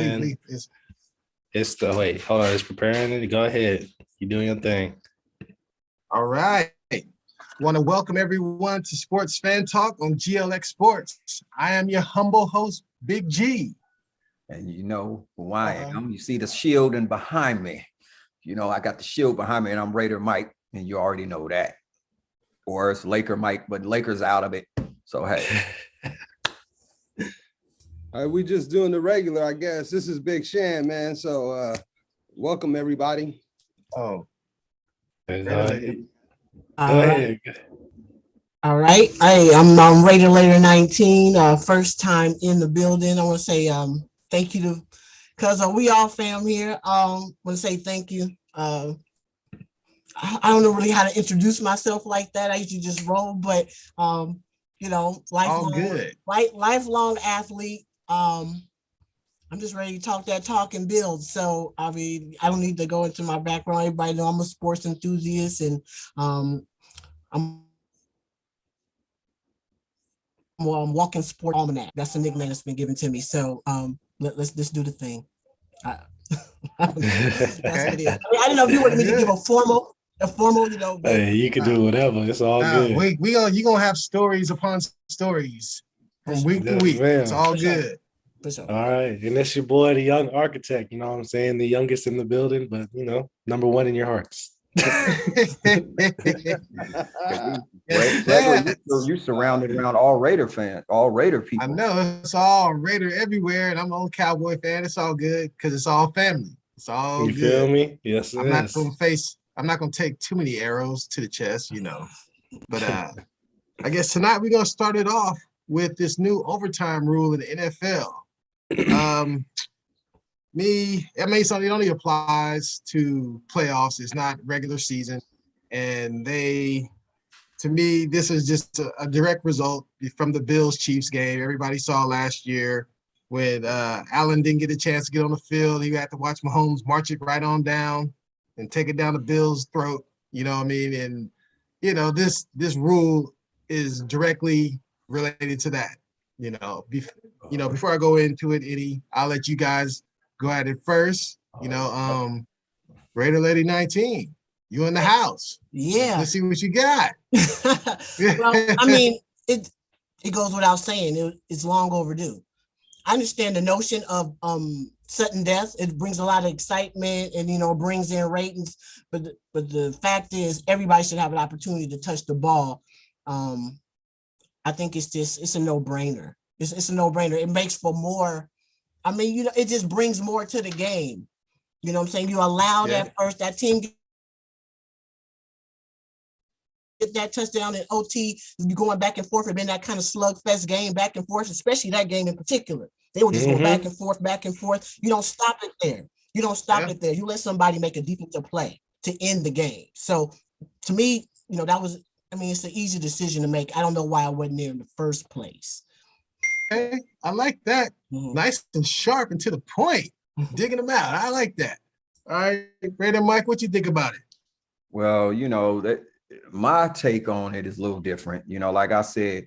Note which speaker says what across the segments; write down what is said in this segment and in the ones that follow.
Speaker 1: man. It's the wait, hold on, it's preparing it. Go ahead. You're doing your thing.
Speaker 2: All right. Want to welcome everyone to Sports Fan Talk on GLX Sports. I am your humble host, Big G.
Speaker 3: And you know who I am. You see the shielding behind me. You know, I got the shield behind me and I'm Raider Mike, and you already know that. Or it's Laker Mike, but Lakers out of it. So, hey.
Speaker 4: All right, we just doing the regular, I guess. This is Big Shan, man. So welcome everybody.
Speaker 2: Oh.
Speaker 1: Go ahead.
Speaker 5: All right. Hey, I'm Raider Later 19. First time in the building. I want to say thank you to because we all fam here. Want to say thank you. I don't know really how to introduce myself like that. I usually just roll, but you know, lifelong athlete. I'm just ready to talk that talk and build. So I mean, I don't need to go into my background. Everybody know I'm a sports enthusiast, and I'm walking sport almanac. That's the nickname that's been given to me. So let's do the thing. That's what it is. I didn't know if you wanted me to give a formal, you know.
Speaker 1: Hey, you can do whatever. It's all good.
Speaker 2: You gonna have stories upon stories from week to week. It's all good.
Speaker 5: Sure.
Speaker 1: All right, and that's your boy, the young architect. You know what I'm saying? The youngest in the building, but you know, number one in your hearts.
Speaker 3: You surrounded around all Raider fans, all Raider people.
Speaker 2: I know it's all Raider everywhere, and I'm an old Cowboy fan. It's all good because it's all family. It's all
Speaker 1: you
Speaker 2: good.
Speaker 1: Feel me? Yes,
Speaker 2: I'm not gonna take too many arrows to the chest, you know. But I guess tonight we're gonna start it off with this new overtime rule in the NFL. It only applies to playoffs. It's not regular season, and to me, this is just a direct result from the Bills-Chiefs game. Everybody saw last year when Allen didn't get a chance to get on the field. He had to watch Mahomes march it right on down and take it down the Bills' throat. You know what I mean? And you know this rule is directly related to that. Before I go into it, Eddie, I'll let you guys go at it first. Raider Lady 19, you in the house.
Speaker 5: Yeah.
Speaker 2: Let's see what you got.
Speaker 5: Well, I mean, it goes without saying, it's long overdue. I understand the notion of sudden death. It brings a lot of excitement and, you know, brings in ratings. But the fact is, everybody should have an opportunity to touch the ball. I think it's a no-brainer. It's a no-brainer. It makes for more. I mean, you know, it just brings more to the game. You know what I'm saying? You allow that team get that touchdown in OT. You're going back and forth. It's been that kind of slugfest game, back and forth, especially that game in particular. They were just going back and forth. You don't stop it there. You let somebody make a defensive play to end the game. So to me, you know, it's an easy decision to make. I don't know why I wasn't there in the first place.
Speaker 2: Hey, I like that. Nice and sharp and to the point. Digging them out. I like that. All right, Raider Mike, what you think about it?
Speaker 3: Well, you know, my take on it is a little different. You know, like I said,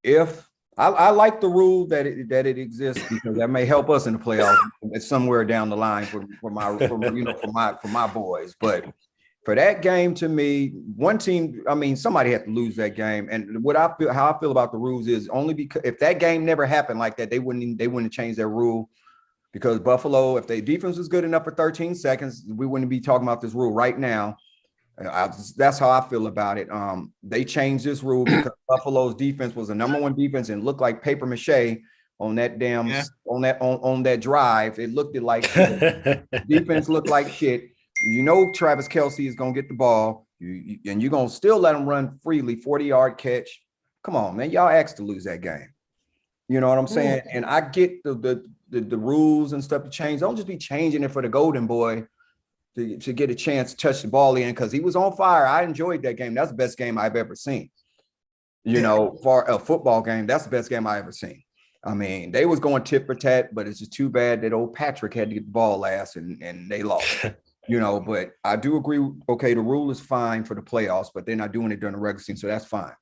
Speaker 3: if I like the rule that it exists because that may help us in the playoffs somewhere down the line for my boys. But for that game, to me, one team, I mean, somebody had to lose that game. And how I feel about the rules is only because if that game never happened like that, they wouldn't change their rule. Because Buffalo, if their defense was good enough for 13 seconds, we wouldn't be talking about this rule right now. That's how I feel about it. They changed this rule because Buffalo's defense was the number one defense and looked like paper mache on that on that drive. It looked like shit. Defense looked like shit. You know Travis Kelce is gonna get the ball, and you're gonna still let him run freely, 40-yard catch. Come on, man, y'all asked to lose that game. You know what I'm saying? And I get the rules and stuff to change. Don't just be changing it for the Golden Boy to get a chance to touch the ball in because he was on fire. I enjoyed that game. That's the best game I've ever seen. You know, for a football game, that's the best game I ever seen. I mean, they was going tit for tat, but it's just too bad that old Patrick had to get the ball last and they lost. You know, but I do agree. Okay, the rule is fine for the playoffs, but they're not doing it during the regular season, so that's fine.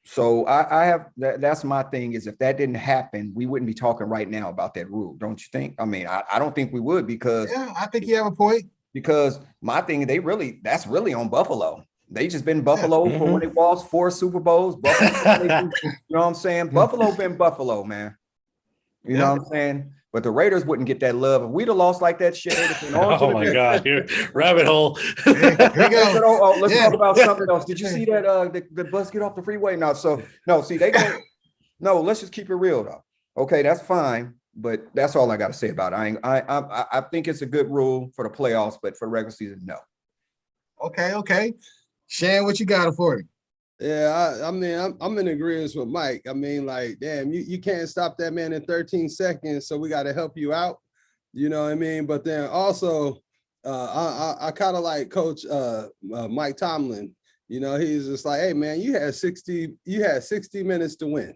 Speaker 3: So I have that's my thing is if that didn't happen, we wouldn't be talking right now about that rule, don't you think? I mean, I don't think we would because
Speaker 2: Yeah, I think you have a point.
Speaker 3: my thing, that's really on Buffalo. They just been
Speaker 2: Yeah.
Speaker 3: Buffalo for when
Speaker 1: Mhm.
Speaker 3: it was 4 Super Bowls. Buffalo, you know what I'm saying? Buffalo been Buffalo, man. You know what I'm saying? But the Raiders wouldn't get that love. If we'd have lost like that shit, they'd have been on to
Speaker 1: Oh
Speaker 3: the
Speaker 1: my
Speaker 3: next.
Speaker 1: God, here, rabbit hole.
Speaker 2: Here we go.
Speaker 3: Let's
Speaker 2: Yeah.
Speaker 3: talk about something else. Did you see that the bus get off the freeway? No, see, they go. No, let's just keep it real though. Okay, that's fine, but that's all I got to say about it. I think it's a good rule for the playoffs, but for the regular season, no.
Speaker 2: Okay. Shan, what you got for me?
Speaker 4: Yeah, I mean, I'm in agreement with Mike. I mean, like, damn, you can't stop that man in 13 seconds, so we got to help you out. You know what I mean? But then also, I kind of like Coach Mike Tomlin. You know, he's just like, hey man, you had 60 minutes to win.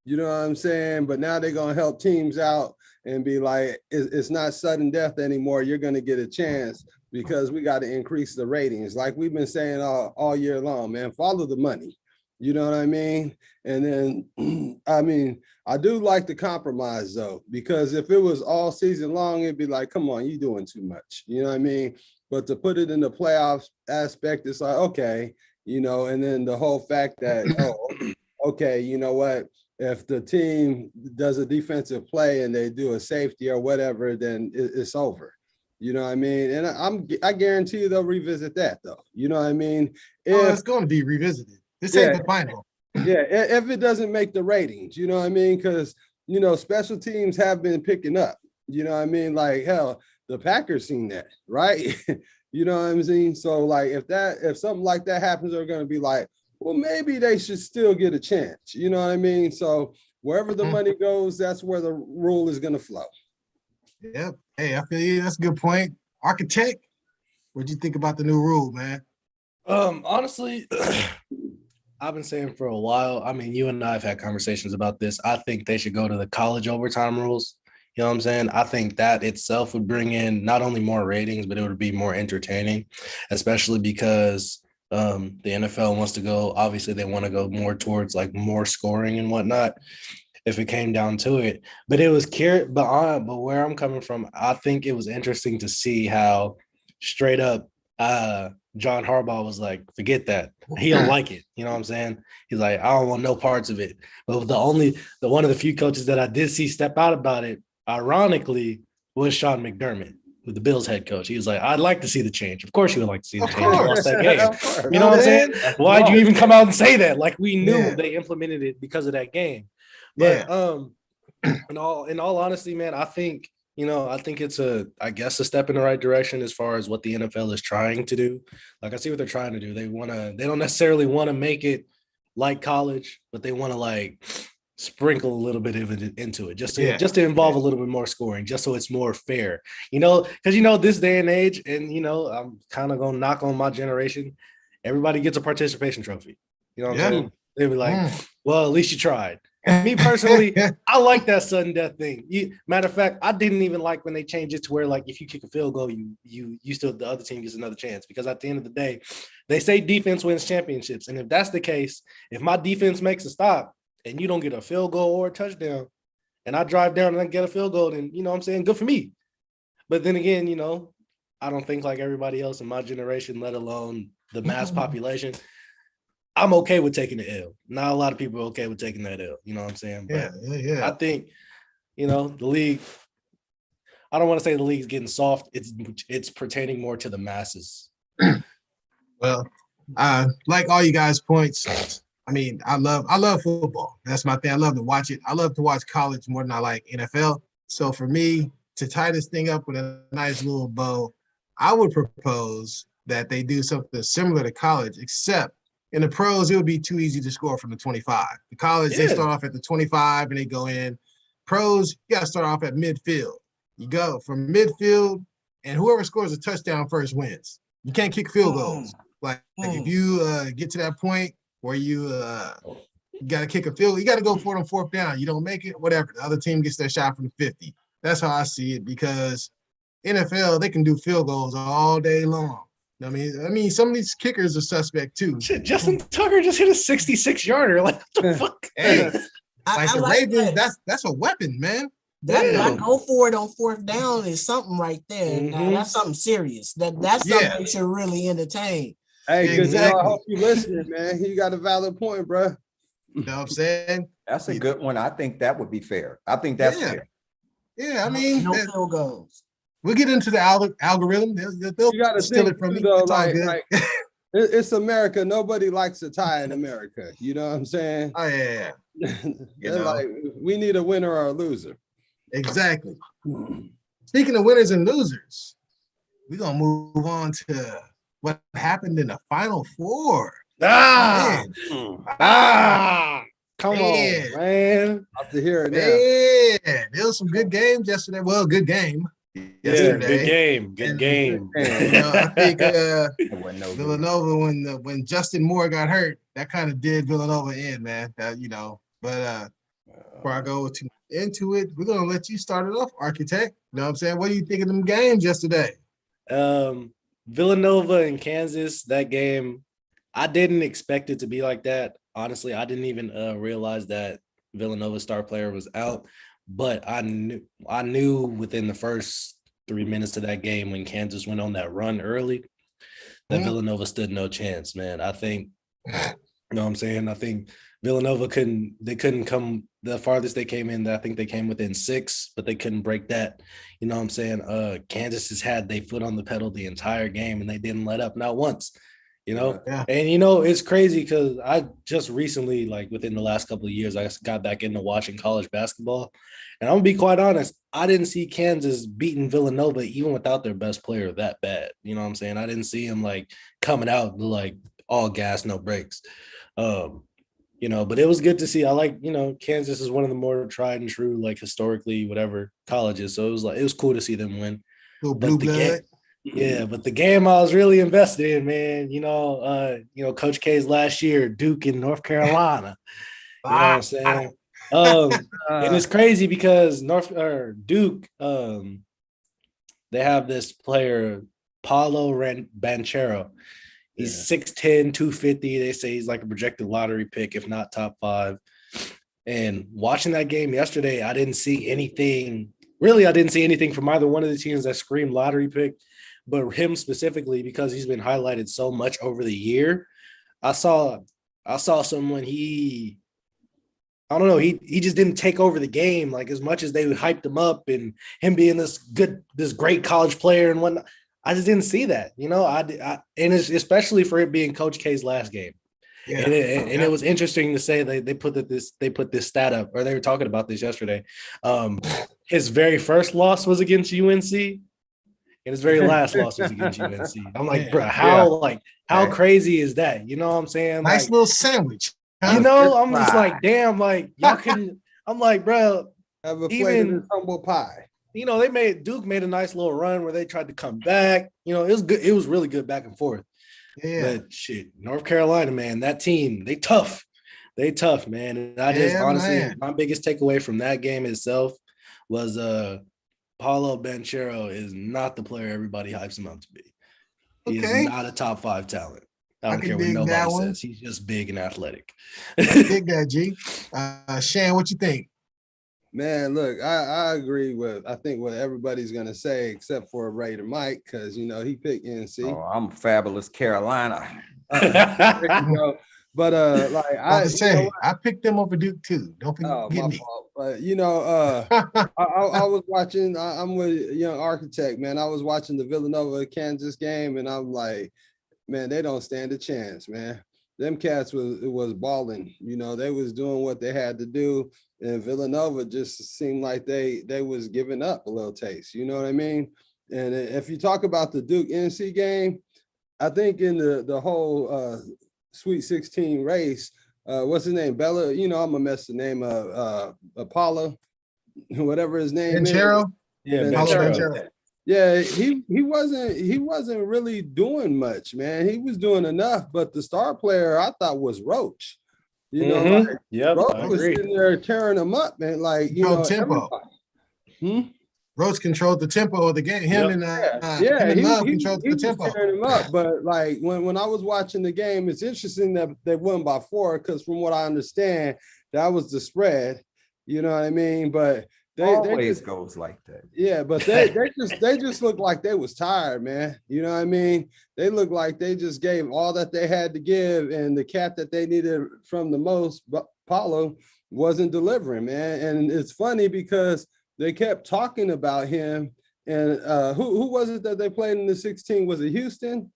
Speaker 4: You know what I'm saying? But now they're gonna help teams out and be like, it's not sudden death anymore. You're gonna get a chance because we got to increase the ratings. Like we've been saying all year long, man, follow the money. You know what I mean? And then, I mean, I do like the compromise though, because if it was all season long, it'd be like, come on, you doing too much. You know what I mean? But to put it in the playoffs aspect, it's like, okay, you know, and then the whole fact that, oh, okay, you know what? If the team does a defensive play and they do a safety or whatever, then it's over. You know what I mean? And I guarantee you they'll revisit that though. You know what I mean?
Speaker 2: It's going to be revisited. This ain't the final.
Speaker 4: Yeah, if it doesn't make the ratings, you know what I mean? Because, you know, special teams have been picking up. You know what I mean? Like, hell, the Packers seen that, right? You know what I'm saying? So, like, if something like that happens, they're going to be like, well, maybe they should still get a chance. You know what I mean? So wherever the money goes, that's where the rule is going to flow.
Speaker 2: Yep. Hey, I feel you. That's a good point. Architect, what'd you think about the new rule, man?
Speaker 1: Honestly, I've been saying for a while. I mean, you and I have had conversations about this. I think they should go to the college overtime rules. You know what I'm saying? I think that itself would bring in not only more ratings, but it would be more entertaining, especially because the NFL wants to go. Obviously, they want to go more towards like more scoring and whatnot. If it came down to it, but it was but where I'm coming from, I think it was interesting to see how straight up John Harbaugh was like, forget that. He don't like it. You know what I'm saying? He's like, I don't want no parts of it. But the one of the few coaches that I did see step out about it, ironically, was Sean McDermott, who the Bills head coach. He was like, I'd like to see the change. Of course you would like to see the
Speaker 2: Of
Speaker 1: change. You lost that game.
Speaker 3: Of course.
Speaker 1: You know what I'm saying? Why'd you even come out and say that? Like we knew
Speaker 2: Yeah.
Speaker 1: they implemented it because of that game. But in all honesty, man, I think it's I guess a step in the right direction as far as what the NFL is trying to do. Like I see what they're trying to do. They don't necessarily want to make it like college, but they want to like sprinkle a little bit of it into it just to involve a little bit more scoring, just so it's more fair. Because this day and age, and I'm kind of gonna knock on my generation. Everybody gets a participation trophy. You know what I'm saying? They'd be like, well, at least you tried. Me personally, I like that sudden death thing. Matter of fact, I didn't even like when they changed it to where like if you kick a field goal, you still the other team gets another chance, because at the end of the day, they say defense wins championships. And if that's the case, if my defense makes a stop and you don't get a field goal or a touchdown, and I drive down and I get a field goal, then you know what I'm saying, good for me. But then again, I don't think like everybody else in my generation, let alone the mass population. I'm okay with taking the L. Not a lot of people are okay with taking that L. You know what I'm saying? But
Speaker 2: Yeah.
Speaker 1: I think, the league, I don't want to say the league's getting soft. It's pertaining more to the masses.
Speaker 2: Well, like all you guys' points, I mean, I love football. That's my thing. I love to watch it. I love to watch college more than I like NFL. So for me to tie this thing up with a nice little bow, I would propose that they do something similar to college, except in the pros, it would be too easy to score from the 25. The college, they start off at the 25 and they go in. Pros, you got to start off at midfield. You go from midfield, and whoever scores a touchdown first wins. You can't kick field goals. Like if you get to that point where you got to kick a field, you got to go for it on fourth down. You don't make it, whatever. The other team gets their shot from the 50. That's how I see it, because NFL, they can do field goals all day long. I mean, some of these kickers are suspect too.
Speaker 1: Shit, Justin Tucker just hit a 66-yarder. Like, what the fuck?
Speaker 2: Hey,
Speaker 5: I
Speaker 2: like the
Speaker 5: like
Speaker 2: Ravens,
Speaker 5: that.
Speaker 2: that's a weapon, man.
Speaker 5: That go for it on fourth down is something right there. Now,
Speaker 1: Mhm.
Speaker 5: that's something serious. That's something that should really entertain.
Speaker 4: Hey, good.
Speaker 2: Exactly.
Speaker 4: I hope you listening, man. He got a valid point, bro.
Speaker 2: You know what I'm saying?
Speaker 3: That's a good one. I think that would be fair. I think that's
Speaker 2: Yeah.
Speaker 3: fair.
Speaker 2: Yeah, I mean,
Speaker 5: No field goals.
Speaker 2: we'll get into the algorithm. They'll
Speaker 4: You got to
Speaker 2: steal
Speaker 4: think
Speaker 2: it from me.
Speaker 4: though,
Speaker 2: It's all
Speaker 4: like,
Speaker 2: good.
Speaker 4: like it's America. Nobody likes a tie in America. You know what I'm saying?
Speaker 2: Oh yeah,
Speaker 4: They're
Speaker 2: know.
Speaker 4: like, we need a winner or a loser.
Speaker 2: exactly. Speaking of winners and losers, we're gonna move on to what happened in the Final Four.
Speaker 1: Ah,
Speaker 2: Man,
Speaker 1: come
Speaker 2: Man.
Speaker 1: on, man.
Speaker 4: Up to hear it now.
Speaker 2: man, there was some good games yesterday. Well, good game
Speaker 1: Yeah,
Speaker 2: yesterday.
Speaker 1: good game. Good
Speaker 2: And-
Speaker 1: game.
Speaker 2: You know, I think
Speaker 3: That wasn't no good.
Speaker 2: Villanova, when Justin Moore got hurt, that kind of did Villanova in, man. But before I go into it, we're gonna let you start it off, architect. You know what I'm saying? What do you think of them games yesterday?
Speaker 1: Villanova and Kansas, that game, I didn't expect it to be like that. Honestly, I didn't even realize that Villanova's star player was out, but I knew within the first 3 minutes of that game when Kansas went on that run early that Villanova stood no chance, man. I think, you know what I'm saying? I think Villanova couldn't come the farthest they came in. I think they came within 6, but they couldn't break that. You know what I'm saying? Kansas has had their foot on the pedal the entire game and they didn't let up, not once, you know?
Speaker 2: Yeah.
Speaker 1: And, you know, it's crazy because I just recently, like within the last couple of years, I got back into watching college basketball. And I'm gonna be quite honest, I didn't see Kansas beating Villanova even without their best player that bad. You know what I'm saying? I didn't see him like coming out like all gas, no brakes. You know, but it was good to see. I like, you know, Kansas is one of the more tried and true, like historically, whatever colleges. So it was cool to see them win.
Speaker 2: Little
Speaker 1: But
Speaker 2: blue
Speaker 1: the
Speaker 2: blood.
Speaker 1: Yeah, but the game I was really invested in, man. You know, Coach K's last year, Duke in North Carolina. You know what I'm saying? And it's crazy because Duke, they have this player, Paulo Banchero. He's 6'10", 250. They say he's like a projected lottery pick, if not top 5. And watching that game yesterday, I didn't see anything. Really, I didn't see anything from either one of the teams that screamed lottery pick, but him specifically because he's been highlighted so much over the year. I saw someone I don't know. He just didn't take over the game like as much as they hyped him up and him being this great college player and whatnot. I just didn't see that, you know. And it's especially for it being Coach K's last game.
Speaker 2: Yeah.
Speaker 1: And it was interesting to say they put this stat up, or they were talking about this yesterday. His very first loss was against UNC, and his very last loss was against UNC. I'm like, bro, how crazy is that? You know what I'm saying?
Speaker 2: Nice
Speaker 1: Like,
Speaker 2: little sandwich.
Speaker 1: you know, I'm just like, damn, like y'all couldn't. I'm like, bro,
Speaker 4: Have a plate
Speaker 1: even-
Speaker 4: of this humble pie.
Speaker 1: you know, Duke made a nice little run where they tried to come back. You know, it was good. It was really good back and forth.
Speaker 2: Yeah.
Speaker 1: But shit, North Carolina, man, that team, they tough, man. And I just honestly,
Speaker 2: man.
Speaker 1: my biggest takeaway from that game itself was Paulo Banchero is not the player everybody hypes him up to be. He
Speaker 2: Okay.
Speaker 1: is not a top 5 talent. I
Speaker 2: I
Speaker 1: don't
Speaker 2: can
Speaker 1: care what
Speaker 2: dig that
Speaker 1: nobody
Speaker 2: one.
Speaker 1: says. He's just big and athletic.
Speaker 2: Dig that, G. Shan, what you think?
Speaker 4: Man, look, I agree with I think what everybody's gonna say except for Raider Mike, because you know he picked NC.
Speaker 3: Oh, I'm fabulous Carolina.
Speaker 4: You know, but like
Speaker 2: I was
Speaker 4: you
Speaker 2: say,
Speaker 4: know,
Speaker 2: I picked them over Duke too. Don't
Speaker 4: oh,
Speaker 2: forget
Speaker 4: my
Speaker 2: me.
Speaker 4: fault. But you know, I was watching. I'm with Young Architect, man. I was watching the Villanova Kansas game, and I'm like, man, they don't stand a chance, man. Them cats was balling. You know, they was doing what they had to do, and Villanova just seemed like they was giving up a little taste. You know what I mean? And if you talk about the Duke NC game, I think in the whole Sweet 16 race, what's his name? Bella, you know, I'm gonna mess the name of Apollo, whatever his name
Speaker 2: Banchero?
Speaker 1: Yeah,
Speaker 4: Paulo
Speaker 1: Banchero.
Speaker 2: Banchero.
Speaker 4: Yeah, he wasn't really doing much, man. He was doing enough, but the star player I thought was Roach. You know,
Speaker 1: Mhm.
Speaker 4: like,
Speaker 1: Yep,
Speaker 4: Roach
Speaker 1: I
Speaker 4: was
Speaker 1: agree.
Speaker 4: sitting there tearing him up, man. Like, you
Speaker 2: No
Speaker 4: know,
Speaker 2: tempo.
Speaker 4: everybody.
Speaker 2: Roach controlled the tempo of the game. Him
Speaker 1: Yep.
Speaker 2: and Love controlled the
Speaker 4: was
Speaker 2: tempo.
Speaker 4: tearing him up. But like when I was watching the game, it's interesting that they won by 4 because from what I understand, that was the spread. You know what I mean? But they
Speaker 3: Always
Speaker 4: just
Speaker 3: goes like that.
Speaker 4: yeah, but they just looked like they was tired, man. You know what I mean? They looked like they just gave all that they had to give, and the cat that they needed from the most, Paulo, wasn't delivering, man. And it's funny because they kept talking about him. And who was it that they played in the 16? Was it Houston?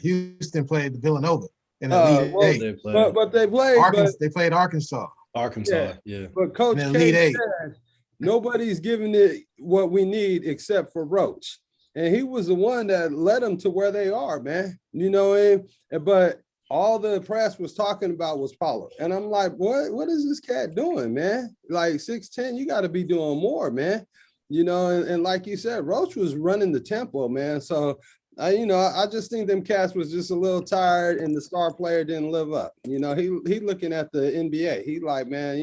Speaker 2: Houston played Villanova in the Elite
Speaker 4: Well,
Speaker 2: Eight.
Speaker 1: They played
Speaker 4: but they played,
Speaker 2: Arkansas, they played Arkansas.
Speaker 1: Arkansas. Yeah.
Speaker 4: but Coach
Speaker 2: in the
Speaker 4: K
Speaker 2: Elite Eight.
Speaker 4: said nobody's giving it what we need except for Roach. And he was the one that led them to where they are, man. You know, but all the press was talking about was Paulo. And I'm like, what is this cat doing, man? Like 6'10", you got to be doing more, man. You know, and like you said, Roach was running the tempo, man. So, I just think them cats was just a little tired and the star player didn't live up. You know, he looking at the NBA. He like, man,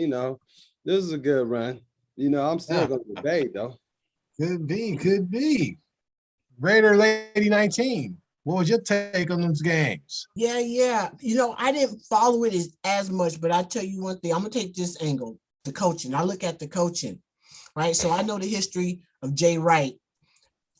Speaker 4: this is a good run. I'm still going to debate, though.
Speaker 2: Could be. Raider Lady 19. What was your take on those games?
Speaker 5: Yeah. I didn't follow it as much, but I tell you one thing. I'm gonna take this angle, the coaching. I look at the coaching, right? So I know the history of Jay Wright.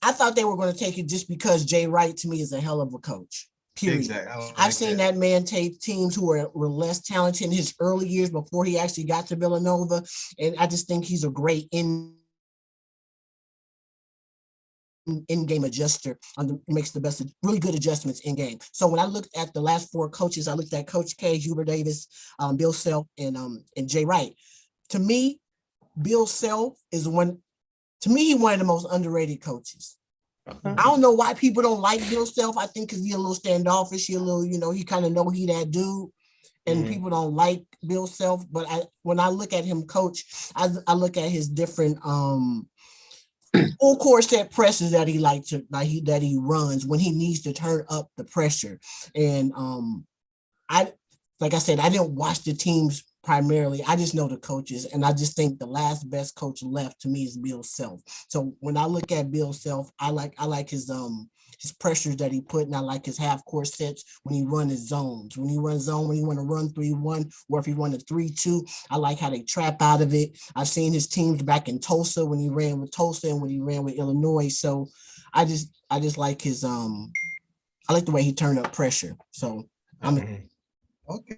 Speaker 5: I thought they were going to take it just because Jay Wright to me is a hell of a coach. Period.
Speaker 2: Exactly.
Speaker 5: I've seen that man take teams who were less talented in his early years before he actually got to Villanova, and I just think he's a great in-game adjuster. Makes the best, really good adjustments in game. So when I looked at the last 4 coaches, I looked at Coach K, Hubert Davis, Bill Self, and Jay Wright. To me, Bill Self is one. To me, he's one of the most underrated coaches. I don't know why people don't like Bill Self. I think because he's a little standoffish, he kind of know he that dude, and people don't like Bill Self. But when I look at him coach, I look at his different full court set presses that he runs when he needs to turn up the pressure. And like I said, I didn't watch the teams primarily. I just know the coaches, and I just think the last best coach left to me is Bill Self. So when I look at Bill Self, I like his pressures that he put, and I like his half court sets when he run his zones. When he runs zone, when he want to run 3-1, or if he run a 3-2, I like how they trap out of it. I've seen his teams back in Tulsa when he ran with Tulsa and when he ran with Illinois. So I just like his I like the way he turned up pressure. So I'm
Speaker 2: okay.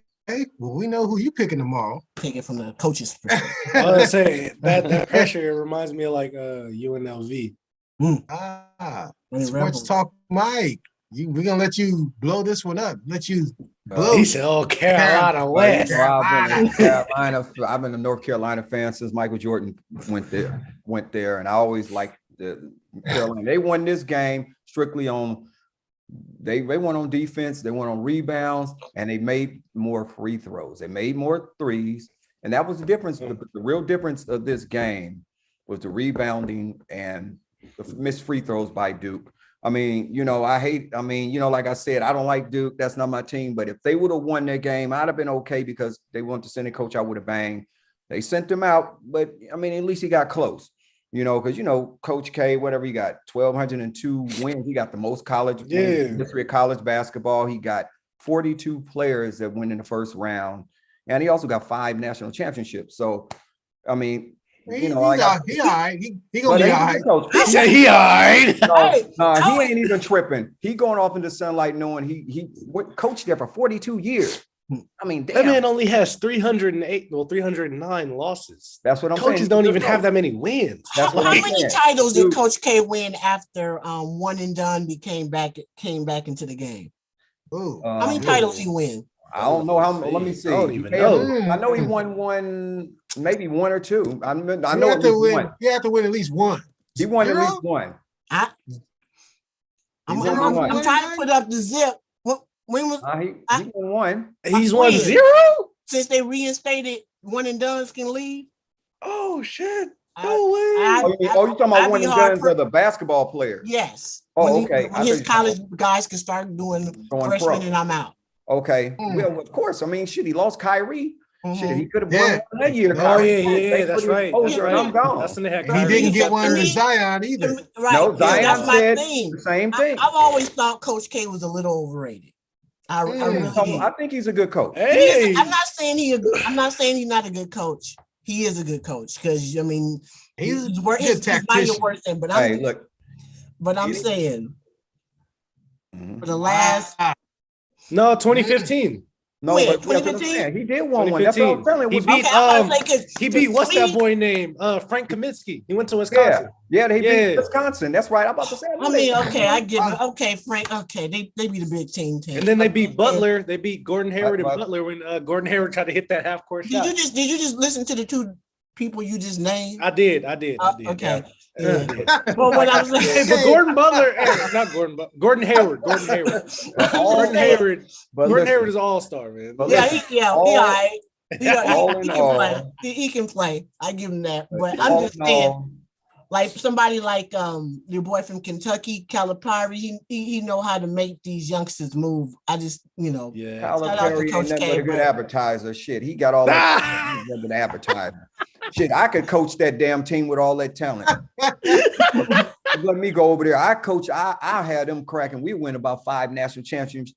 Speaker 2: Well, we know who you picking tomorrow.
Speaker 5: taking from the coach's perspective.
Speaker 1: I was gonna say that pressure reminds me of like UNLV.
Speaker 2: Sports Talk Mike. We're gonna let you blow this one up. Let you blow.
Speaker 1: He said, "Oh, Carolina West."
Speaker 3: I've been a North Carolina fan since Michael Jordan went there, and I always liked the Carolina. They won this game strictly on. They went on defense, they went on rebounds, and they made more free throws. They made more threes, and that was the difference. The real difference of this game was the rebounding and the missed free throws by Duke. I mean, like I said, I don't like Duke. That's not my team. But if they would have won their game, I'd have been okay because they wanted to send a coach. I would have banged. They sent them out, but I mean, at least he got close. Because Coach K, whatever, he got 1,202 wins. He got the most college wins in the history of college basketball. He got 42 players that went in the first round, and he also got 5 national championships. So, I mean,
Speaker 2: he all right. He gonna be all right.
Speaker 1: He said he all right.
Speaker 3: He ain't even tripping. He going off into sunlight, knowing he coached there for 42 years. I mean, damn.
Speaker 1: That man only has 309 losses.
Speaker 3: That's what I'm saying.
Speaker 1: Coaches don't even have that many wins.
Speaker 3: That's what
Speaker 5: How
Speaker 3: I'm
Speaker 5: many
Speaker 3: saying.
Speaker 5: titles did Coach K win after one and done came back into the game?
Speaker 2: Ooh.
Speaker 5: How many titles he win?
Speaker 3: I don't know how. Let me see.
Speaker 1: I don't even know.
Speaker 3: I know he won one, maybe 1 or 2. I know
Speaker 2: You
Speaker 3: at least one.
Speaker 2: You have to win at least one.
Speaker 3: He won at
Speaker 2: Zero?
Speaker 3: least one.
Speaker 5: I'm
Speaker 3: won.
Speaker 5: trying to put up the zip. When was
Speaker 3: He won one.
Speaker 1: He's won
Speaker 5: When?
Speaker 1: 0?
Speaker 5: since they reinstated one and dones can leave?
Speaker 1: Oh shit!
Speaker 5: I-
Speaker 1: No way.
Speaker 3: You talking about
Speaker 5: I'd
Speaker 3: one
Speaker 5: be
Speaker 3: and
Speaker 5: hard
Speaker 3: done
Speaker 5: per-
Speaker 3: for the basketball player?
Speaker 5: Yes.
Speaker 3: Oh, okay.
Speaker 5: When his college guys can start doing
Speaker 3: Going
Speaker 5: freshman
Speaker 3: pro.
Speaker 5: and I'm out.
Speaker 3: Okay. Well, of course. I mean, shit, he lost Kyrie. Shit, he
Speaker 5: Mhm.
Speaker 3: could have
Speaker 2: Yeah.
Speaker 3: won one that year.
Speaker 1: Oh
Speaker 3: Kyrie.
Speaker 1: yeah,
Speaker 3: Thanks
Speaker 1: that's
Speaker 3: for the
Speaker 1: right. That's
Speaker 3: exposure, and I'm
Speaker 1: right.
Speaker 3: gone.
Speaker 1: That's when they had
Speaker 2: And he
Speaker 1: Kyrie.
Speaker 2: didn't get one
Speaker 5: And
Speaker 2: with
Speaker 5: he-
Speaker 2: Zion either.
Speaker 5: Right.
Speaker 3: No,
Speaker 5: Yeah,
Speaker 3: Zion
Speaker 5: that's my
Speaker 3: said
Speaker 5: thing.
Speaker 3: the same thing.
Speaker 5: I've always thought Coach K was a little overrated. I really did.
Speaker 3: I think he's a good coach.
Speaker 5: He is,
Speaker 1: Hey,
Speaker 5: I'm not saying he's not a good coach. He is a good coach because I mean
Speaker 2: He's a
Speaker 5: his
Speaker 2: good
Speaker 5: mind
Speaker 2: tactician.
Speaker 5: worse than. But
Speaker 3: Hey, look.
Speaker 5: I'm saying
Speaker 3: Mhm.
Speaker 5: for the last
Speaker 1: no, 2015.
Speaker 3: No,
Speaker 5: Wait,
Speaker 3: but that's what I'm
Speaker 5: 2015?
Speaker 3: saying. He did won one. That's what I'm
Speaker 1: 2015.
Speaker 3: telling you.
Speaker 1: He
Speaker 3: Was-
Speaker 1: beat
Speaker 5: okay, I'm about to say, 'cause
Speaker 1: he
Speaker 5: to
Speaker 1: beat what's that
Speaker 5: me,
Speaker 1: boy name? Frank Kaminsky. He went to
Speaker 3: Yeah,
Speaker 1: Wisconsin.
Speaker 3: yeah, they beat
Speaker 1: Yeah.
Speaker 3: Wisconsin. That's right. I'm about to say.
Speaker 5: I mean, okay, I give it. Okay, Frank. Okay, they be the big team.
Speaker 1: And then they
Speaker 5: But-
Speaker 1: beat Butler. They beat Gordon Hayward and
Speaker 3: But-
Speaker 1: Butler when Gordon Hayward tried to hit that half court shot.
Speaker 5: Did you just listen to the two people you just named?
Speaker 1: I did.
Speaker 5: Okay.
Speaker 1: Yeah.
Speaker 5: Yeah. Well, what I'm
Speaker 1: Hey,
Speaker 5: saying.
Speaker 1: but Gordon Butler, not Gordon, but Gordon Hayward. Gordon Hayward. Gordon Hayward.
Speaker 3: But
Speaker 1: Gordon
Speaker 3: listen,
Speaker 1: Hayward is all star, man.
Speaker 3: But
Speaker 5: Yeah,
Speaker 3: listen,
Speaker 5: he all right.
Speaker 3: all in
Speaker 5: He can
Speaker 3: all-
Speaker 5: play. He can play. I give him that. But
Speaker 3: all
Speaker 5: I'm just
Speaker 3: in
Speaker 5: saying,
Speaker 3: all,
Speaker 5: like somebody like your boy from Kentucky, Calipari, he know how to make these youngsters move. I just,
Speaker 1: Yeah.
Speaker 3: Tyler
Speaker 5: Shout out to
Speaker 3: Perry
Speaker 5: Coach
Speaker 3: ain't nothing but
Speaker 5: K,
Speaker 3: a good
Speaker 5: bro.
Speaker 3: advertiser. Shit, he got all that. He's nothing but an advertiser. Shit, I could coach that damn team with all that talent. Let me go over there. I had them cracking. We win about 5 national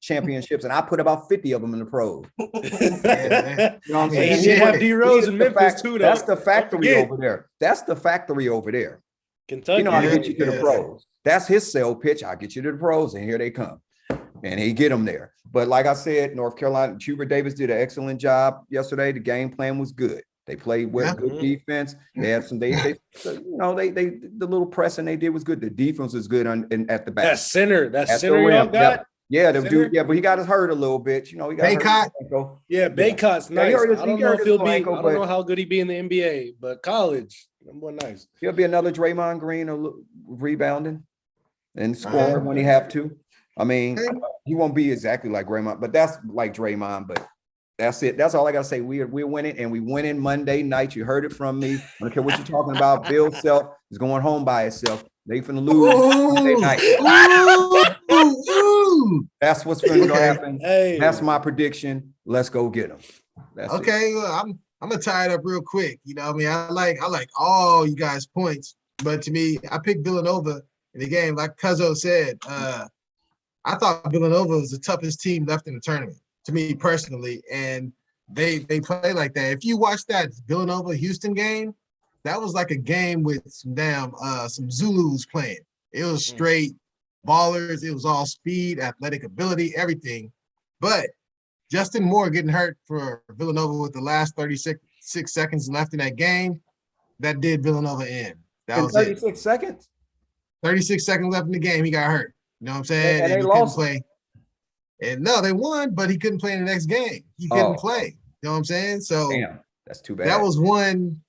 Speaker 3: championships, and I put about 50 of them in the pros. You know what I'm
Speaker 2: Yeah,
Speaker 3: saying?
Speaker 1: And you have D Rose in
Speaker 3: He's the
Speaker 1: Memphis too, though.
Speaker 3: That's the factory
Speaker 1: Don't forget.
Speaker 3: over there. That's the factory over there.
Speaker 1: Kentucky.
Speaker 3: You know how to
Speaker 2: Yeah,
Speaker 3: get you to the
Speaker 2: yeah.
Speaker 3: pros. That's his sell pitch. I'll get you to the pros, and here they come. And he get them there. But like I said, North Carolina, Hubert Davis did an excellent job yesterday. The game plan was good. They played with
Speaker 2: Yeah.
Speaker 3: good defense. They had some, they the little pressing they did was good. The defense was good at the back.
Speaker 1: That center
Speaker 3: At the
Speaker 1: y'all
Speaker 3: rim.
Speaker 1: got.
Speaker 3: Yep. Yeah, the
Speaker 1: Center?
Speaker 3: dude. Yeah, but he got his hurt a little bit. He got hurt
Speaker 2: Baycott?
Speaker 3: his ankle.
Speaker 1: Yeah, Baycott's
Speaker 3: Yeah, he
Speaker 1: nice.
Speaker 3: hurt his-
Speaker 1: I don't
Speaker 3: he
Speaker 1: know
Speaker 3: hurt
Speaker 1: if
Speaker 3: his
Speaker 1: he'll
Speaker 3: little
Speaker 1: be.
Speaker 3: ankle,
Speaker 1: I don't know
Speaker 3: but-
Speaker 1: how good he be in the NBA, but college, that boy nice.
Speaker 3: He'll be another Draymond Green rebounding and scoring when he have to. I mean, he won't be exactly like Draymond, but that's like Draymond. But that's it. That's all I gotta say. We're winning, and we winning Monday night. You heard it from me. I don't care what you're talking about. Bill Self is going home by himself. They finna lose Monday night.
Speaker 2: Ooh.
Speaker 3: That's what's gonna
Speaker 2: Okay.
Speaker 3: happen.
Speaker 1: Hey,
Speaker 3: That's my prediction. Let's go get them. That's it.
Speaker 2: Okay, well, I'm gonna tie it up real quick. You know, what I mean, I like all you guys' points, but to me, I picked Villanova in the game. Like Cuzzo said, I thought Villanova was the toughest team left in the tournament, to me personally, and they play like that. If you watch that Villanova Houston game, that was like a game with some Zulus playing. It was straight ballers. It was all speed, athletic ability, everything. But Justin Moore getting hurt for Villanova with the last 36 seconds left in that game, that did Villanova in. That
Speaker 3: In
Speaker 2: was it.
Speaker 3: 36 seconds.
Speaker 2: 36 seconds left in the game, he got hurt. You know what I'm saying?
Speaker 3: And they
Speaker 2: he couldn't
Speaker 3: lost.
Speaker 2: play. And no, they won, but he couldn't play in the next game. He couldn't play. You know what I'm saying? So
Speaker 3: Damn, that's too bad.
Speaker 2: that was one.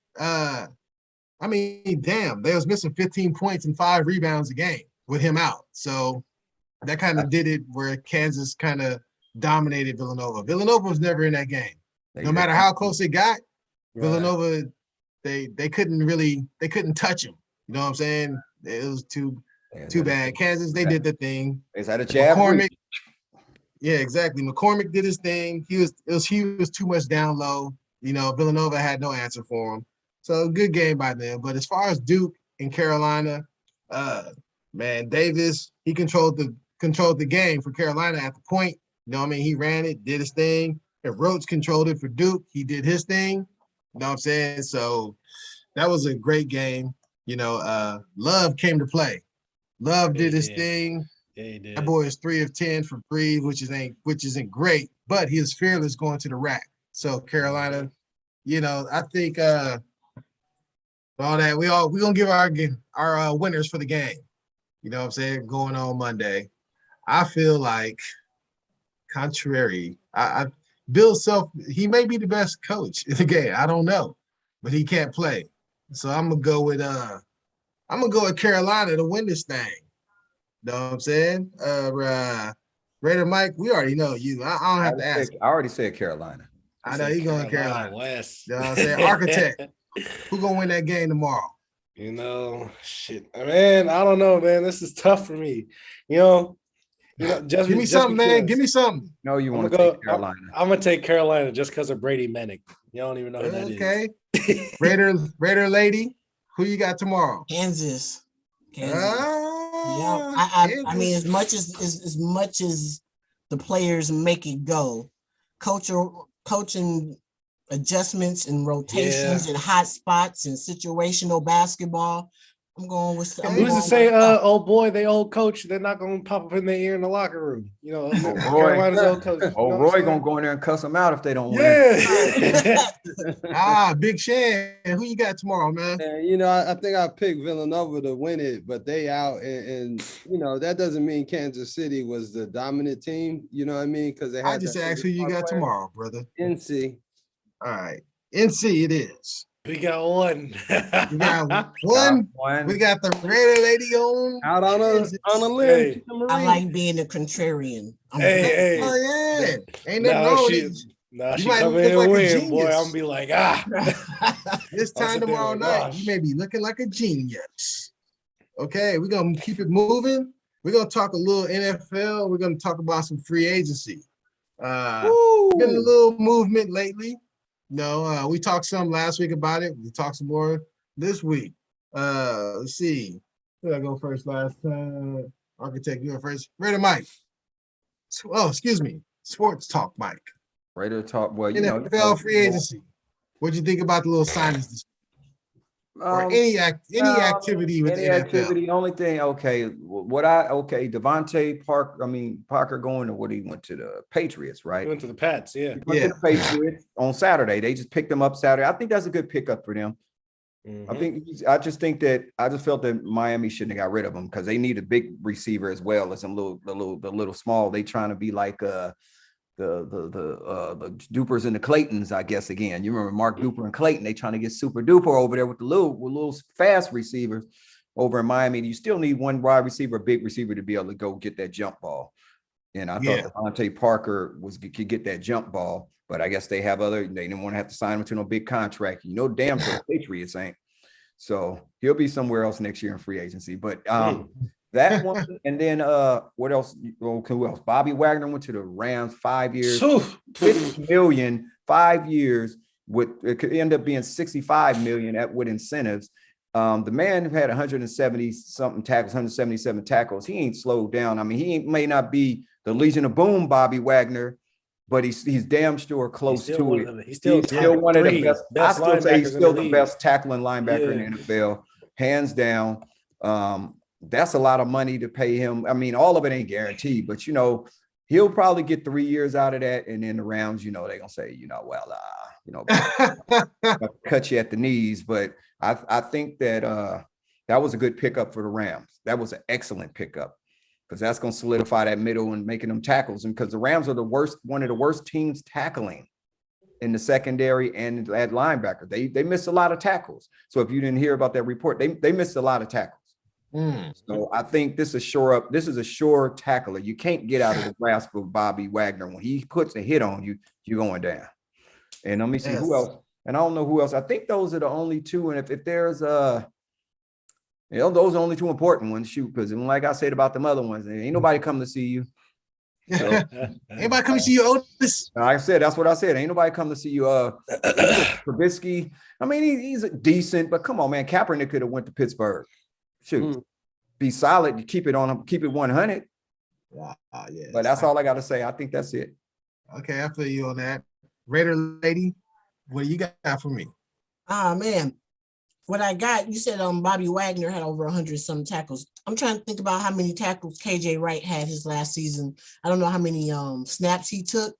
Speaker 2: I mean, damn, they was missing 15 points and 5 rebounds a game with him out. So that kind of did it where Kansas kind of dominated Villanova. Villanova was never in that game. No matter how close it got, Villanova, they couldn't touch him. You know what I'm saying? It was too bad. Kansas, they did the thing.
Speaker 3: Is that a jab?
Speaker 2: McCormick, yeah, exactly. McCormick did his thing. He was too much down low. You know, Villanova had no answer for him. So good game by them. But as far as Duke and Carolina, man, Davis, he controlled the game for Carolina at the point. You know what I mean? He ran it, did his thing. If Roach controlled it for Duke, he did his thing. You know what I'm saying? So that was a great game. You know, Love came to play. Love did his thing.
Speaker 1: Yeah, he did.
Speaker 2: That boy is 3 of 10 from 3, which isn't great, but he is fearless going to the rack. So Carolina, you know, I think all that we're gonna give our winners for the game. You know what I'm saying? Going on Monday. I feel like contrary. Bill Self, he may be the best coach in the game. I don't know, but he can't play. So I'm gonna go with Carolina to win this thing. Know what I'm saying? Raider Mike, we already know you. I don't have to ask.
Speaker 3: I already said Carolina.
Speaker 2: I know you're going Carolina.
Speaker 1: West.
Speaker 2: You know what I'm saying? Architect, who gonna win that game tomorrow?
Speaker 1: You know, shit, man. I don't know, man. This is tough for me. You know, You know, just
Speaker 2: Give me
Speaker 1: just
Speaker 2: something, man.
Speaker 1: because.
Speaker 2: Give me something.
Speaker 3: No, you
Speaker 1: I'm
Speaker 3: want
Speaker 1: gonna
Speaker 3: to
Speaker 1: go.
Speaker 3: take Carolina.
Speaker 1: I'm gonna take Carolina just because of Brady Manick. You don't even know who that
Speaker 2: Okay.
Speaker 1: is.
Speaker 2: Raider lady, who you got tomorrow?
Speaker 5: Kansas. Yeah,
Speaker 2: Ah,
Speaker 5: I mean,
Speaker 2: Kansas.
Speaker 5: as much as the players make it go, coaching adjustments and rotations and hot spots and situational basketball. I'm going with
Speaker 2: Okay.
Speaker 1: Who's to
Speaker 5: going
Speaker 1: say,
Speaker 5: with
Speaker 1: oh boy, they old coach, they're not gonna pop up in their ear in the locker room. You know,
Speaker 3: Oh, Roy.
Speaker 1: Carolina's old coach.
Speaker 3: Oh,
Speaker 1: you know
Speaker 3: Roy gonna go in there and cuss them out if they don't win.
Speaker 1: Yeah.
Speaker 2: Big Shan, who you got tomorrow, man?
Speaker 4: And, you know, I think I picked Villanova to win it, but they out, and you know that doesn't mean Kansas City was the dominant team. You know what I mean? Because they
Speaker 2: I
Speaker 4: had
Speaker 2: just
Speaker 4: that
Speaker 2: asked who you got
Speaker 4: player.
Speaker 2: tomorrow, brother.
Speaker 4: NC.
Speaker 2: All right. NC it is.
Speaker 1: We got one.
Speaker 2: We got one. We got the Raider lady on.
Speaker 4: Out on a limb.
Speaker 1: Hey.
Speaker 5: I like being a contrarian.
Speaker 1: Hey,
Speaker 2: Oh yeah. Ain't nothing
Speaker 1: Now
Speaker 2: wrong
Speaker 1: she,
Speaker 2: with it.
Speaker 1: now
Speaker 2: You
Speaker 1: she
Speaker 2: might
Speaker 1: come
Speaker 2: look
Speaker 1: in and
Speaker 2: like a
Speaker 1: win, boy.
Speaker 2: genius.
Speaker 1: I'm be like, ah.
Speaker 2: This
Speaker 1: I'll
Speaker 2: time
Speaker 1: sit there
Speaker 2: tomorrow
Speaker 1: like,
Speaker 2: night,
Speaker 1: gosh.
Speaker 2: you may be looking like a genius. Okay, we're gonna keep it moving. We're gonna talk a little NFL. We're gonna talk about some free agency. Been a little movement lately. No, we talked some last week about it. We talked some more this week. Let's see. Who did I go first last time? Architect, you went first. Raider Mike. Oh, excuse me. Sports Talk Mike.
Speaker 3: Raider talk. Well, you know,
Speaker 2: NFL free agency. What'd you think about the little signings this or any activity with
Speaker 3: any
Speaker 2: the NFL?
Speaker 3: activity. Only thing, okay. Devontae Parker going to what he went to the Patriots, right?
Speaker 1: He went to the Pats, yeah.
Speaker 3: He went to the Patriots on Saturday. They just picked him up Saturday. I think that's a good pickup for them.
Speaker 1: Mhm.
Speaker 3: I just felt that Miami shouldn't have got rid of him because they need a big receiver as well as some the little small. They trying to be like the Dupers and the Claytons, I guess. Again, you remember Mark Duper and Clayton? They trying to get super duper over there with the little fast receivers over in Miami. You still need one wide receiver, a big receiver to be able to go get that jump ball. And I thought Devontae Parker could get that jump ball, but I guess they didn't want to have to sign him to no big contract. You know, damn sure the Patriots ain't. So he'll be somewhere else next year in free agency. But that one, and then what else? Who else? Bobby Wagner went to the Rams 5 years, $50 million, 5 years. It could end up being $65 million with incentives. The man had 177 tackles. He ain't slowed down. I mean, he may not be the Legion of Boom, Bobby Wagner, but he's damn sure close to it. He's still one of the best. I still say he's still the best tackling linebacker in the NFL, hands down. That's a lot of money to pay him. I mean, all of it ain't guaranteed, but you know, he'll probably get 3 years out of that. And then the Rams, you know, they're gonna say, cut you at the knees. But I think that that was a good pickup for the Rams. That was an excellent pickup because that's gonna solidify that middle and making them tackles. And because the Rams are one of the worst teams tackling in the secondary and at linebacker. They missed a lot of tackles. So if you didn't hear about that report, they missed a lot of tackles. So I think this is a sure tackler. You can't get out of the grasp of Bobby Wagner. When he puts a hit on you, you're going down. And let me see who else. And I don't know who else. I think those are the only two. And if there's those are the only two important ones. Shoot, because like I said about them other ones, ain't nobody coming to see you. So,
Speaker 2: anybody come to see you, Otis?
Speaker 3: Like I said, that's what I said. Ain't nobody come to see you. Trubisky. I mean, he's decent, but come on, man. Kaepernick could have went to Pittsburgh. Shoot, be solid. You keep it on him. Keep it 100.
Speaker 2: Yeah.
Speaker 3: But that's all I got to say. I think that's it.
Speaker 2: Okay, I feel you on that. Raider lady, what do you got for me?
Speaker 5: Man, what I got, you said Bobby Wagner had over 100 some tackles. I'm trying to think about how many tackles KJ Wright had his last season. I don't know how many snaps he took.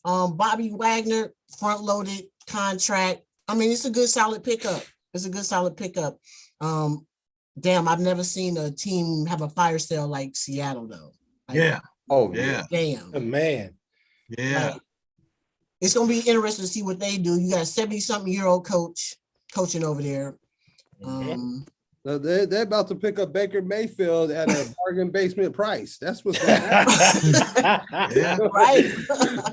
Speaker 5: Bobby Wagner, front loaded contract. I mean, it's a good solid pickup. Damn, I've never seen a team have a fire sale like Seattle though. Like,
Speaker 2: Damn,
Speaker 1: man.
Speaker 2: Yeah.
Speaker 5: Like, it's gonna be interesting to see what they do. You got a 70-something-year-old coach coaching over there.
Speaker 4: So they're about to pick up Baker Mayfield at a bargain basement price. That's what's going to happen.
Speaker 5: Right.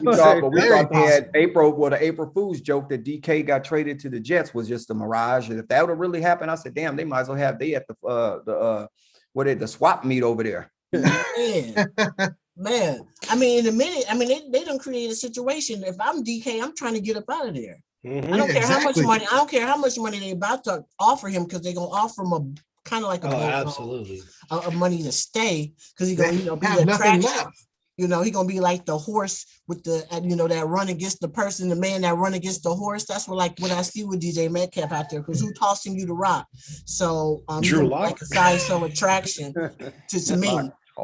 Speaker 3: we thought they had the April Fool's joke that DK got traded to the Jets was just a mirage. And if that would have really happened, I said, damn, they might as well have at the swap meet over there.
Speaker 5: Man, man. I mean, in a minute, I mean, they don't create a situation. If I'm DK, I'm trying to get up out of there. I don't care how much money. I don't care how much money they about to offer him because they're gonna offer him a kind of like a
Speaker 1: absolutely
Speaker 5: money to stay because he's gonna be
Speaker 2: have
Speaker 5: the
Speaker 2: nothing
Speaker 5: attraction.
Speaker 2: left.
Speaker 5: He's gonna be like the horse with the that run against the person, the man that run against the horse. That's what I see with DJ Metcalf out there because who tossing you the rock? So
Speaker 1: Drew
Speaker 5: like a size so attraction to me.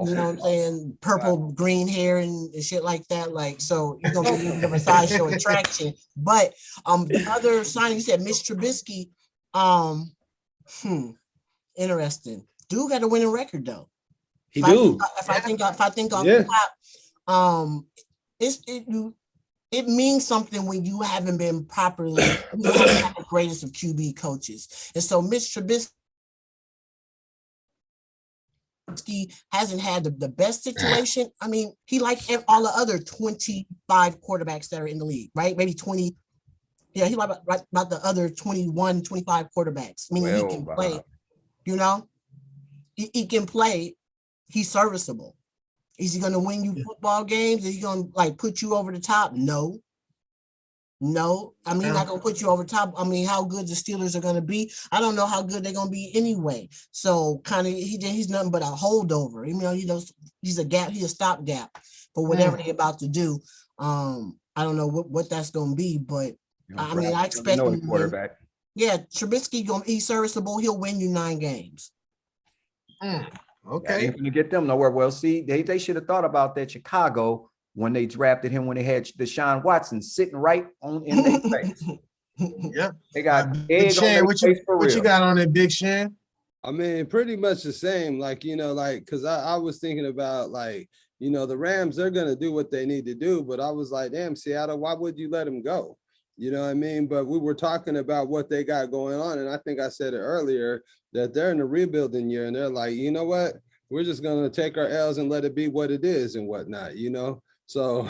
Speaker 5: You know what I'm saying? Purple, green hair and shit like that. Like, so you're gonna be a bit of a sideshow attraction. But the other signing, you said Mitch Trubisky. Interesting. Dude got a winning record though.
Speaker 1: He do.
Speaker 5: If I think off the top, it means something when you haven't been properly, you haven't had the greatest of QB coaches. And so Mitch Trubisky hasn't had the best situation. I mean, he like all the other 25 quarterbacks that are in the league, right? Maybe 20. Yeah, he like about the other 21, 25 quarterbacks. I mean, he can play, he can play. He's serviceable. Is he going to win you football games? Is he going to like put you over the top? No. I mean, he's not going to put you over top. I mean, how good the Steelers are going to be, I don't know how good they're going to be anyway. So kind of he's nothing but a holdover. He's a stopgap for whatever they're about to do. I don't know what that's going to be, but I mean, I expect him quarterback. Yeah, Trubisky he's serviceable. He'll win you 9 games.
Speaker 2: Okay.
Speaker 3: Ain't gonna get them nowhere. Well, see, they should have thought about that Chicago when they drafted him when they had Deshaun Watson sitting right in their face.
Speaker 2: Yep.
Speaker 3: They got
Speaker 2: Big Shan, what you got on it, Big Shan?
Speaker 4: I mean, pretty much the same. Like, because I was thinking about like, the Rams, they're gonna do what they need to do, but I was like, damn, Seattle, why would you let them go? You know what I mean? But we were talking about what they got going on. And I think I said it earlier that they're in a rebuilding year and they're like, you know what? We're just going to take our L's and let it be what it is and whatnot, So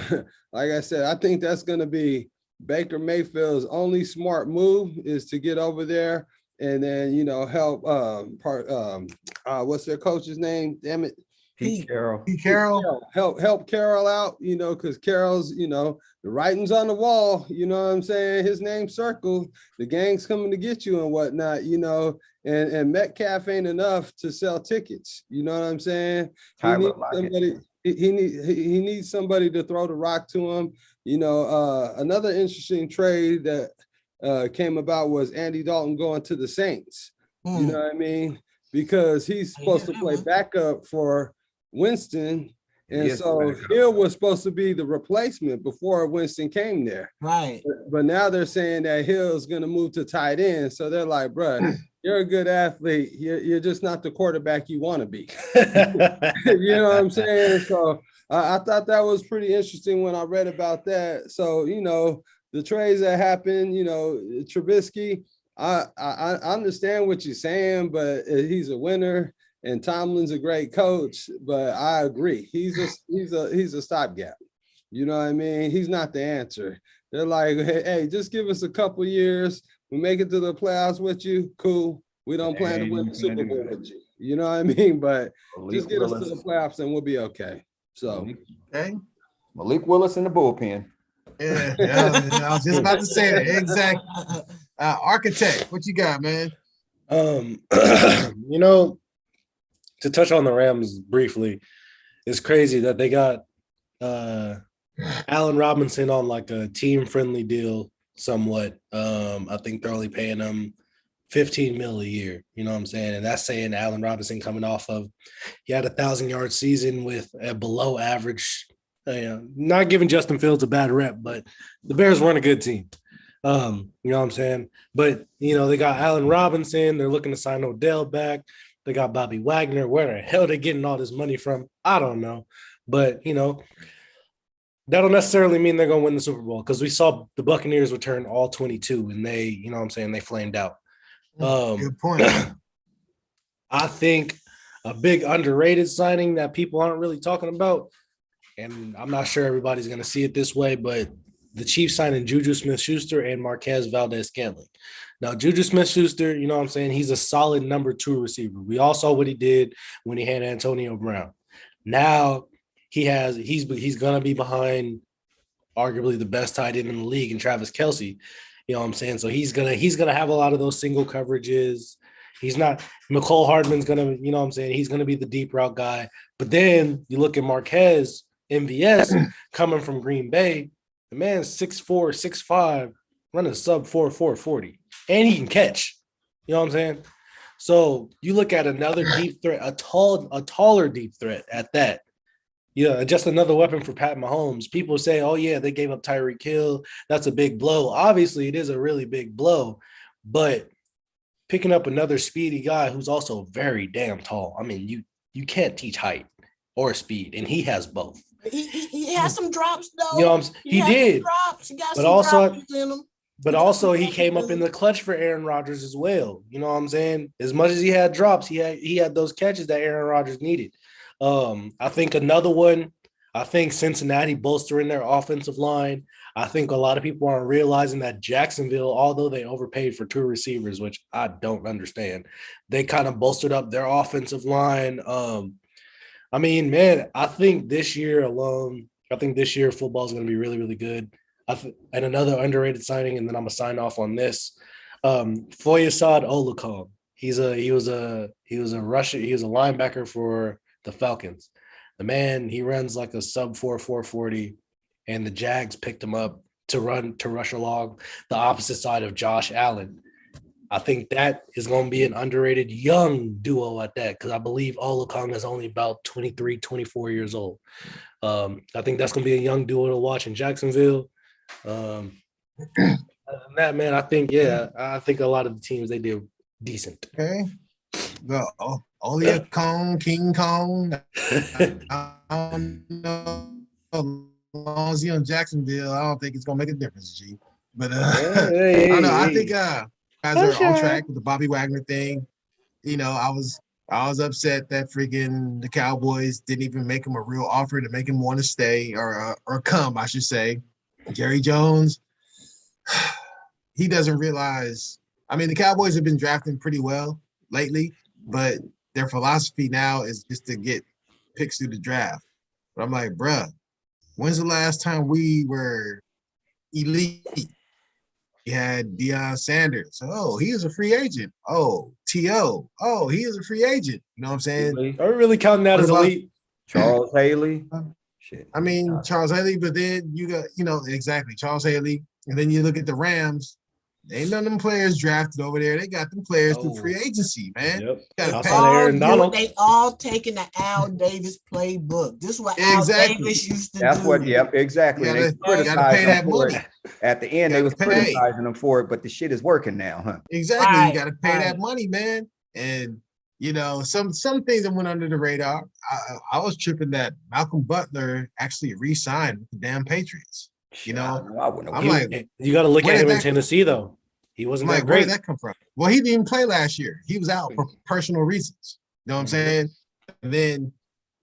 Speaker 4: like I said, I think that's going to be Baker Mayfield's only smart move is to get over there and then, help what's their coach's name? Damn it.
Speaker 3: Pete Carroll.
Speaker 4: Help Carroll out, because Carroll's, the writing's on the wall, you know what I'm saying? His name's circled, the gang's coming to get you and whatnot, and Metcalf ain't enough to sell tickets. You know what I'm saying? He needs somebody to throw the rock to him. Another interesting trade that came about was Andy Dalton going to the Saints. You know what I mean? Because he's supposed to play backup for Winston. And so Hill was supposed to be the replacement before Winston came there.
Speaker 5: Right.
Speaker 4: But now they're saying that Hill's going to move to tight end. So they're like, bruh, you're a good athlete. You're just not the quarterback you want to be. You know what I'm saying? So I thought that was pretty interesting when I read about that. So, the trades that happened, Trubisky, I understand what you're saying, but he's a winner. And Tomlin's a great coach, but I agree. He's a stopgap. You know what I mean? He's not the answer. They're like, hey, just give us a couple years. We make it to the playoffs with you. Cool. We don't plan to win the Super Bowl with you. You know what I mean? But just get us to the playoffs and we'll be okay. So,
Speaker 2: okay.
Speaker 3: Malik Willis in the bullpen.
Speaker 2: Yeah, I was just about to say that. Exactly. Architect, what you got, man?
Speaker 1: To touch on the Rams briefly, it's crazy that they got Allen Robinson on like a team-friendly deal somewhat. I think they're only paying him $15 million a year. You know what I'm saying? And that's saying Allen Robinson coming off of he had a 1,000-yard season with a below average. Not giving Justin Fields a bad rep, but the Bears weren't a good team. You know what I'm saying? But they got Allen Robinson. They're looking to sign Odell back. They got Bobby Wagner. Where the hell are they getting all this money from? I don't know. But, that'll necessarily mean they're going to win the Super Bowl because we saw the Buccaneers return all 22 and they, they flamed out.
Speaker 2: Good point.
Speaker 1: I think a big underrated signing that people aren't really talking about, and I'm not sure everybody's going to see it this way, but the Chiefs signing Juju Smith-Schuster and Marquez Valdez-Scantling. Now, Juju Smith-Schuster, you know what I'm saying? He's a solid number 2 receiver. We all saw what he did when he had Antonio Brown. Now he's gonna be behind arguably the best tight end in the league in Travis Kelce. You know what I'm saying? So he's gonna have a lot of those single coverages. He's not McCole Hardman's gonna, you know what I'm saying? He's gonna be the deep route guy. But then you look at Marquez MVS coming from Green Bay. The man's 6'4, 6'5, running sub 4.40. And he can catch. You know what I'm saying? So you look at another deep threat, a taller deep threat at that. Yeah, just another weapon for Pat Mahomes. People say, oh, yeah, they gave up Tyreek Hill. That's a big blow. Obviously, it is a really big blow, but picking up another speedy guy who's also very damn tall. I mean, you can't teach height or speed, and he has both.
Speaker 5: He has some drops though.
Speaker 1: You know what I'm, he did.
Speaker 5: Drops. He got
Speaker 1: but
Speaker 5: some
Speaker 1: also,
Speaker 5: drops in him.
Speaker 1: but also he came up in the clutch for Aaron Rodgers as well. You know what I'm saying? As much as he had drops, he had those catches that Aaron Rodgers needed. I think another one, I think Cincinnati bolstering their offensive line. I think a lot of people aren't realizing that Jacksonville, although they overpaid for 2 receivers, which I don't understand, they kind of bolstered up their offensive line. I mean, man, I think this year alone, football is going to be really, really good. And another underrated signing, and then I'm gonna sign off on this. Foyesade Oluokun. He was a linebacker for the Falcons. The man, he runs like a sub 4.40, and the Jags picked him up to rush along the opposite side of Josh Allen. I think that is going to be an underrated young duo at that, because I believe Oluokun is only about 23, 24 years old. I think that's going to be a young duo to watch in Jacksonville. Other than that, man, I think a lot of the teams, they did decent.
Speaker 2: Okay. The Oluokun, King Kong. I don't know. As long as you're in Jacksonville, I don't think it's gonna make a difference, G. But I don't know. I think guys are on track with the Bobby Wagner thing. You know, I was upset that freaking the Cowboys didn't even make him a real offer to make him want to stay or come, I should say. Jerry Jones, he doesn't realize. I mean, the Cowboys have been drafting pretty well lately, but their philosophy now is just to get picks through the draft. But I'm like, bruh, when's the last time we were elite? We had Deion Sanders. Oh, he is a free agent. Oh, T.O. Oh, he is a free agent. You know what I'm saying?
Speaker 1: Are we really counting that as elite?
Speaker 3: Charles Haley.
Speaker 2: Shit. I mean, Charles Haley, but then you got, exactly, Charles Haley. And then you look at the Rams. Ain't none of them players drafted over there. They got them players through free agency, man.
Speaker 1: Yep.
Speaker 5: They all taking the Al Davis playbook. This is what Al Davis used to do.
Speaker 3: That's what, yep, exactly.
Speaker 2: You gotta pay that money.
Speaker 3: At the end, they was criticizing them for it, but the shit is working now, huh?
Speaker 2: Exactly. Right. You gotta pay that money, man. And some things that went under the radar. I was tripping that Malcolm Butler actually re-signed with the damn Patriots. I'm like,
Speaker 1: you got to look at him in Tennessee, though. He wasn't that great.
Speaker 2: Where did that come from? Well, he didn't play last year. He was out for personal reasons. You know what I'm saying? And then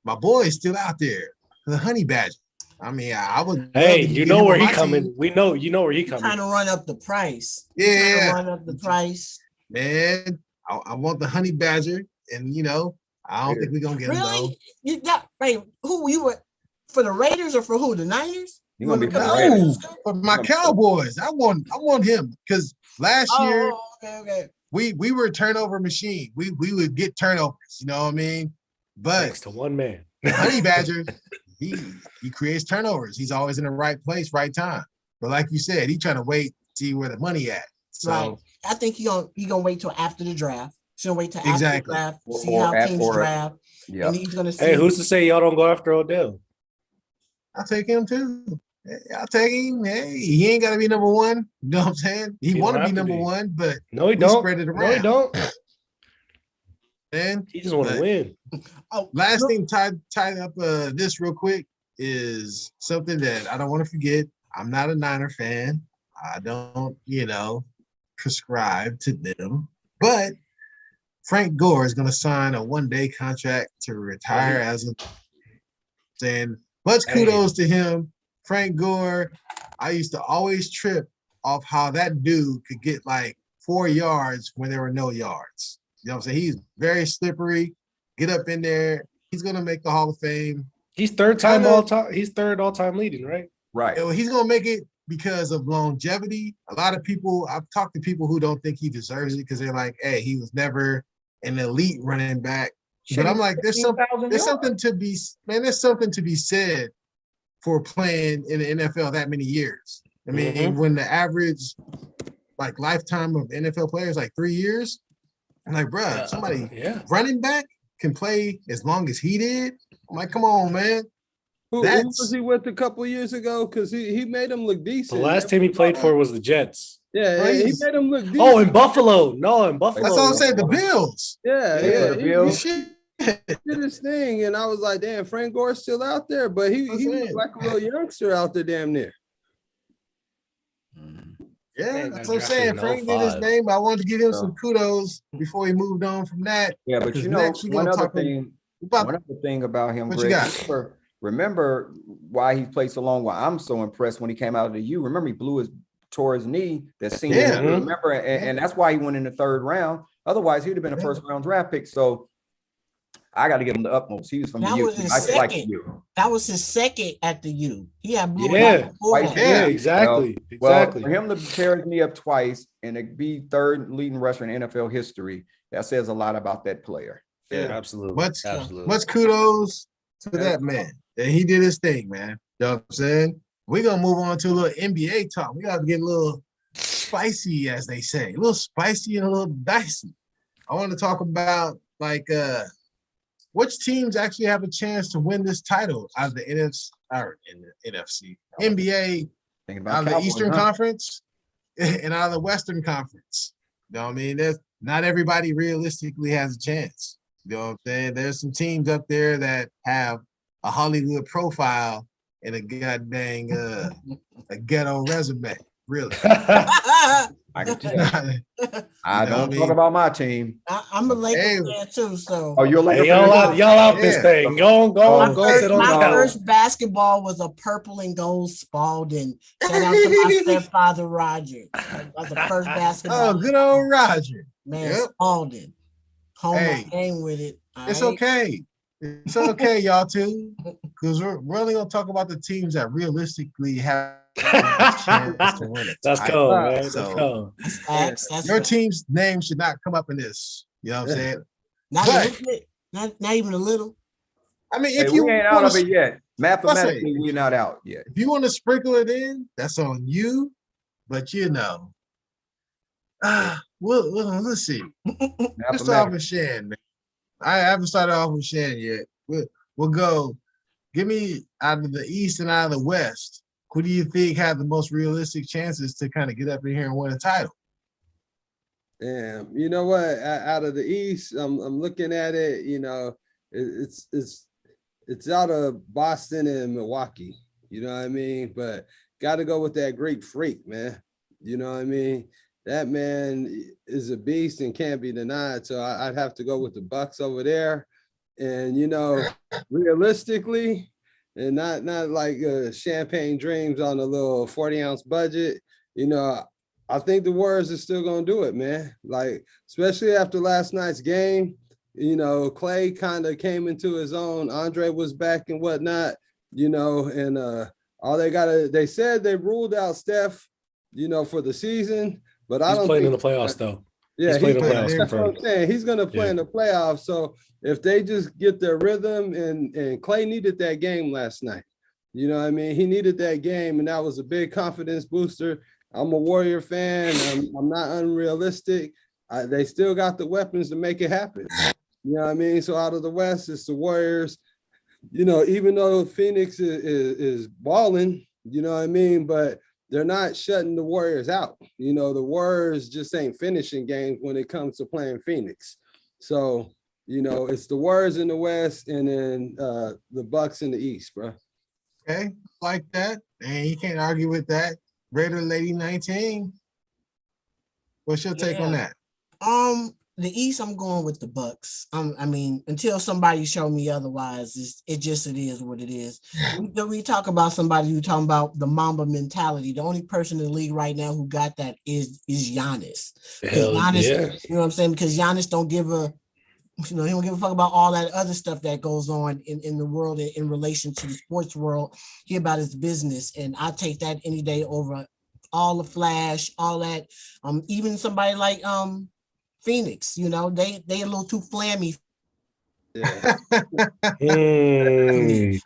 Speaker 2: my boy is still out there, the Honey Badger. I mean, I would.
Speaker 1: Hey, you know where he coming? We know you know where he coming.
Speaker 5: Trying to run up the price.
Speaker 2: Yeah,
Speaker 5: run up the price.
Speaker 2: Man, I want the Honey Badger, and I don't think we're gonna get him though.
Speaker 5: You got who you were for the Raiders or for who? The Niners?
Speaker 3: You're gonna be for the Raiders.
Speaker 2: For my Cowboys. I want him because last year we were a turnover machine. We would get turnovers, you know what I mean? But
Speaker 1: thanks to one man.
Speaker 2: Honey Badger, he creates turnovers. He's always in the right place, right time. But like you said, he's trying to wait, see where the money at. So
Speaker 5: right. I think he gonna wait till after the draft. He's gonna wait till after the draft, see how teams draft. Yeah. And he's gonna see.
Speaker 1: Hey, who's to say y'all don't go after Odell?
Speaker 2: I'll take him too. I'll take him. Hey, he ain't got to be number one. You know what I'm saying? He want to be number one, but
Speaker 1: no, he don't.
Speaker 2: Spread it around.
Speaker 1: No, he don't.
Speaker 2: Man,
Speaker 1: he just want to win.
Speaker 2: Last thing tied up this real quick is something that I don't want to forget. I'm not a Niner fan. I don't, prescribe to them. But Frank Gore is going to sign a one-day contract to retire as a saying. Much kudos to him. Frank Gore, I used to always trip off how that dude could get like 4 yards when there were no yards. You know what I'm saying? He's very slippery, get up in there, he's gonna make the Hall of Fame.
Speaker 1: He's third
Speaker 2: Kinda-
Speaker 1: all time. He's third all time leading, right?
Speaker 3: Right.
Speaker 2: You know, he's gonna make it because of longevity. A lot of people, I've talked to people who don't think he deserves it because they're like, hey, he was never an elite running back. But I'm like, there's something to be, man, there's something to be said for playing in the NFL that many years. I mean, when the average like lifetime of NFL players like 3 years, I'm like, bro, somebody running back can play as long as he did. I'm like, come on, man.
Speaker 4: Who was he with a couple years ago? Because he made him look
Speaker 1: The
Speaker 4: decent.
Speaker 1: last team he played for was the Jets.
Speaker 4: Yeah, he made him look decent.
Speaker 1: Oh, in Buffalo. No, in Buffalo.
Speaker 2: That's all I'm saying. The Bills.
Speaker 4: Yeah,
Speaker 3: the
Speaker 4: he
Speaker 3: Bills.
Speaker 4: did his thing, and I was like, damn, Frank Gore's still out there, but he was like a little youngster out there, damn near.
Speaker 2: Yeah,
Speaker 1: Man,
Speaker 2: that's
Speaker 1: got
Speaker 2: what I'm saying.
Speaker 1: drafted in
Speaker 2: Frank did his
Speaker 1: 05.
Speaker 2: name. I wanted to give him some kudos before he moved on from that.
Speaker 3: Yeah, but
Speaker 2: Because
Speaker 3: you know,
Speaker 2: next we
Speaker 3: one
Speaker 2: gonna
Speaker 3: other
Speaker 2: talk
Speaker 3: thing.
Speaker 2: about
Speaker 3: One other thing about him,
Speaker 2: What you
Speaker 3: Greg,
Speaker 2: got?
Speaker 3: remember why he played so long. Why I'm so impressed when he came out of the U. Remember, he tore his knee that senior
Speaker 2: Yeah.
Speaker 3: year. Remember, and that's why he went in the third round. Otherwise, he'd have been a first round draft pick. So I got to give him the utmost. He was from
Speaker 5: That
Speaker 3: the U.
Speaker 5: was his
Speaker 3: I like the
Speaker 5: second.
Speaker 3: U.
Speaker 5: That was his second at the U. He had blew it
Speaker 1: Yeah.
Speaker 5: out before
Speaker 3: Twice,
Speaker 5: that.
Speaker 1: Yeah, exactly.
Speaker 3: Well,
Speaker 1: Exactly.
Speaker 3: for him to tear his knee up twice and to be third leading rusher in NFL history, that says a lot about that player.
Speaker 1: Yeah,
Speaker 2: Yeah.
Speaker 1: absolutely.
Speaker 2: Much kudos to that man. And he did his thing, man. You know what I'm saying? We're gonna move on to a little NBA talk. We gotta get a little spicy, as they say, a little spicy and a little dicey. I want to talk about like which teams actually have a chance to win this title out of the NFC or in the NFC, NBA,
Speaker 3: Thinking
Speaker 2: out
Speaker 3: about
Speaker 2: of the
Speaker 3: Cowboys,
Speaker 2: Eastern
Speaker 3: huh?
Speaker 2: Conference and out of the Western Conference. You know what I mean? There's not everybody realistically has a chance. You know what I'm saying? There's some teams up there that have a Hollywood profile and a goddamn a ghetto resume. Really.
Speaker 3: I can tell. I
Speaker 2: You know
Speaker 3: don't
Speaker 2: what I
Speaker 3: talk
Speaker 2: mean?
Speaker 3: about my team.
Speaker 5: I'm a Lakers
Speaker 2: Hey.
Speaker 5: fan too, so
Speaker 3: Oh, you're like
Speaker 1: Hey, y'all out this
Speaker 2: Yeah.
Speaker 1: thing. Go
Speaker 3: My
Speaker 1: sit on the
Speaker 5: my
Speaker 3: no.
Speaker 1: couch.
Speaker 5: first basketball was a purple and gold Spalding. Shout out to my stepfather Roger. That was the first basketball.
Speaker 2: Oh, good old Roger.
Speaker 5: Man,
Speaker 2: Yep.
Speaker 5: Spalding. Home
Speaker 2: Hey.
Speaker 5: game with it.
Speaker 2: It's
Speaker 5: all right?
Speaker 2: okay. It's okay, y'all too. Because we're only gonna talk about the teams that realistically have a chance to win it.
Speaker 1: That's cool, man. That's
Speaker 2: So-
Speaker 1: cool.
Speaker 5: That's facts. That's
Speaker 2: Your
Speaker 5: facts.
Speaker 2: team's name should not come up in this. You know what I'm saying?
Speaker 5: Not,
Speaker 2: but-
Speaker 5: a little bit, not even a little.
Speaker 2: I mean,
Speaker 3: Hey,
Speaker 2: if you
Speaker 3: we ain't out of
Speaker 2: wanna-
Speaker 3: it yet. Mathematically,
Speaker 2: say?
Speaker 3: we're not out yet.
Speaker 2: if you want to sprinkle it in, that's on you. But you know, well, let's see. Let's start off
Speaker 3: Mathematically.
Speaker 2: with Shan, man. I haven't started off with Shan yet. We'll go. Give me out of the East and out of the West. Who do you think have the most realistic chances to kind of get up in here and win a title?
Speaker 4: Damn, you know what? Out of the East, I'm looking at it. You know, it's out of Boston and Milwaukee. You know what I mean? But got to go with that Greek freak, man. You know what I mean? That man is a beast and can't be denied. So I'd have to go with the Bucks over there. And you know, realistically, and not like champagne dreams on a little 40-ounce budget. You know, I think the Warriors are still gonna do it, man. Like, especially after last night's game, you know, Clay kind of came into his own. Andre was back and whatnot, you know, and they said they ruled out Steph, you know, for the season, but I
Speaker 1: He's
Speaker 4: don't
Speaker 1: playing in
Speaker 4: think
Speaker 1: the playoffs though.
Speaker 4: yeah,
Speaker 1: He's playing
Speaker 2: in the playoffs,
Speaker 4: that's what I'm
Speaker 1: confirmed.
Speaker 4: saying. He's gonna play
Speaker 1: Yeah.
Speaker 4: in the playoffs. So if they just get their rhythm, and Clay needed that game last night. You know what I mean? He needed that game, and that was a big confidence booster. I'm a Warrior fan. I'm not unrealistic. They still got the weapons to make it happen. You know what I mean? So out of the West, it's the Warriors. You know, even though Phoenix is balling, you know what I mean? But they're not shutting the Warriors out. You know, the Warriors just ain't finishing games when it comes to playing Phoenix. So, you know, it's the Warriors in the West and then the Bucks in the East, bro.
Speaker 2: Okay, like that. And you can't argue with that. Raider Lady 19. What's your take on that?
Speaker 5: The East, I'm going with the Bucks. I mean, until somebody show me otherwise, it is what it is. We talk about somebody who talking about the Mamba mentality. The only person in the league right now who got that is Giannis.
Speaker 1: Hell
Speaker 5: Giannis,
Speaker 1: yeah.
Speaker 5: you know what I'm saying? Because Giannis don't give a You know, he don't give a fuck about all that other stuff that goes on in the world in relation to the sports world. He about his business, and I take that any day over all the flash, all that. Even somebody like Phoenix, you know, they a little too flammy.
Speaker 4: Yeah.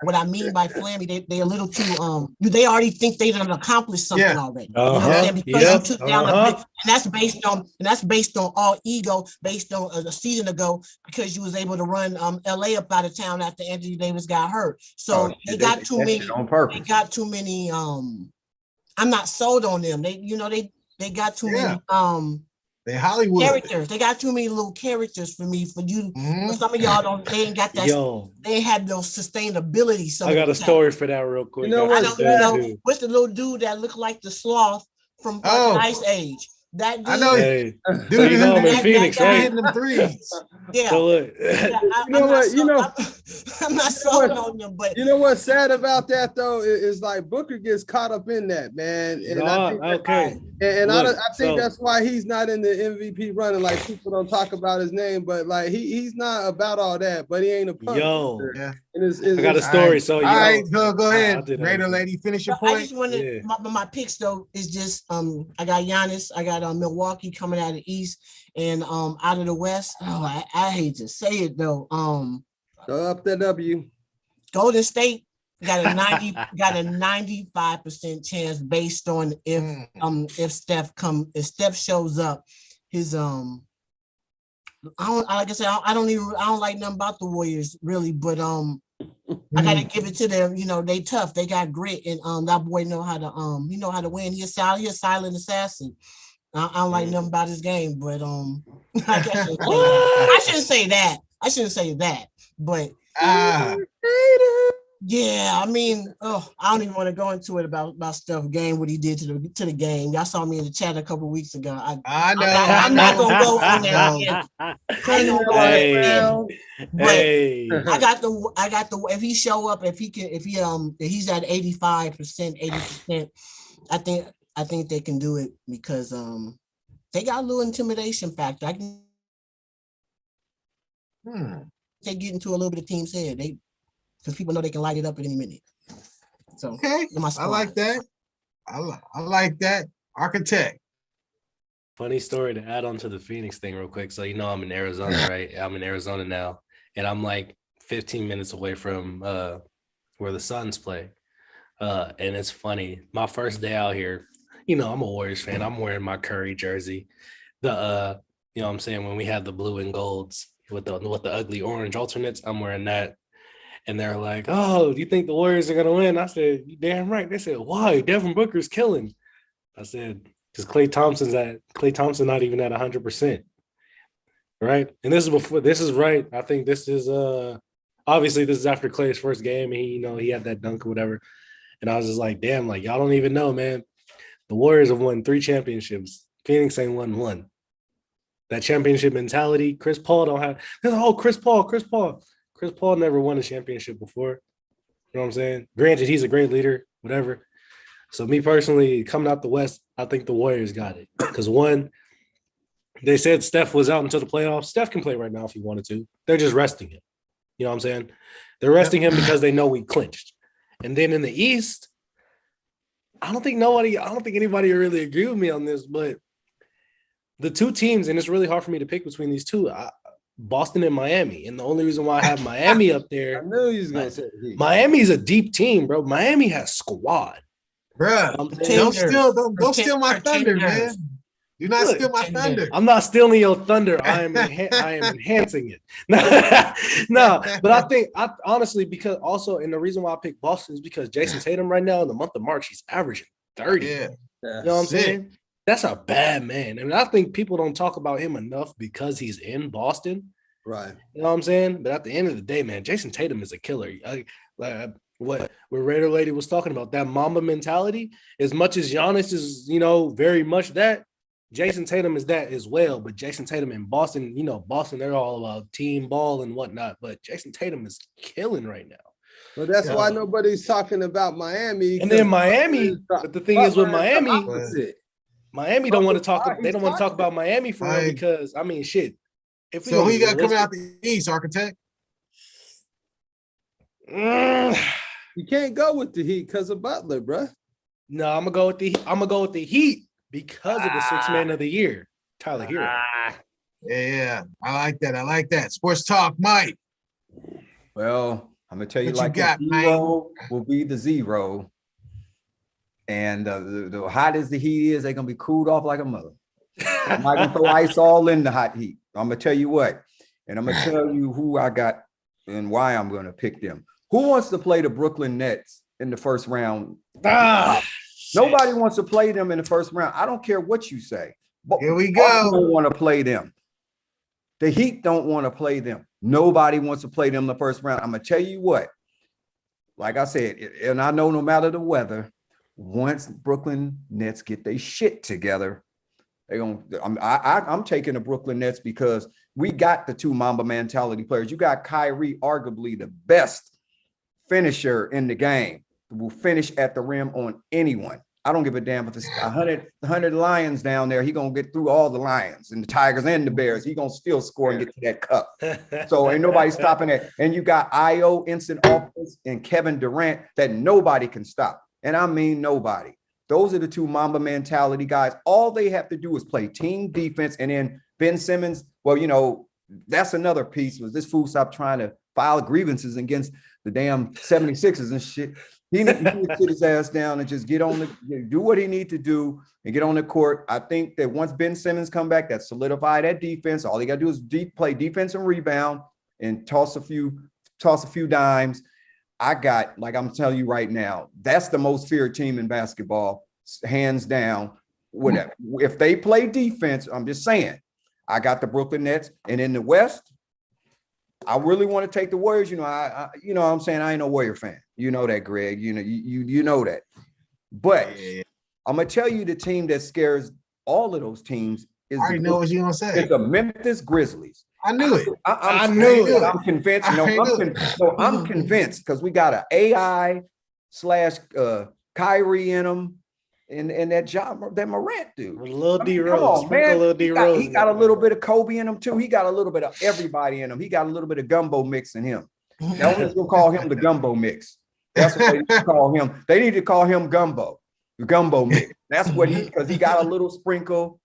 Speaker 5: What I mean by flammy, they a little too they already think they done accomplished something already. You know what I'm saying? Because you took down and that's based on all ego, based on a season ago, because you was able to run LA up out of town after Anthony Davis got hurt. So they got too many
Speaker 3: on purpose.
Speaker 5: They got too many I'm not sold on them. They got too many
Speaker 2: they Hollywood
Speaker 5: characters. They got too many little characters for me. For you, for some of y'all don't. They ain't got that. They ain't had no sustainability.
Speaker 1: I got a story for that real quick.
Speaker 4: You know what?
Speaker 5: What's the little dude that looked like the sloth from Ice Age? That dude.
Speaker 2: I know.
Speaker 1: Hey,
Speaker 2: Dude,
Speaker 1: so you know I'm in Phoenix, right?
Speaker 2: Hitting them threes.
Speaker 5: Yeah.
Speaker 1: So look,
Speaker 5: I'm not sold on them, but
Speaker 4: you know what's sad about that though is like Booker gets caught up in that, man. And I think that's why he's not in the MVP running. Like people don't talk about his name, but like he's not about all that. But he ain't a punk.
Speaker 1: I got a story.
Speaker 2: So all right, go ahead, Raider lady, finish your point.
Speaker 5: I just wanted my picks though is just I got Giannis, I got Milwaukee coming out of the East, and out of the West. Oh, I hate to say it though.
Speaker 4: Go up the W.
Speaker 5: Golden State got a 95% chance based on if Steph shows up. His I don't like nothing about the Warriors really, but I gotta give it to them. You know, they tough, they got grit, and that boy know how to win. He's a silent assassin. I don't like nothing about his game, but I shouldn't say that. But yeah, I mean, I don't even want to go into it about Steph game, what he did to the game. Y'all saw me in the chat a couple of weeks ago.
Speaker 2: I know.
Speaker 5: I'm not gonna go on that again. I got the if he show up, if he's at 85%, 80%, I think they can do it because they got a little intimidation factor. They get into a little bit of team's head. Because people know they can light it up at any minute. So
Speaker 2: okay, I like that. I like that. Architect.
Speaker 1: Funny story to add on to the Phoenix thing real quick. So I'm in Arizona, right? I'm in Arizona now, and I'm like 15 minutes away from where the Suns play. And it's funny. My first day out here, I'm a Warriors fan. I'm wearing my Curry jersey. The you know what I'm saying, when we had the blue and golds with the ugly orange alternates, I'm wearing that. And they're like, "Oh, do you think the Warriors are gonna win?" I said, "You damn right." They said, "Why? Devin Booker's killing." I said, "Because Klay Thompson not even at 100%." Right? And this is right. I think this is obviously this is after Klay's first game, and he had that dunk or whatever. And I was just like, damn, like y'all don't even know, man. The Warriors have won 3 championships. Phoenix ain't won 1. That championship mentality, Chris Paul don't have. Chris Paul. Chris Paul never won a championship before. You know what I'm saying? Granted, he's a great leader, whatever. So me personally, coming out the West, I think the Warriors got it. Because one, they said Steph was out until the playoffs. Steph can play right now if he wanted to. They're just resting him. You know what I'm saying? They're resting him because they know we clinched. And then in the East, I don't think anybody really agree with me on this, but the 2 teams, and it's really hard for me to pick between these 2, Boston and Miami. And the only reason why I have Miami up there,
Speaker 4: I knew he was gonna say
Speaker 1: Miami's a deep team, bro. Miami has squad.
Speaker 2: Bro, don't steal my thunder, man. Do not steal my thunder.
Speaker 1: I'm not stealing your thunder. I am enhancing it. No, but I honestly, because also, and the reason why I picked Boston is because Jason Tatum right now in the month of March, he's averaging 30.
Speaker 2: Yeah.
Speaker 1: You know what I'm saying? That's a bad man. I mean, I think people don't talk about him enough because he's in Boston.
Speaker 4: Right.
Speaker 1: You know what I'm saying? But at the end of the day, man, Jason Tatum is a killer. What Raider Lady was talking about, that Mamba mentality, as much as Giannis is, very much that, Jason Tatum is that as well. But Jason Tatum in Boston, Boston, they're all about team ball and whatnot. But Jason Tatum is killing right now.
Speaker 4: Well, that's why nobody's talking about Miami.
Speaker 1: And then Miami, but the thing is with Miami, Miami don't want to talk. They don't want to talk about Miami for real because shit. if we
Speaker 2: So
Speaker 1: gonna
Speaker 2: who
Speaker 1: be
Speaker 2: you got coming
Speaker 1: realistic-
Speaker 2: out the East, Architect?
Speaker 4: You can't go with the Heat because of Butler, bro.
Speaker 1: No, I'm gonna go with the Heat because of the sixth man of the year, Tyler Hero.
Speaker 2: Yeah, I like that. I like that. Sports talk, Mike.
Speaker 3: Well, I'm gonna tell you
Speaker 2: What you
Speaker 3: like
Speaker 2: got,
Speaker 3: the
Speaker 2: man?
Speaker 3: zero will be the zero. And the hot as the heat is, they're gonna be cooled off like a mother. I'm not gonna throw ice all in the hot heat. I'm gonna tell you what, and I'm gonna tell you who I got and why I'm gonna pick them. Who wants to play the Brooklyn Nets in the first round? Nobody wants to play them in the first round. I don't care what you say. But
Speaker 2: Here we
Speaker 3: Boston
Speaker 2: go.
Speaker 3: don't want to play them. The Heat don't want to play them. Nobody wants to play them in the first round. I'm gonna tell you what. Like I said, and I know no matter the weather, once Brooklyn Nets get their shit together, they're gonna. I'm taking the Brooklyn Nets because we got the two Mamba mentality players. You got Kyrie, arguably the best finisher in the game, will finish at the rim on anyone. I don't give a damn if it's 100 Lions down there. He gonna get through all the Lions and the Tigers and the Bears. He gonna still score and get to that cup. So ain't nobody stopping that. And you got IO, instant offense, and Kevin Durant that nobody can stop. And I mean nobody. Those are the two Mamba mentality guys. All they have to do is play team defense. And then Ben Simmons, well, you know, that's another piece. Was this fool stop trying to file grievances against the damn 76ers and shit. He needs to sit his ass down and just get on do what he need to do and get on the court. I think that once Ben Simmons come back, that solidify that defense. All he got to do is play defense and rebound and toss a few dimes. I got, like I'm telling you right now, that's the most feared team in basketball, hands down. Whatever. If they play defense, I'm just saying, I got the Brooklyn Nets. And in the West, I really want to take the Warriors. You know, I you know what I'm saying, I ain't no Warrior fan. You know that, Greg. You know, you know that. But I'm gonna tell you the team that scares all of those teams is
Speaker 2: I already know what you're gonna say.
Speaker 3: it's the Memphis Grizzlies.
Speaker 2: I knew it.
Speaker 3: I
Speaker 2: knew it.
Speaker 3: I'm convinced. I'm convinced because we got an AI / Kyrie in them and that Morant dude.
Speaker 1: Lil D
Speaker 3: Come
Speaker 1: Rose,
Speaker 3: on, man.
Speaker 1: Lil D Rose.
Speaker 3: He got a little bit of Kobe in him too. He got a little bit of everybody in him. He got a little bit of gumbo mix in him. That was gonna call him the gumbo mix. That's what they need to call him. They need to call him gumbo, the gumbo mix. That's what because he got a little sprinkle,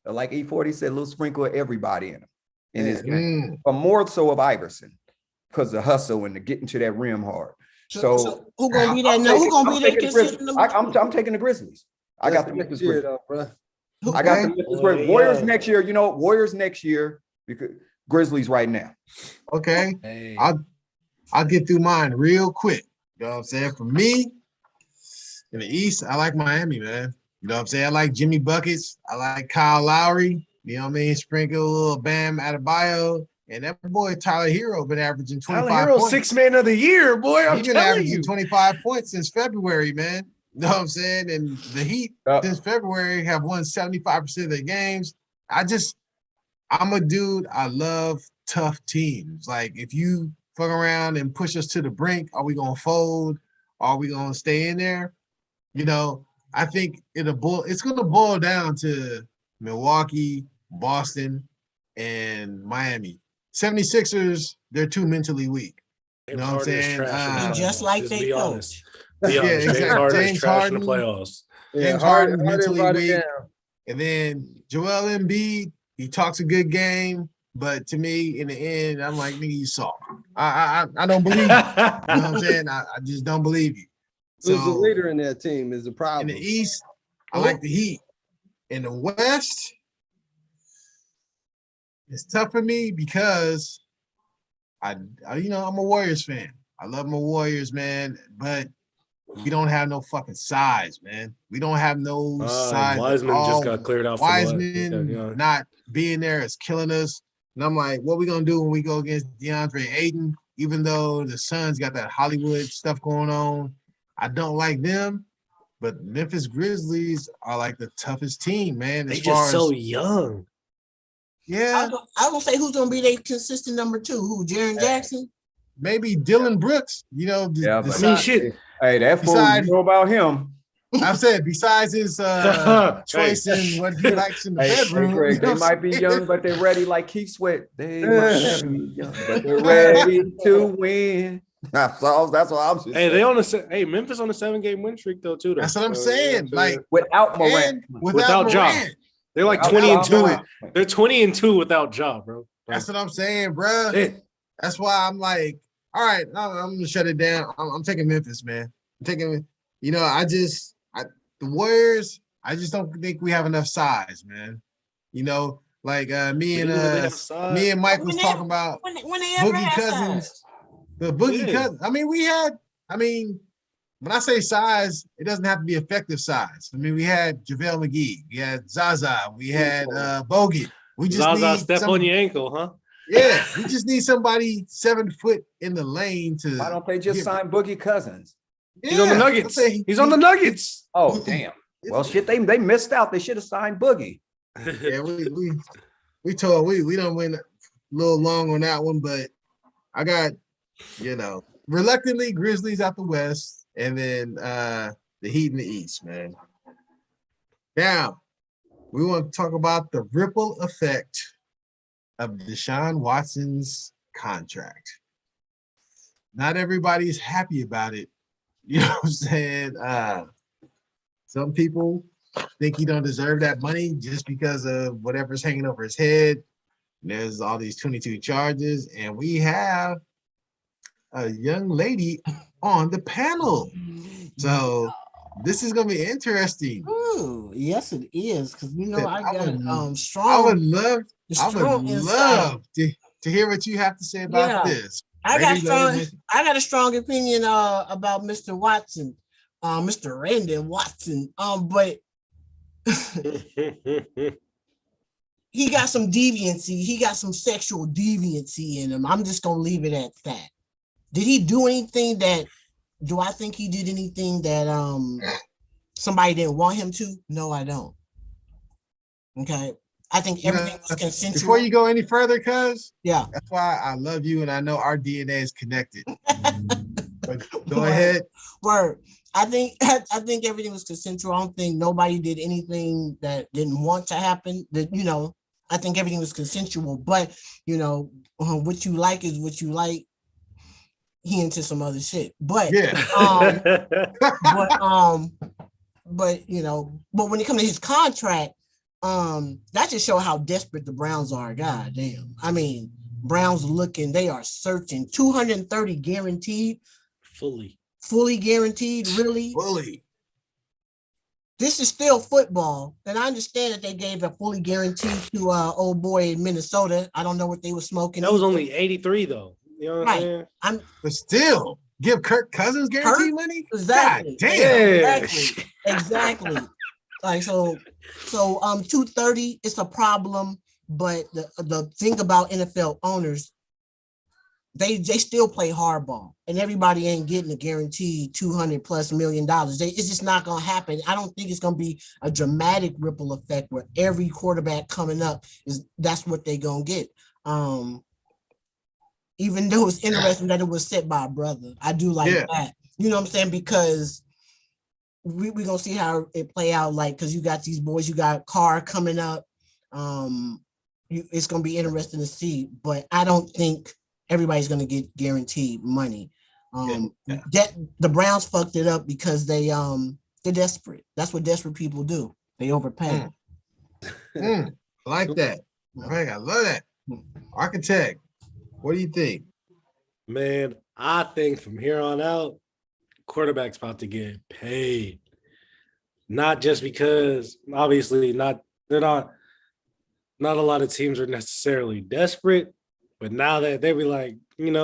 Speaker 3: like E40 said, a little sprinkle of everybody in him in his game, but more so of Iverson because the hustle and the getting to that rim hard. So
Speaker 5: who gonna be that? Who gonna be that consistent?
Speaker 3: I'm taking the Grizzlies. I got the Memphis Grizzlies.
Speaker 4: bro.
Speaker 3: I got the Memphis Grizzlies. Warriors next year. You know, Warriors next year because Grizzlies right now.
Speaker 2: Okay.
Speaker 1: Hey.
Speaker 2: I'll get through mine real quick. You know what I'm saying? For me, in the East, I like Miami, man. You know what I'm saying? I like Jimmy Buckets. I like Kyle Lowry. You know what I mean? Sprinkle a little Bam Adebayo. And that boy Tyler Hero been averaging 25
Speaker 1: Tyler Hero,
Speaker 2: points.
Speaker 1: sixth man of the year, boy. I'm
Speaker 2: He's been
Speaker 1: telling
Speaker 2: averaging
Speaker 1: you.
Speaker 2: 25 points since February, man. You know what I'm saying? And the Heat since February have won 75% of their games. I'm a dude. I love tough teams. Like if you fuck around and push us to the brink, are we gonna fold? Are we gonna stay in there? You know, I think it's gonna boil down to Milwaukee, Boston, and Miami. 76ers, they're too mentally weak. You know what I'm saying?
Speaker 5: Just like they coach.
Speaker 1: Be honest.
Speaker 2: exactly.
Speaker 1: James Harden is
Speaker 2: James
Speaker 1: trash in the
Speaker 2: Harden.
Speaker 1: playoffs.
Speaker 2: James Harden mentally weak. And then Joel Embiid, he talks a good game, but to me, in the end, I'm like, nigga, you soft. I don't believe you. You know what I'm saying? I just don't believe you.
Speaker 4: Who's the leader in that team is the problem.
Speaker 2: In the East, I like the Heat. In the West, it's tough for me because I'm a Warriors fan. I love my Warriors, man, but we don't have no fucking size, man. We don't have no size.
Speaker 1: Wiseman just got cleared out.
Speaker 2: Wiseman not being there is killing us. And I'm like, what we gonna do when we go against DeAndre Ayton? Even though the Suns got that Hollywood stuff going on, I don't like them. But Memphis Grizzlies are like the toughest team, man.
Speaker 1: They just so young.
Speaker 2: Yeah.
Speaker 5: I will say who's gonna be their consistent number 2? Who? Jaren Jackson?
Speaker 2: Maybe Dylan Brooks. You know,
Speaker 3: Yeah,
Speaker 1: I mean, shit.
Speaker 3: Hey, that fool, you know about him.
Speaker 2: I've said besides his choice in what he likes in the
Speaker 1: Hey,
Speaker 2: bedroom.
Speaker 3: Greg,
Speaker 2: you know
Speaker 3: they
Speaker 2: what
Speaker 3: might
Speaker 2: I'm
Speaker 3: be
Speaker 2: saying?
Speaker 3: young, but they're ready like Keith Sweat. They might be young, but they're ready to win. That's all I'm just
Speaker 1: Hey,
Speaker 3: saying.
Speaker 1: hey, Memphis on a 7-game win streak though, too.
Speaker 2: That's what I'm
Speaker 1: So, you know
Speaker 2: saying.
Speaker 1: what I'm saying?
Speaker 2: Like,
Speaker 3: Without Morant.
Speaker 2: and without
Speaker 1: Without Ja.
Speaker 2: Morant.
Speaker 1: They're like
Speaker 3: Without
Speaker 1: 20 and
Speaker 3: Ja
Speaker 1: 2.
Speaker 2: Morant.
Speaker 1: They're 20 and 2 without Ja, bro.
Speaker 2: That's what I'm saying, bro.
Speaker 1: Shit.
Speaker 2: That's why I'm like, all right, I'm gonna shut it down. I'm taking Memphis, man. I'm taking, the Warriors. I just don't think we have enough size, man. Like me
Speaker 1: They have size.
Speaker 2: and Mike
Speaker 5: When
Speaker 2: was
Speaker 5: they-
Speaker 2: talking about
Speaker 5: When they ever
Speaker 2: Boogie
Speaker 5: had
Speaker 2: Cousins.
Speaker 5: size.
Speaker 2: The Boogie
Speaker 1: Yeah.
Speaker 2: Cousins. When I say size, it doesn't have to be effective size. I mean, we had JaVale McGee, we had Zaza, we had Bogut. We just
Speaker 1: Zaza
Speaker 2: need
Speaker 1: step on your ankle, huh?
Speaker 2: Yeah, we just need somebody 7 foot in the lane to.
Speaker 3: Why don't they just
Speaker 2: get-
Speaker 3: sign Boogie Cousins?
Speaker 1: He's on the
Speaker 2: Yeah,
Speaker 1: Nuggets.
Speaker 2: I'm saying
Speaker 1: He's on the Nuggets.
Speaker 3: Oh, damn. Well, shit, they missed out. They should have signed Boogie.
Speaker 2: Yeah, we don't win a little long on that one, but I got reluctantly Grizzlies out the West, and then the Heat in the East, man. Now we want to talk about the ripple effect of Deshaun Watson's contract. Not everybody's happy about it. You know what I'm saying? Some people think he don't deserve that money just because of whatever's hanging over his head. There's all these 22 charges, and we have a young lady on the panel. So this is gonna be interesting.
Speaker 5: Ooh, yes, it is. Because I got
Speaker 2: I
Speaker 5: strong.
Speaker 2: would love
Speaker 5: strong insight.
Speaker 2: to hear what you have to say about
Speaker 5: Yeah.
Speaker 2: this.
Speaker 5: I got
Speaker 2: Ready,
Speaker 5: strong. I got a strong opinion about Mr. Watson, Mr. Randy Watson. But he got some deviancy. He got some sexual deviancy in him. I'm just gonna leave it at that. Did he do anything that? Do I think he did anything that somebody didn't want him to? No, I don't. Okay. I think everything was consensual.
Speaker 2: Before you go any further, cuz
Speaker 5: Yeah.
Speaker 2: that's why I love you and I know our DNA is connected. But go ahead.
Speaker 5: Word. I think everything was consensual. I don't think nobody did anything that didn't want to happen. That I think everything was consensual. But what you like is what you like. He into some other shit. But
Speaker 2: Yeah.
Speaker 5: but when it comes to his contract, that just show how desperate the Browns are. God damn. I mean, Browns they are searching 230 guaranteed. Fully guaranteed, really?
Speaker 2: Fully.
Speaker 5: This is still football. And I understand that they gave a fully guaranteed to old boy in Minnesota. I don't know what they were smoking.
Speaker 1: That was only 83 though. You know what I'm saying?
Speaker 2: But still, give Kirk Cousins guaranteed money?
Speaker 5: Exactly.
Speaker 2: God damn.
Speaker 5: Exactly. Like so 230 is a problem, but the thing about NFL owners, they still play hardball, and everybody ain't getting a guaranteed $200+ million. It's just not gonna happen. I don't think it's gonna be a dramatic ripple effect where every quarterback coming up that's what they gonna get. Even though it's interesting that it was set by a brother, I do like that. You know what I'm saying? Because we gonna see how it play out. Like, because you got these boys, you got Carr coming up. It's gonna be interesting to see, but I don't think everybody's gonna get guaranteed money. That the Browns fucked it up because they're desperate. That's what desperate people do. They overpay.
Speaker 2: Like that. All right, I love that. Architect, what do you think?
Speaker 1: Man, I think from here on out, quarterback's about to get paid. Not just because obviously not a lot of teams are necessarily desperate, but now that they be like, and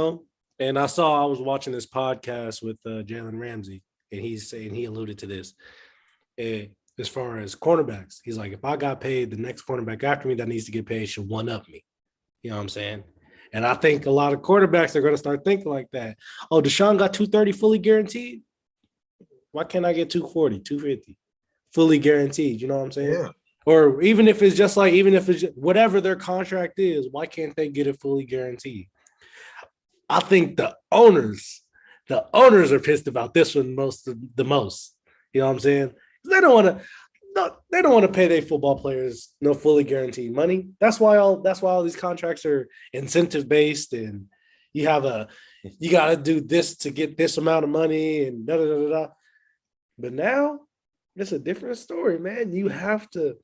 Speaker 1: I was watching this podcast with Jalen Ramsey, and he's saying, he alluded to this. As far as cornerbacks, he's like, if I got paid, the next cornerback after me that needs to get paid should one up me. You know what I'm saying? And I think a lot of quarterbacks are going to start thinking like that. Oh, Deshaun got 230 fully guaranteed. Why can't I get 240, 250 fully guaranteed? You know what I'm saying?
Speaker 2: Yeah.
Speaker 1: Or even if it's just whatever their contract is, why can't they get it fully guaranteed? I think the owners are pissed about this one the most. You know what I'm saying? They don't want to. No, they don't want to pay their football players no fully guaranteed money. That's why all these contracts are incentive based, and you got to do this to get this amount of money and da da da da. But now it's a different story, man. You have to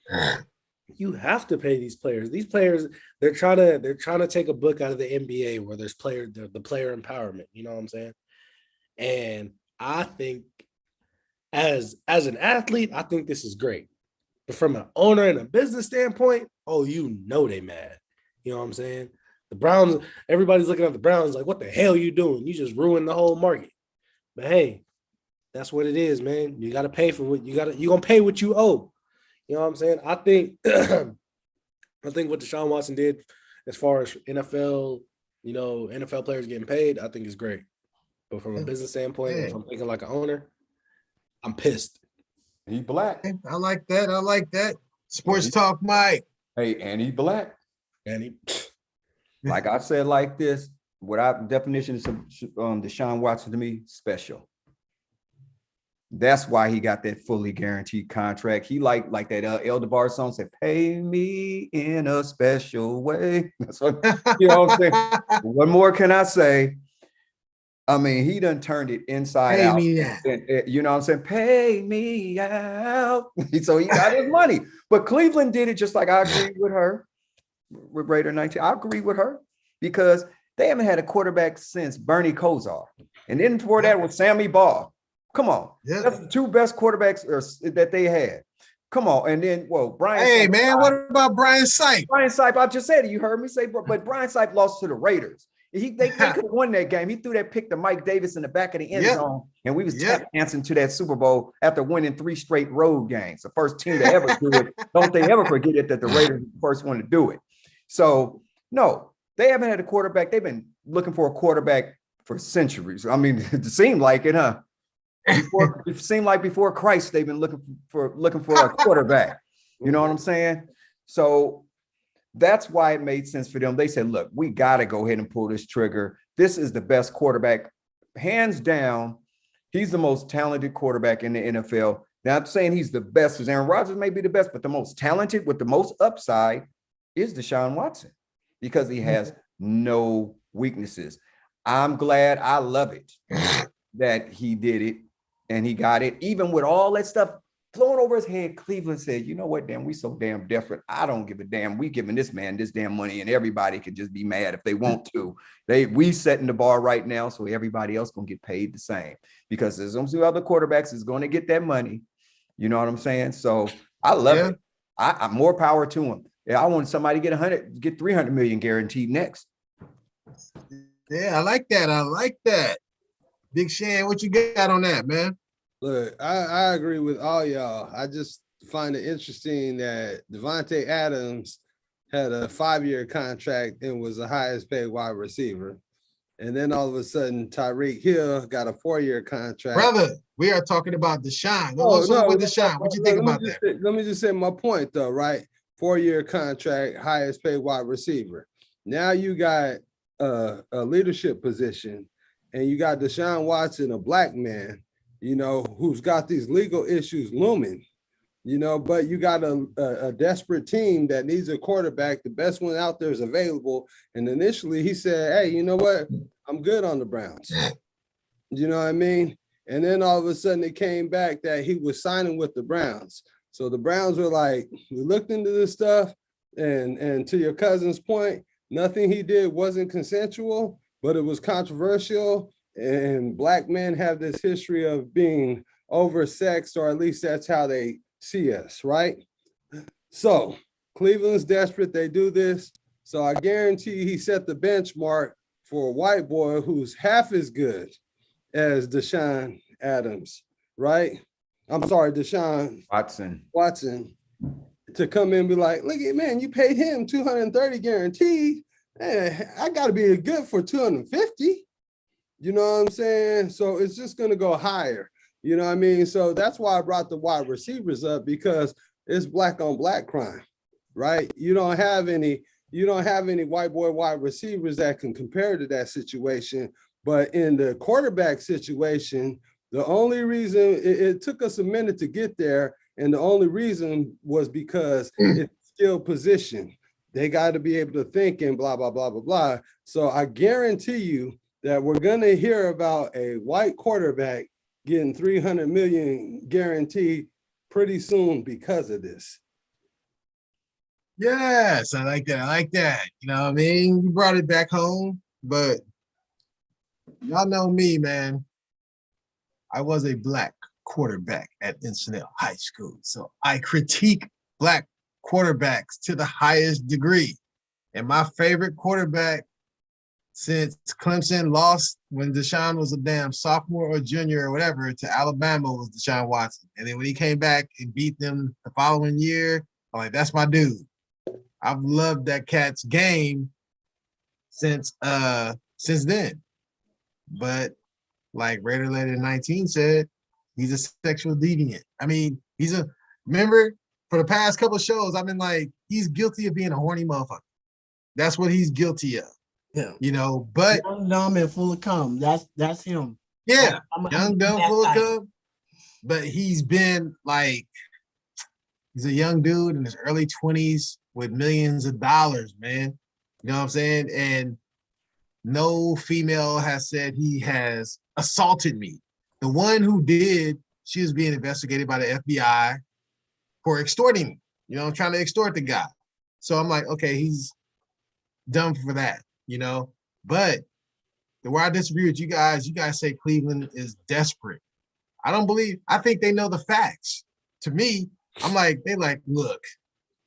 Speaker 1: pay these players. These players, they're trying to take a book out of the NBA where there's the player empowerment. You know what I'm saying? And I think as an athlete, I think this is great. But from an owner and a business standpoint, oh, they mad. You know what I'm saying? The Browns, everybody's looking at the Browns like, what the hell are you doing? You just ruined the whole market. But hey, that's what it is, man. You got to pay for what you're going to pay what you owe. You know what I'm saying? I think what Deshaun Watson did as far as NFL, NFL players getting paid, I think is great. But from a business standpoint, if I'm thinking like an owner, I'm pissed.
Speaker 3: He black.
Speaker 2: I like that. Sports Talk, Mike.
Speaker 3: Hey, and he black.
Speaker 1: And he,
Speaker 3: like I said, like this, without definitions of Deshaun Watson to me, special. That's why he got that fully guaranteed contract. He like that El DeBar song said, "Pay me in a special way." That's what you know what I'm saying. What more can I say? I mean, he done turned it inside out. You know what I'm saying? Pay me out. So he got his money. But Cleveland did it just like I agree with her. With Raider 19, I agree with her because they haven't had a quarterback since Bernie Kosar. And then before that was Sammy Baugh. Come on. Yeah. That's the two best quarterbacks that they had. Come on. And then, Brian.
Speaker 2: Hey, Sipe, man, what about Brian Sipe?
Speaker 3: Brian Sipe, I just said it. You heard me say, but Brian Sipe lost to the Raiders. They could have won that game. He threw that pick to Mike Davis in the back of the end zone, and we was tap dancing to that Super Bowl after winning 3 straight road games. The first team to ever do it. Don't they ever forget it that the Raiders were the first one to do it. So, no, they haven't had a quarterback. They've been looking for a quarterback for centuries. I mean, it seemed like it, huh? It seemed like before Christ, they've been looking for a quarterback. You know what I'm saying? So that's why it made sense for them. They said, look, we got to go ahead and pull this trigger. This is the best quarterback, hands down. He's the most talented quarterback in the NFL. Now, I'm saying he's the best, because Aaron Rodgers may be the best, but the most talented with the most upside is Deshaun Watson, because he has no weaknesses. I'm glad, I love it that he did it and he got it. Even with all that stuff flowing over his head, Cleveland said, you know what, damn, we so damn different. I don't give a damn. We giving this man this damn money, and everybody could just be mad if they want to. We setting the bar right now, so everybody else gonna get paid the same, because there's some other quarterbacks is going to get that money. You know what I'm saying? So I love it. I'm more power to him. I want somebody to get 300 million guaranteed next.
Speaker 2: Yeah, I like that. Big Shan, what you got on that, man?
Speaker 4: Look, I agree with all y'all. I just find it interesting that Davante Adams had a 5-year contract and was the highest paid wide receiver. And then all of a sudden, Tyreek Hill got a 4-year contract.
Speaker 2: Brother, we are talking about Deshaun. What's up with Deshaun? What you think about that?
Speaker 4: Let me just say my point, though, right? 4-year contract, highest paid wide receiver. Now you got a leadership position, and you got Deshaun Watson, a black man, who's got these legal issues looming, but you got a desperate team that needs a quarterback. The best one out there is available. And initially he said, hey, you know what? I'm good on the Browns. You know what I mean? And then all of a sudden it came back that he was signing with the Browns. So the Browns were like, we looked into this stuff, and to your cousin's point, nothing he did wasn't consensual, but it was controversial. And black men have this history of being oversexed, or at least that's how they see us, right? So Cleveland's desperate. They do this. So I guarantee he set the benchmark for a white boy who's half as good as Deshaun Adams, right? I'm sorry, Deshaun Watson, to come in and be like, look at, man, you paid him 230 guaranteed. Man, I got to be good for 250. You know what I'm saying? So it's just going to go higher. You know what I mean? So that's why I brought the wide receivers up, because it's black on black crime, right? You don't have any white boy wide receivers that can compare to that situation. But in the quarterback situation, The only reason it took us a minute to get there, and the only reason was because it's skill position. They got to be able to think and blah, blah, blah, blah, blah. So I guarantee you that we're going to hear about a white quarterback getting 300 million guaranteed pretty soon because of this.
Speaker 2: Yes, I like that. I like that. You know what I mean? You brought it back home, but y'all know me, man. I was a black quarterback at Encinal High School. So I critique black quarterbacks to the highest degree. And my favorite quarterback since Clemson lost when Deshaun was a damn sophomore or junior or whatever to Alabama was Deshaun Watson. And then when he came back and beat them the following year, I'm like, that's my dude. I've loved that cat's game since then. But like Raider Later 19 said, he's a sexual deviant. I mean, remember for the past couple of shows, I've been like, he's guilty of being a horny motherfucker. That's what he's guilty of.
Speaker 5: Yeah.
Speaker 2: You know, but
Speaker 5: young, dumb, and full of cum. That's him.
Speaker 2: yeah,
Speaker 5: I'm
Speaker 2: young, dumb, full of cum. But he's been like, he's a young dude in his early 20s with millions of dollars, man. You know what I'm saying? And no female has said he has assaulted me. The one who did, she was being investigated by the FBI for extorting me. You know, I'm trying to extort the guy. So I'm like, okay, he's done for that, you know? But the where I disagree with you guys say Cleveland is desperate. I think they know the facts. To me, I'm like, look,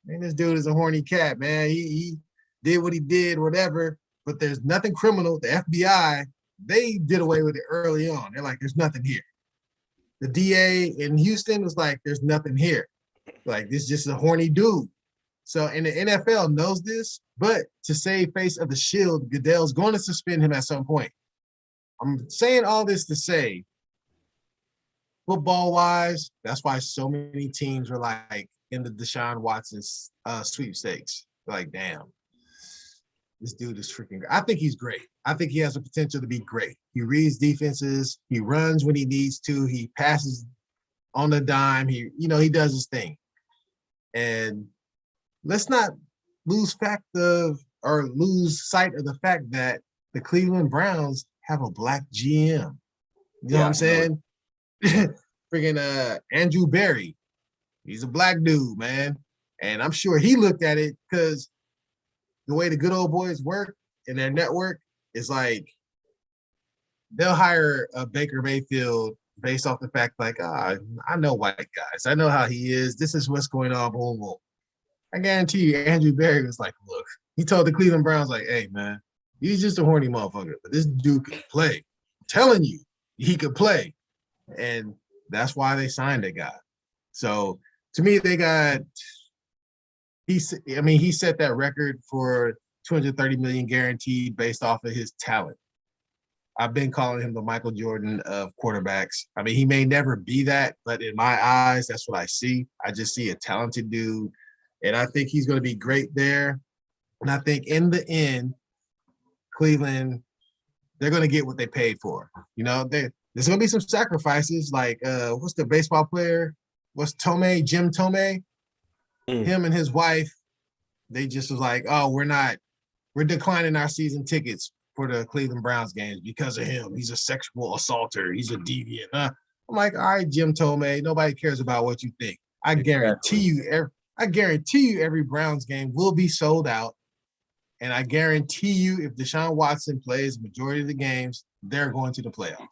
Speaker 2: man, this dude is a horny cat, man. He did what he did, whatever, but there's nothing criminal. The FBI, they did away with it early on. They're like, there's nothing here. The DA in Houston was like, there's nothing here. Like, this is just a horny dude. So, and the NFL knows this, but to save face of the shield, Goodell's going to suspend him at some point. I'm saying all this to say, football-wise, that's why so many teams were like in the Deshaun Watson sweepstakes. Like, damn, this dude is freaking great. I think he's great. I think he has the potential to be great. He reads defenses. He runs when he needs to. He passes on the dime. He does his thing. And let's not lose sight of the fact that the Cleveland Browns have a black GM. You know what I'm saying? Freaking Andrew Berry. He's a black dude, man. And I'm sure he looked at it because the way the good old boys work in their network is like they'll hire a Baker Mayfield based off the fact like, I know white guys. I know how he is. This is what's going on. Boom, boom. I guarantee you, Andrew Berry was like, look, he told the Cleveland Browns, like, hey, man, he's just a horny motherfucker, but this dude can play. I'm telling you, he could play. And that's why they signed that guy. So to me, he set that record for 230 million guaranteed based off of his talent. I've been calling him the Michael Jordan of quarterbacks. I mean, he may never be that, but in my eyes, that's what I see. I just see a talented dude, and I think he's going to be great there. And I think in the end, Cleveland, they're going to get what they paid for. You know, there's going to be some sacrifices. Like, what's the baseball player? What's Tomei? Jim Tomei? Him and his wife, they just was like, oh, we're declining our season tickets for the Cleveland Browns games because of him. He's a sexual assaulter. He's a deviant. I'm like, all right, Jim Tomei, nobody cares about what you think. I guarantee you every Browns game will be sold out. And I guarantee you if Deshaun Watson plays majority of the games, they're going to the playoffs.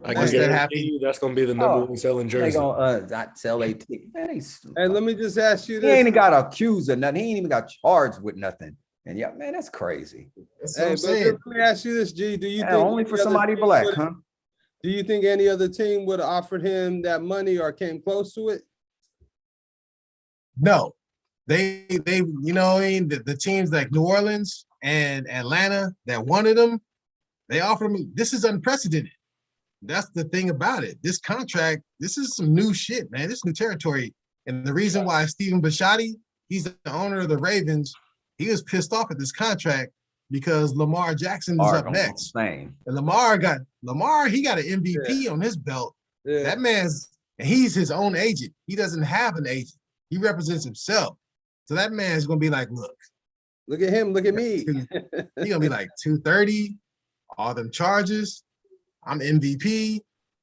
Speaker 1: I guarantee you that's going to be the number one selling jersey.
Speaker 3: They gonna not sell a ticket.
Speaker 4: Hey, let me just ask you
Speaker 3: He
Speaker 4: this.
Speaker 3: ain't even got accused of nothing. He ain't even got charged with nothing. And yeah, man, that's crazy.
Speaker 4: Hey, but let me ask you this, G. Do you think
Speaker 3: Only for somebody black, huh?
Speaker 4: Do you think any other team would have offered him that money or came close to it?
Speaker 2: No. They you know what I mean? The teams like New Orleans and Atlanta that wanted him, they offered him. This is unprecedented. That's the thing about it. This contract, this is some new shit, man. This is new territory. And the reason why Stephen Bisciotti, he's the owner of the Ravens, he was pissed off at this contract because Lamar Jackson is
Speaker 3: Lamar
Speaker 2: up
Speaker 3: don't go
Speaker 2: next.
Speaker 3: insane.
Speaker 2: And Lamar, he got an MVP on his belt.
Speaker 4: Yeah.
Speaker 2: That he's his own agent. He doesn't have an agent. He represents himself. So that man's gonna be like,
Speaker 4: Look at him, look at me.
Speaker 2: He gonna be like 230, all them charges. I'm MVP.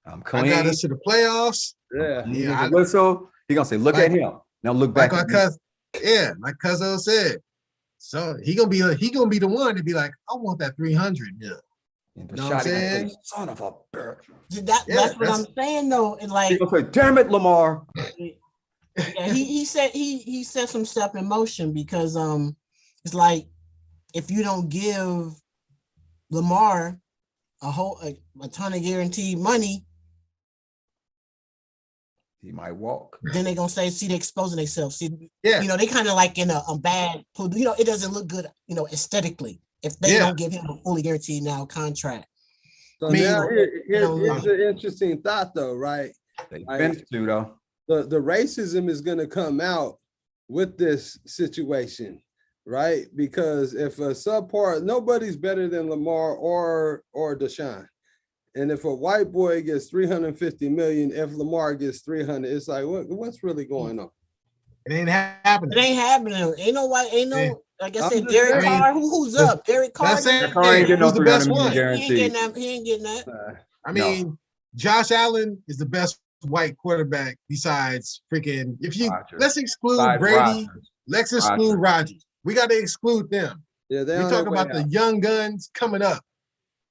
Speaker 3: I'm
Speaker 2: I
Speaker 3: clean.
Speaker 2: got us to the playoffs.
Speaker 4: Yeah.
Speaker 2: Yeah,
Speaker 3: Whistle. He gonna say, "Look at him." Now look back.
Speaker 2: like Cuzzo said. So he gonna be the one to be like, I want that 300. Yeah.
Speaker 3: And
Speaker 2: Know what I'm saying?
Speaker 3: Son of a bitch.
Speaker 5: That's what I'm saying though. And like,
Speaker 3: He gonna say, "Damn it, Lamar."
Speaker 5: yeah, he set some stuff in motion because it's like if you don't give Lamar a ton of guaranteed money,
Speaker 3: He might walk.
Speaker 5: then they're gonna say, see, they're exposing themselves. See,
Speaker 2: Yeah.
Speaker 5: you know, they kind of like in a bad, you know, it doesn't look good, you know, aesthetically if they don't give him a fully guaranteed now contract.
Speaker 4: So
Speaker 2: I mean,
Speaker 4: now
Speaker 5: don't
Speaker 4: here's an interesting thought though, right?
Speaker 3: They
Speaker 4: Like-
Speaker 3: finished to though.
Speaker 4: The racism is gonna come out with this situation, right? Because if a subpar, nobody's better than Lamar or Deshaun. And if a white boy gets 350 million, if Lamar gets 300, it's like, what's really going on?
Speaker 2: It ain't happening.
Speaker 5: It ain't happening. Ain't no, like I
Speaker 4: I'm
Speaker 5: said,
Speaker 4: just
Speaker 5: Derek
Speaker 4: saying.
Speaker 5: Carr, who's up? Derek Carr.
Speaker 2: That's it.
Speaker 3: Carr ain't getting no
Speaker 2: Who's the best
Speaker 3: 300 million
Speaker 2: one?
Speaker 5: He ain't
Speaker 3: guaranteed.
Speaker 5: getting that. He ain't getting that.
Speaker 2: I mean, Josh Allen is the best white quarterback besides freaking.
Speaker 3: Rodgers.
Speaker 2: Let's exclude
Speaker 3: Besides
Speaker 2: Brady,
Speaker 3: Rodgers.
Speaker 2: let's exclude Rodgers. We got to exclude them.
Speaker 4: Yeah, they
Speaker 2: We
Speaker 4: on
Speaker 2: talk
Speaker 4: their way
Speaker 2: about the
Speaker 4: out.
Speaker 2: young guns coming up.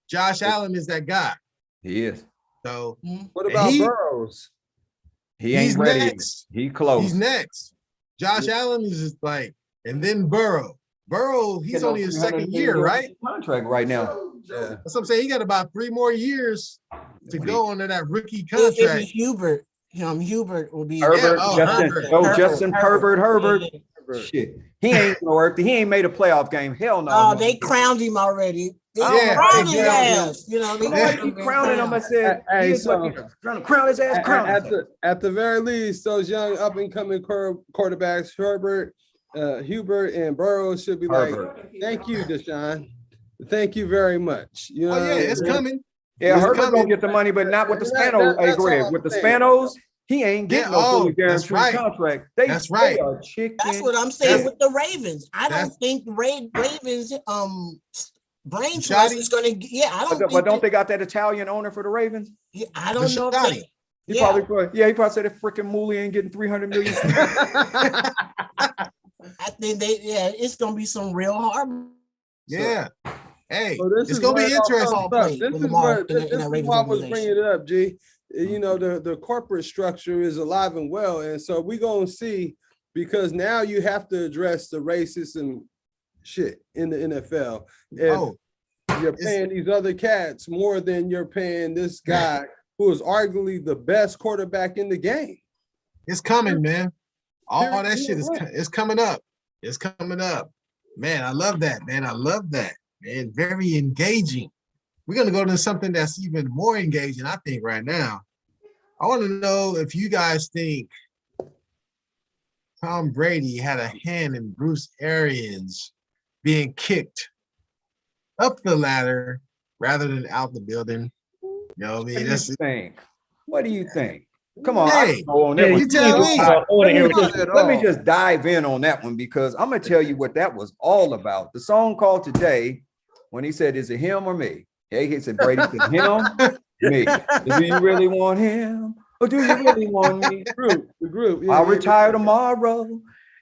Speaker 2: Josh Allen is that guy.
Speaker 3: He is.
Speaker 2: So
Speaker 4: What about
Speaker 2: he-
Speaker 4: Burrows?
Speaker 3: He
Speaker 2: he's
Speaker 3: ain't ready.
Speaker 2: next.
Speaker 3: He close.
Speaker 2: He's next. Josh Allen is just like, and then Burrow. Burrow, he's
Speaker 3: Getting
Speaker 2: only
Speaker 3: no
Speaker 2: his
Speaker 3: 300
Speaker 2: second
Speaker 3: million
Speaker 2: year, right?
Speaker 3: Contract right now.
Speaker 4: Yeah.
Speaker 2: That's what I'm saying. He got about 3 more years to
Speaker 3: When
Speaker 2: go under that rookie
Speaker 5: It'd be
Speaker 2: contract.
Speaker 5: Hubert. Hubert will be
Speaker 3: Herbert,
Speaker 2: oh,
Speaker 3: Justin,
Speaker 2: Herbert.
Speaker 3: no, Justin Herbert.
Speaker 5: Yeah.
Speaker 3: Shit, he ain't gonna work. He ain't made a playoff game. Hell no.
Speaker 5: Oh, they crowned him already. They
Speaker 2: Yeah,
Speaker 5: crowned his
Speaker 2: exactly.
Speaker 5: ass. You know, they
Speaker 2: Yeah.
Speaker 3: Keep crowning him. I said,
Speaker 4: Hey,
Speaker 3: he is
Speaker 4: so-
Speaker 3: what- trying to crown his ass. Crown.
Speaker 4: At the very least, those young up and coming quarterbacks, Herbert, Hubert, and Burrows should be
Speaker 3: Herbert.
Speaker 4: like, "Thank you, Deshaun. Thank you very much." You know,
Speaker 2: Oh, yeah, it's
Speaker 4: what I mean?
Speaker 2: coming.
Speaker 3: Yeah,
Speaker 2: He's
Speaker 3: Herbert
Speaker 2: coming.
Speaker 3: gonna get the money, but not with the
Speaker 4: That-
Speaker 3: Spanos. Hey,
Speaker 4: that's all
Speaker 3: Greg,
Speaker 4: I'm
Speaker 3: with the
Speaker 4: saying.
Speaker 3: Spanos, he ain't getting
Speaker 2: Yeah,
Speaker 3: no fully
Speaker 2: that's
Speaker 3: guaranteed
Speaker 2: right.
Speaker 3: contract.
Speaker 2: That's right.
Speaker 3: They are chicken.
Speaker 5: That's what I'm saying
Speaker 2: That's-
Speaker 5: with the Ravens. I don't
Speaker 2: that's-
Speaker 5: think Ravens brain
Speaker 2: Bisciotti?
Speaker 5: trust is gonna. Yeah, I don't.
Speaker 3: But don't they got that Italian owner for the Ravens?
Speaker 5: Yeah, I don't know. If
Speaker 2: Bisciotti.
Speaker 5: they,
Speaker 3: He
Speaker 5: yeah,
Speaker 3: probably said if freaking Mooley ain't getting 300 million.
Speaker 5: I think they. Yeah, it's gonna be some real hard.
Speaker 2: Yeah. Hey,
Speaker 4: So this
Speaker 2: it's
Speaker 4: is
Speaker 2: gonna be
Speaker 4: where it all
Speaker 2: interesting.
Speaker 4: comes up.
Speaker 5: Play
Speaker 4: This
Speaker 5: with
Speaker 4: is
Speaker 5: Lamar
Speaker 4: where
Speaker 5: in
Speaker 4: this
Speaker 5: that
Speaker 4: is
Speaker 5: Ravens
Speaker 4: why I was
Speaker 5: organization.
Speaker 4: bringing it up, G. You know, the corporate structure is alive and well, and so we're gonna see, because now you have to address the racism shit in the NFL. If
Speaker 2: Oh,
Speaker 4: you're paying these other cats more than you're paying this guy who is arguably the best quarterback in the game.
Speaker 2: it's coming, man. All
Speaker 4: There-
Speaker 2: that shit is it's coming up. It's coming up. Man, I love that, man. I love that. Man, very engaging. We're gonna go to something that's even more engaging, I think, right now. I want to know if you guys think Tom Brady had a hand in Bruce Arians being kicked up the ladder rather than out the building. You know what I
Speaker 3: What
Speaker 2: mean?
Speaker 3: do you
Speaker 2: That's
Speaker 3: think? What do you think? Come on, I
Speaker 2: Hey,
Speaker 3: can go on that
Speaker 1: hey,
Speaker 3: one.
Speaker 2: you tell me.
Speaker 1: I want to hear what you
Speaker 3: Let me just dive in on that one because I'm gonna tell you what that was all about. The song called Today, when he said, "Is it him or me?" Yeah, he said, "Brady said him, me. Do you really want him, or do you really want me?"
Speaker 4: The group. Yeah,
Speaker 3: I'll
Speaker 4: yeah,
Speaker 3: retire tomorrow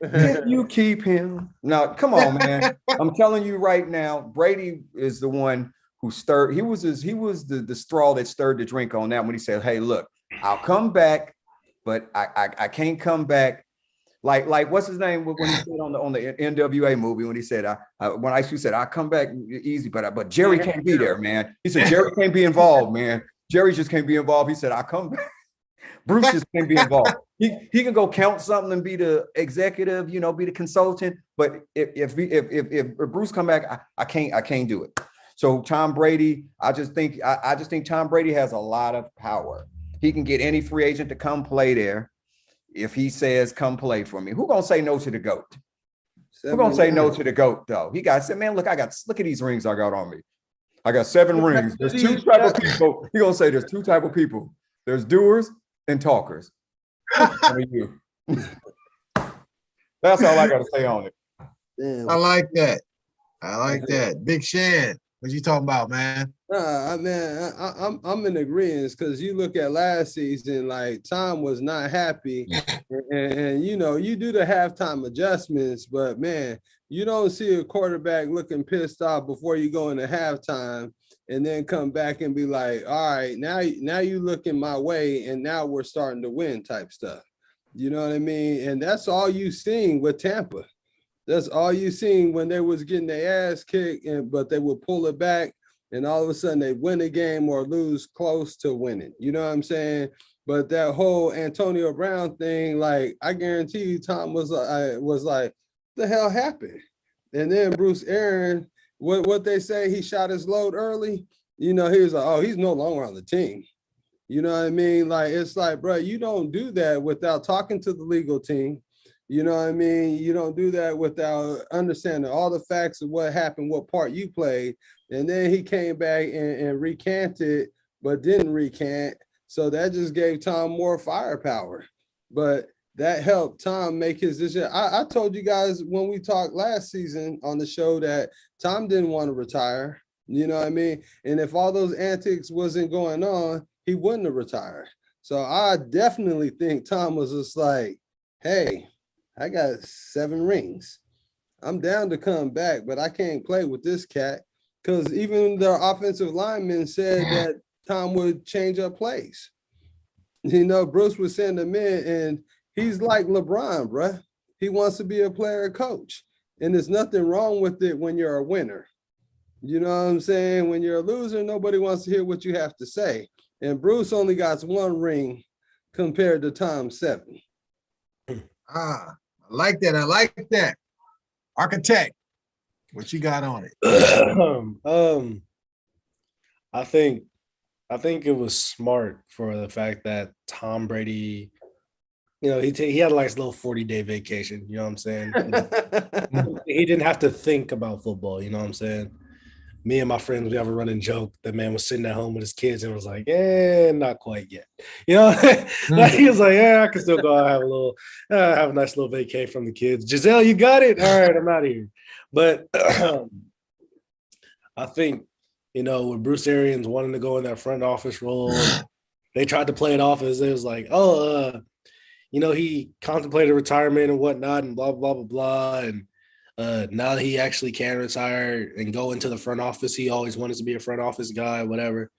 Speaker 4: yeah.
Speaker 3: if you keep him. Now, come on, man. I'm telling you right now, Brady is the one who stirred. He was the straw that stirred the drink on that when he said, "Hey, look, I'll come back, but I can't come back." Like what's his name when he said on the NWA movie when he said when Ice Cube said, "I'll come back easy, but Jerry can't be there, man." He said Jerry can't be involved, man. Jerry just can't be involved. He said, "I'll come back." Bruce just can't be involved. He can go count something and be the executive, you know, be the consultant. But if Bruce come back, I can't do it. So Tom Brady, I just think Tom Brady has a lot of power. He can get any free agent to come play there if he says, "Come play for me." Who gonna say no to the GOAT? We're gonna say no to the GOAT though. He got said, man, look at these rings I got on me. I got 7 rings. There's 2 type of people. He gonna say there's 2 type of people. There's doers and talkers. You. That's all I gotta say on it.
Speaker 4: Damn.
Speaker 2: I like that. I like that. Big Shan, what you talking about, man?
Speaker 4: I'm in agreement because you look at last season, like Tom was not happy, and you know you do the halftime adjustments, but man, you don't see a quarterback looking pissed off before you go into halftime, and then come back and be like, all right, now you looking my way, and now we're starting to win type stuff. You know what I mean? And that's all you seen with Tampa. That's all you seen when they was getting their ass kicked, but they would pull it back. And all of a sudden they win a game or lose close to winning. You know what I'm saying? But that whole Antonio Brown thing, like I guarantee you, Tom was like, the hell happened? And then Bruce Aaron, what they say, he shot his load early. You know, he was like, oh, he's no longer on the team. You know what I mean? Like, it's like, bro, you don't do that without talking to the legal team. You know what I mean? You don't do that without understanding all the facts of what happened, what part you played. And then he came back and recanted, but didn't recant. So that just gave Tom more firepower. But that helped Tom make his decision. I told you guys when we talked last season on the show that Tom didn't want to retire. You know what I mean? And if all those antics wasn't going on, he wouldn't have retired. So I definitely think Tom was just like, hey, I got 7 rings. I'm down to come back, but I can't play with this cat. Because even the offensive lineman said that Tom would change up plays. You know, Bruce would send him in, and he's like LeBron, bruh. He wants to be a player coach. And there's nothing wrong with it when you're a winner. You know what I'm saying? When you're a loser, nobody wants to hear what you have to say. And Bruce only got 1 ring compared to Tom's 7.
Speaker 2: I like that. I like that. Architect, what you got on it?
Speaker 1: I think it was smart for the fact that Tom Brady, you know, he had like a little 40-day vacation. You know what I'm saying? He didn't have to think about football. You know what I'm saying? Me and my friends, we have a running joke. That man was sitting at home with his kids and was like, not quite yet. You know, like he was like, I can still go out and have a nice little vacay from the kids. Giselle, you got it? All right, I'm out of here. But I think, you know, with Bruce Arians wanting to go in that front office role, they tried to play it off as it was like, you know, he contemplated retirement and whatnot and blah, blah, blah, blah. And now that he actually can retire and go into the front office, he always wanted to be a front office guy, whatever.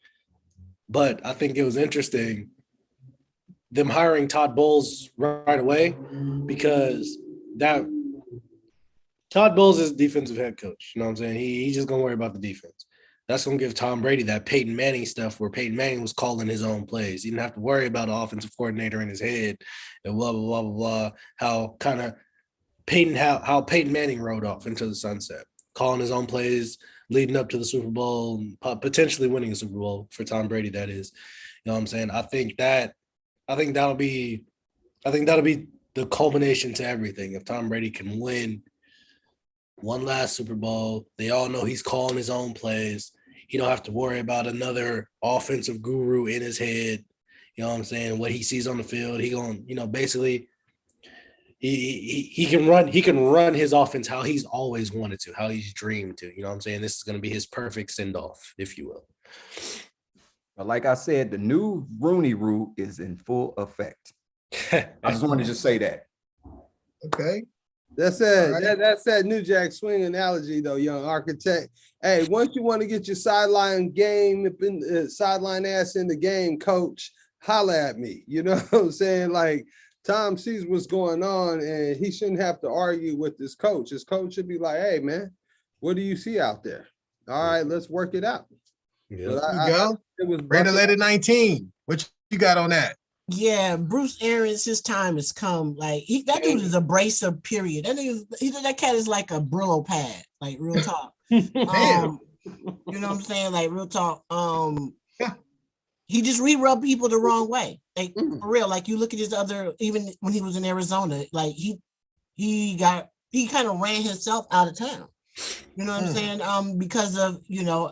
Speaker 1: But I think it was interesting them hiring Todd Bowles right away, because that Todd Bowles is defensive head coach. You know what I'm saying? He's just gonna worry about the defense. That's gonna give Tom Brady that Peyton Manning stuff where Peyton Manning was calling his own plays. He didn't have to worry about an offensive coordinator in his head and blah, blah, blah, blah, blah. How Peyton Manning rode off into the sunset, calling his own plays, leading up to the Super Bowl, potentially winning a Super Bowl for Tom Brady. That is, you know what I'm saying? I think that'll be the culmination to everything. If Tom Brady can win one last Super Bowl, they all know he's calling his own plays. He don't have to worry about another offensive guru in his head. You know what I'm saying? What he sees on the field, he gonna, you know, basically. He can run his offense how he's always wanted to, how he's dreamed to. You know what I'm saying? This is going to be his perfect send-off, if you will.
Speaker 3: But like I said, the new Rooney Rule is in full effect. I just wanted to just say that.
Speaker 2: Okay.
Speaker 4: That's it. Right. That's that New Jack Swing analogy, though, young architect. Hey, once you want to get your sideline sideline ass in the game, coach, holla at me. You know what I'm saying? Like, Tom sees what's going on, and he shouldn't have to argue with his coach. His coach should be like, hey, man, what do you see out there? All right, let's work it out.
Speaker 2: Yeah. It was Raider 19. What you got on that?
Speaker 5: Yeah, Bruce Arians, his time has come. Like that dude is abrasive, period. That cat is like a Brillo pad, like real talk. You know what I'm saying? Like real talk. He just re-rubbed people the wrong way. Like for real. Like you look at his other, even when he was in Arizona, like he he kind of ran himself out of town. You know what I'm saying? Because of,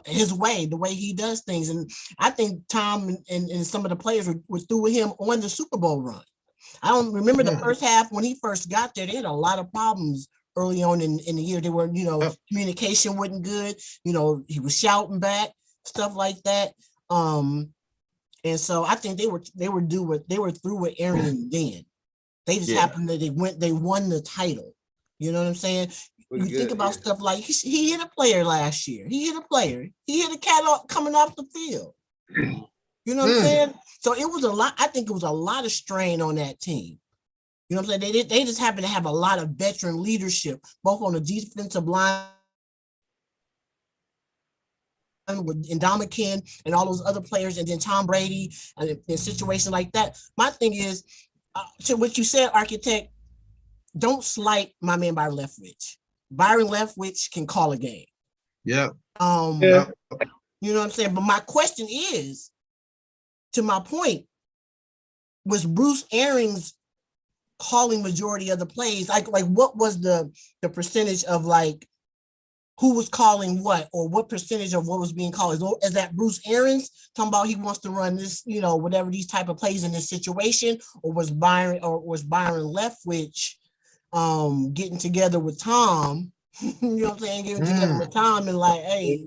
Speaker 5: his way, the way he does things. And I think Tom and some of the players were through with him on the Super Bowl run. I don't remember the first half when he first got there. They had a lot of problems early on in the year. They were, communication wasn't good. He was shouting back, stuff like that. And so I think they were through with Arians then. They just happened that they won the title. You know what I'm saying? You think about stuff like he hit a player last year. He hit a cat coming off the field. You know what I'm saying? So it was a lot. I think it was a lot of strain on that team. You know what I'm saying? They just happen to have a lot of veteran leadership, both on the defensive line with Ndamukong and all those other players, and then Tom Brady, and in a situation like that. My thing is, to what you said, Architect, don't slight my man Byron Leftwich. Byron Leftwich can call a game.
Speaker 2: Yeah.
Speaker 5: You know what I'm saying? But my question is, to my point, was Bruce Arians calling majority of the plays? Like what was the percentage of who was calling what, or what percentage of what was being called? Is that Bruce Arians talking about he wants to run this, whatever these type of plays in this situation, or was Byron Leftwich getting together with Tom, you know what I'm saying? Getting together with Tom and hey,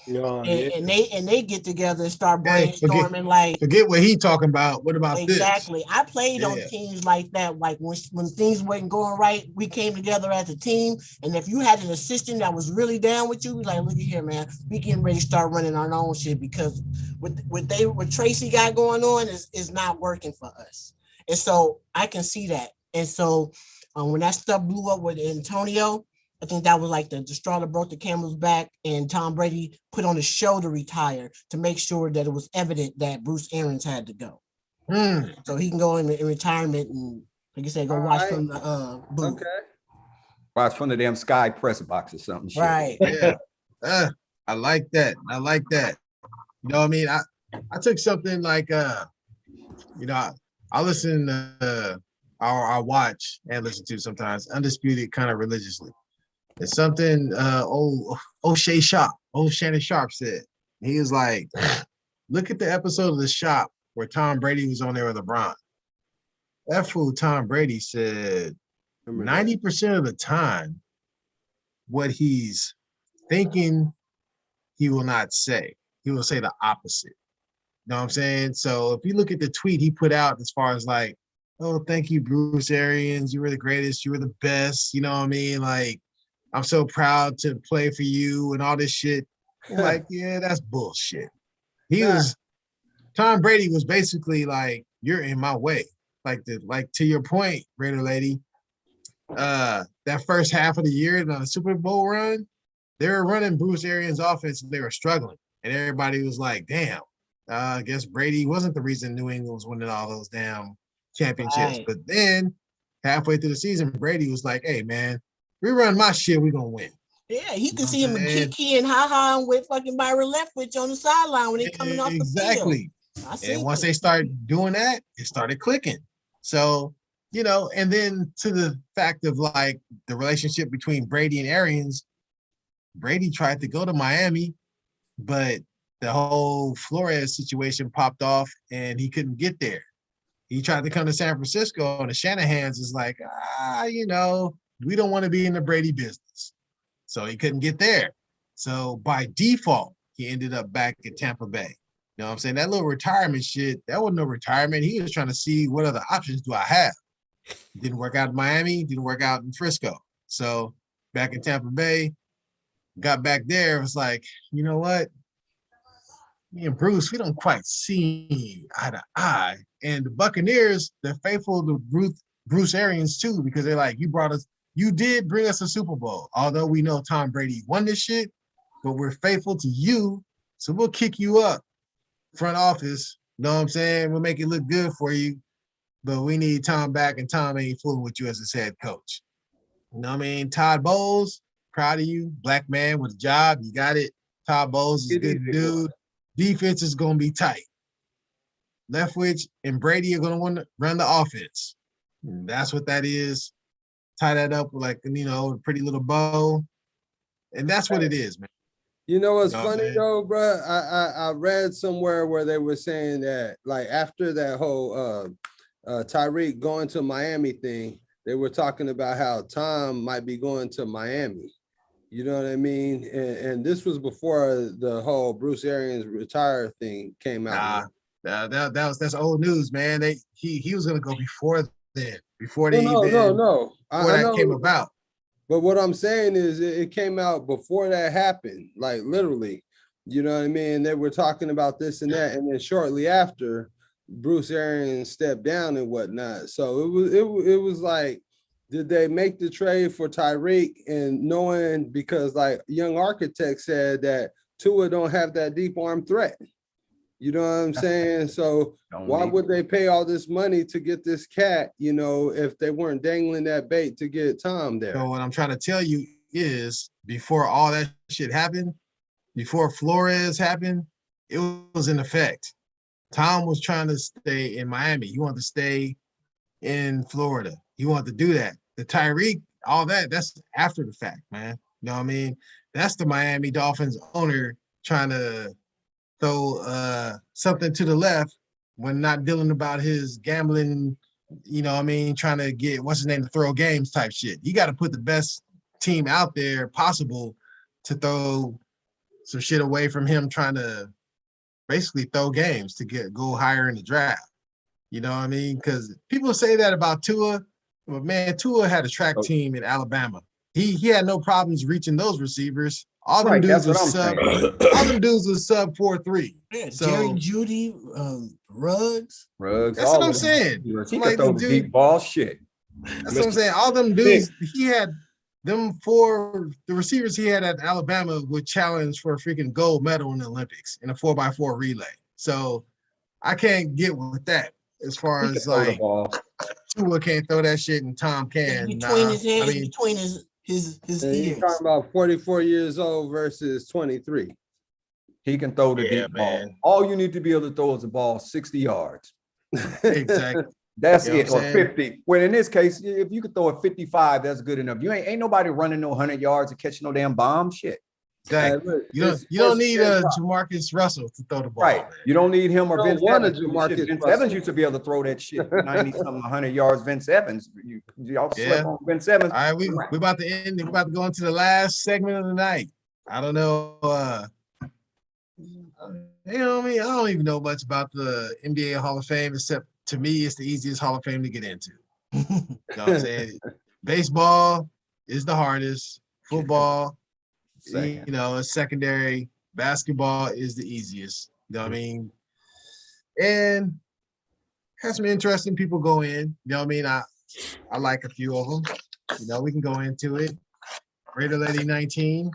Speaker 5: and they get together and start brainstorming
Speaker 2: forget what he talking about. What about this?
Speaker 5: Exactly. I played on teams like that. Like when things wasn't going right, we came together as a team. And if you had an assistant that was really down with you, look at here, man, we getting ready to start running our own shit, because what Tracy got going on is not working for us. And so I can see that. And so when that stuff blew up with Antonio, I think that was the straw that broke the camel's back, and Tom Brady put on a show to retire to make sure that it was evident that Bruce Arians had to go. So he can go in retirement and, like you said, go watch from the booth.
Speaker 4: Okay.
Speaker 3: Watch from the damn Sky press box or something.
Speaker 5: Right.
Speaker 2: Yeah. I like that. You know what I mean? I took something I listen to I watch and listen to sometimes Undisputed kind of religiously. It's something Shannon Sharp said. He was like, look at the episode of The Shop where Tom Brady was on there with LeBron. That fool Tom Brady said 90% of the time, what he's thinking, he will not say. He will say the opposite. You know what I'm saying? So if you look at the tweet he put out as far as oh, thank you, Bruce Arians. You were the greatest. You were the best. You know what I mean? I'm so proud to play for you and all this shit. Yeah, that's bullshit. Tom Brady was basically you're in my way. To your point, Raider Lady, that first half of the year in the Super Bowl run, they were running Bruce Arians' offense and they were struggling. And everybody was like, damn, I guess Brady wasn't the reason New England was winning all those damn championships. Right. But then halfway through the season, Brady was like, hey, man, we run my shit, we're going to win.
Speaker 5: Yeah, you can see him kiki and ha-ha with fucking Byron Leftwich on the sideline when they coming off the field. Exactly.
Speaker 2: And once they started doing that, it started clicking. So, and then to the fact of the relationship between Brady and Arians, Brady tried to go to Miami, but the whole Flores situation popped off and he couldn't get there. He tried to come to San Francisco and the Shanahans is we don't want to be in the Brady business. So he couldn't get there. So by default, he ended up back at Tampa Bay. You know what I'm saying? That little retirement shit, that wasn't no retirement. He was trying to see what other options do I have. Didn't work out in Miami, didn't work out in Frisco. So back in Tampa Bay, got back there, it was you know what? Me and Bruce, we don't quite see eye to eye. And the Buccaneers, they're faithful to Bruce Arians too, because they're you did bring us a Super Bowl, although we know Tom Brady won this shit, but we're faithful to you, so we'll kick you up front office. You know what I'm saying? We'll make it look good for you, but we need Tom back, and Tom ain't fooling with you as his head coach. You know what I mean? Todd Bowles, proud of you. Black man with a job, you got it. Todd Bowles is a good dude. Defense is going to be tight. Leftwich and Brady are going to run the offense. And that's what that is. tie that up with like, a pretty little bow. And that's what it is, man.
Speaker 4: You know what's
Speaker 2: You know what I'm
Speaker 4: funny
Speaker 2: saying?
Speaker 4: though, bro? I read somewhere where they were saying that like after that whole Tyreek going to Miami thing, they were talking about how Tom might be going to Miami. You know what I mean? And this was before the whole Bruce Arians retire thing came out.
Speaker 2: That's old news, man. He was gonna go before then, before
Speaker 4: No,
Speaker 2: they
Speaker 4: no,
Speaker 2: even
Speaker 4: no.
Speaker 2: before
Speaker 4: I
Speaker 2: that
Speaker 4: know,
Speaker 2: came about.
Speaker 4: but what I'm saying is it came out before that happened, like literally. You know what I mean? They were talking about this and that, and then shortly after, Bruce Arians stepped down and whatnot. So it was like, did they make the trade for Tyreek and knowing because like Young Architect said that Tua don't have that deep arm threat. You know what I'm saying? So why would they pay all this money to get this cat, if they weren't dangling that bait to get Tom there?
Speaker 2: So what I'm trying to tell you is before all that shit happened, before Flores happened, it was in effect. Tom was trying to stay in Miami. He wanted to stay in Florida. He wanted to do that. The Tyreek, all that's after the fact, man. You know what I mean? That's the Miami Dolphins owner trying to throw something to the left when not dealing about his gambling, trying to get what's his name to throw games type shit. You got to put the best team out there possible to throw some shit away from him trying to basically throw games to go higher in the draft. You know what I mean? Because people say that about Tua, but man, Tua had a track team in Alabama. He had no problems reaching those receivers. All them dudes was sub. All them dudes was sub 4.3.
Speaker 5: Yeah,
Speaker 2: So
Speaker 5: Jerry Judy, Ruggs.
Speaker 2: That's what I'm saying.
Speaker 3: He
Speaker 2: Like
Speaker 3: could throw the deep ball shit.
Speaker 2: That's what I'm saying. All them dudes, he had them the receivers he had at Alabama would challenge for a freaking gold medal in the Olympics in a 4x4 relay. So I can't get with that as far as like Tua can't throw that shit and Tom can.
Speaker 5: Between his head, between his
Speaker 4: You're talking about 44 years old versus 23.
Speaker 3: He can throw the deep ball. All you need to be able to throw is a ball 60 yards.
Speaker 2: Exactly.
Speaker 3: That's it, or 50. Well, in this case, if you could throw a 55, that's good enough. You ain't nobody running no 100 yards and catching no damn bomb shit.
Speaker 2: Exactly. You don't need Jamarcus Russell to throw the ball.
Speaker 3: Right. You don't need him or Vince Evans.
Speaker 4: Vince
Speaker 3: Evans used to be able to throw that shit 90-something, 100 yards. Vince Evans. Y'all slept on Vince Evans.
Speaker 2: All right, we about to end. We're about to go into the last segment of the night. I don't know. You know what I mean? I don't even know much about the NBA Hall of Fame, except to me, it's the easiest Hall of Fame to get into. You know what I'm saying? Baseball is the hardest. Football, is secondary. Basketball is the easiest. You know what I mean? And have some interesting people go in. You know what I mean? I like a few of them. We can go into it. Raider Lady 19.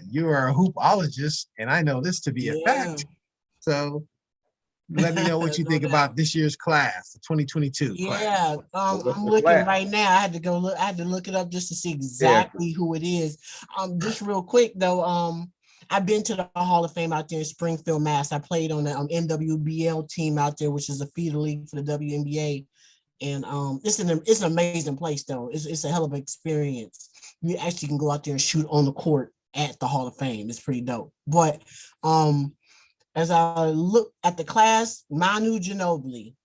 Speaker 2: You are a hoopologist, and I know this to be a fact. So let me know what you think about this year's class, the 2022 class.
Speaker 5: I'm looking right now. I had to look it up just to see exactly who it is. Just real quick though, I've been to the Hall of Fame out there in Springfield, Mass. I played on the NWBL team out there, which is a feeder league for the WNBA. And it's an amazing place though. It's a hell of an experience. You actually can go out there and shoot on the court at the Hall of Fame. It's pretty dope. But as I look at the class, Manu Ginobili.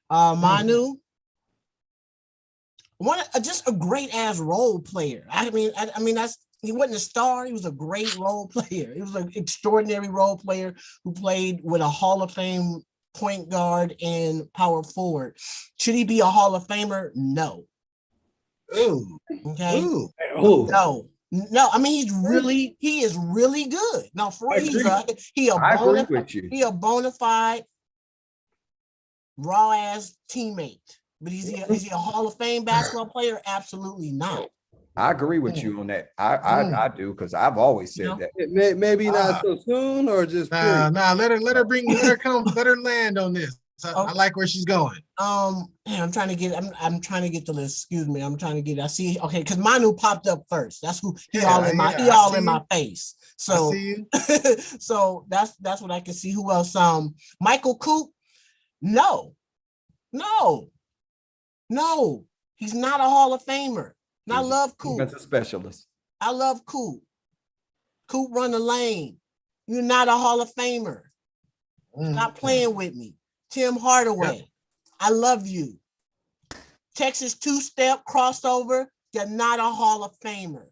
Speaker 5: Manu, just a great ass role player. I mean, he wasn't a star. He was a great role player. He was an extraordinary role player who played with a Hall of Fame point guard and power forward. Should he be a Hall of Famer? No.
Speaker 2: Ooh.
Speaker 5: Okay.
Speaker 2: Ooh.
Speaker 5: No, I mean he is really good. Now, he a bona fide raw ass teammate. But is he a Hall of Fame basketball player? Absolutely not.
Speaker 3: I agree with you on that. I do, because I've always said that.
Speaker 4: Maybe not so soon, or just
Speaker 2: let her land on this. I like where she's going.
Speaker 5: Man, I'm trying to get the list. Excuse me. I'm trying to get. I see. Okay, because Manu popped up first. That's who he all in my face. So, so that's what I can see. Who else? Michael Coop. No. He's not a Hall of Famer. And I
Speaker 3: He's a
Speaker 5: love Coop.
Speaker 3: Defensive specialist.
Speaker 5: I love Coop. Coop run the lane. You're not a Hall of Famer. Stop playing with me. Tim Hardaway, I love you. Texas two-step crossover. You're not a Hall of Famer.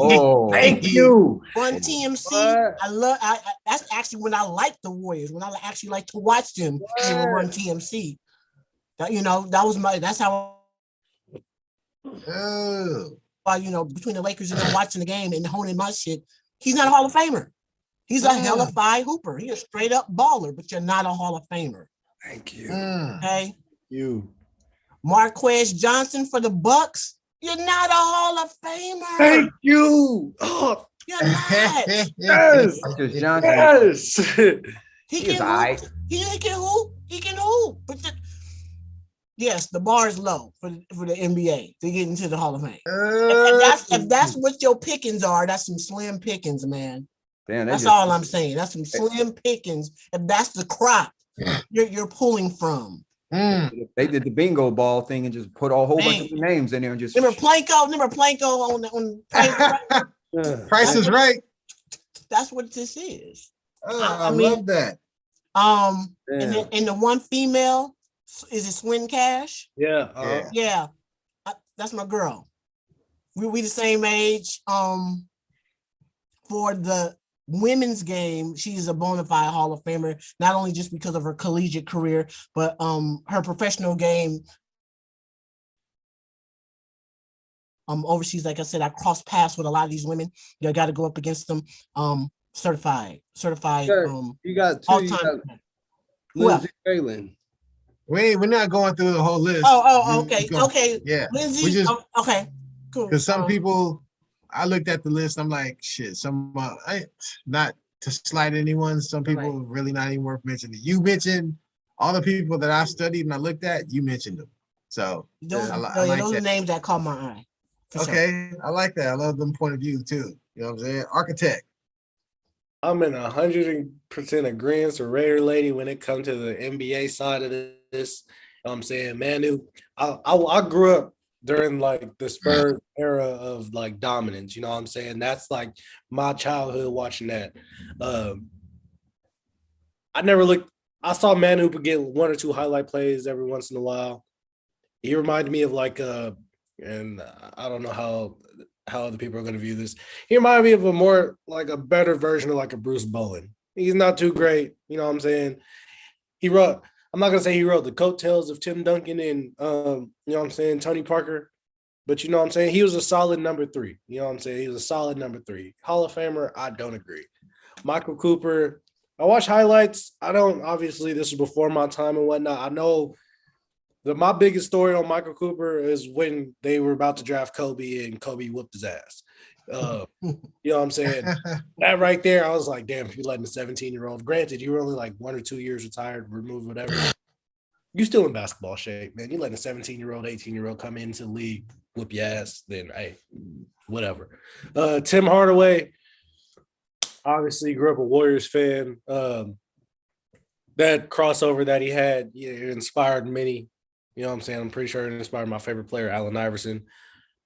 Speaker 3: Oh,
Speaker 1: Thank you.
Speaker 5: Run TMC.
Speaker 4: What?
Speaker 5: That's actually when I like the Warriors, when I actually like to watch them. They will run TMC. That's how between the Lakers and them watching the game and honing my shit. He's not a Hall of Famer. He's a hellified hooper. He's a straight up baller, but you're not a Hall of Famer.
Speaker 3: thank you.
Speaker 5: Okay.
Speaker 1: You.
Speaker 5: Marquez Johnson for the Bucks. You're not a Hall of Famer.
Speaker 1: Thank you. Oh,
Speaker 5: You're not.
Speaker 1: yes.
Speaker 3: Marcus Johnson.
Speaker 1: Yes.
Speaker 5: He
Speaker 3: He is
Speaker 5: can
Speaker 3: all
Speaker 5: hoop.
Speaker 3: right.
Speaker 5: He can hoop. He can hoop. But yes, the bar is low for the NBA to get into the Hall of Fame. If that's what your pickings are, that's some slim pickings, man.
Speaker 3: Damn,
Speaker 5: That's all I'm saying. That's some slim pickings. If that's the crop you're pulling from.
Speaker 3: They did the bingo ball thing and just put a whole bunch of names in there and just.
Speaker 5: Remember Planko on
Speaker 2: Price is Right.
Speaker 5: That's what this is.
Speaker 2: I love that.
Speaker 5: And
Speaker 3: Damn.
Speaker 5: the one female is it Swin Cash?
Speaker 1: Yeah.
Speaker 5: Yeah, that's my girl. We the same age. For the women's game, she's a bona fide Hall of Famer, not only just because of her collegiate career, but her professional game. Overseas, like I said, I cross paths with a lot of these women. You got to go up against them. Certified.
Speaker 4: Sure. You got two.
Speaker 5: All
Speaker 4: You
Speaker 5: time.
Speaker 4: got
Speaker 5: Who else?
Speaker 4: Lindsey Whalen.
Speaker 2: We're not going through the whole list.
Speaker 5: Okay.
Speaker 2: Yeah.
Speaker 5: Lindsay.
Speaker 2: We just
Speaker 5: Okay. Cool.
Speaker 2: because some people, I looked at the list. I'm like, shit. Not to slight anyone. Some people really not even worth mentioning. You mentioned all the people that I studied and I looked at. You mentioned them. So
Speaker 5: Those,
Speaker 2: I like
Speaker 5: those are
Speaker 2: that.
Speaker 5: names that caught my eye. For sure.
Speaker 2: Okay, I like that. I love them point of view too. You know what I'm saying? Architect.
Speaker 1: I'm in 100% agreement with Raider Lady when it comes to the NBA side of this. You know what I'm saying, Manu. I grew up during like the Spurs era of like dominance. You know what I'm saying? That's like my childhood watching that. I saw Manu get one or two highlight plays every once in a while. He reminded me of like and I don't know how other people are going to view this. He reminded me of a better version of like a Bruce Bowen. He's not too great, you know what I'm saying? I'm not going to say he wrote the coattails of Tim Duncan and, you know what I'm saying, Tony Parker, but you know what I'm saying? He was a solid number 3. You know what I'm saying? He was a solid number 3. Hall of Famer, I don't agree. Michael Cooper, I watch highlights. Obviously this was before my time and whatnot. I know my biggest story on Michael Cooper is when they were about to draft Kobe and Kobe whooped his ass. You know what I'm saying? That right there, I was like, damn, if you letting a 17-year-old, granted, you were only like 1 or 2 years retired, removed, whatever. You still in basketball shape, man. You letting a 17-year-old, 18-year-old come into the league, whoop your ass, then hey, whatever. Tim Hardaway, obviously grew up a Warriors fan. That crossover that he had, it inspired many. You know what I'm saying? I'm pretty sure it inspired my favorite player, Allen Iverson.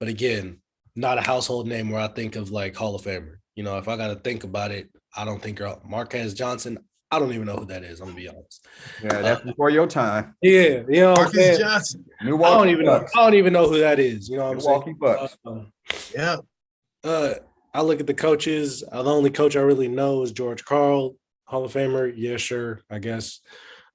Speaker 1: But again, not a household name where I think of like Hall of Famer. You know, if I got to think about it, I don't think Marquez Johnson. I don't even know who that is. I'm gonna be honest.
Speaker 3: Yeah, that's before your time.
Speaker 1: Yeah, you know,
Speaker 2: Marcus Johnson.
Speaker 1: I don't even know who that is. You know what I'm saying?
Speaker 3: Bucks.
Speaker 2: Yeah.
Speaker 1: I look at the coaches. The only coach I really know is George Karl, Hall of Famer. Yeah, sure, I guess.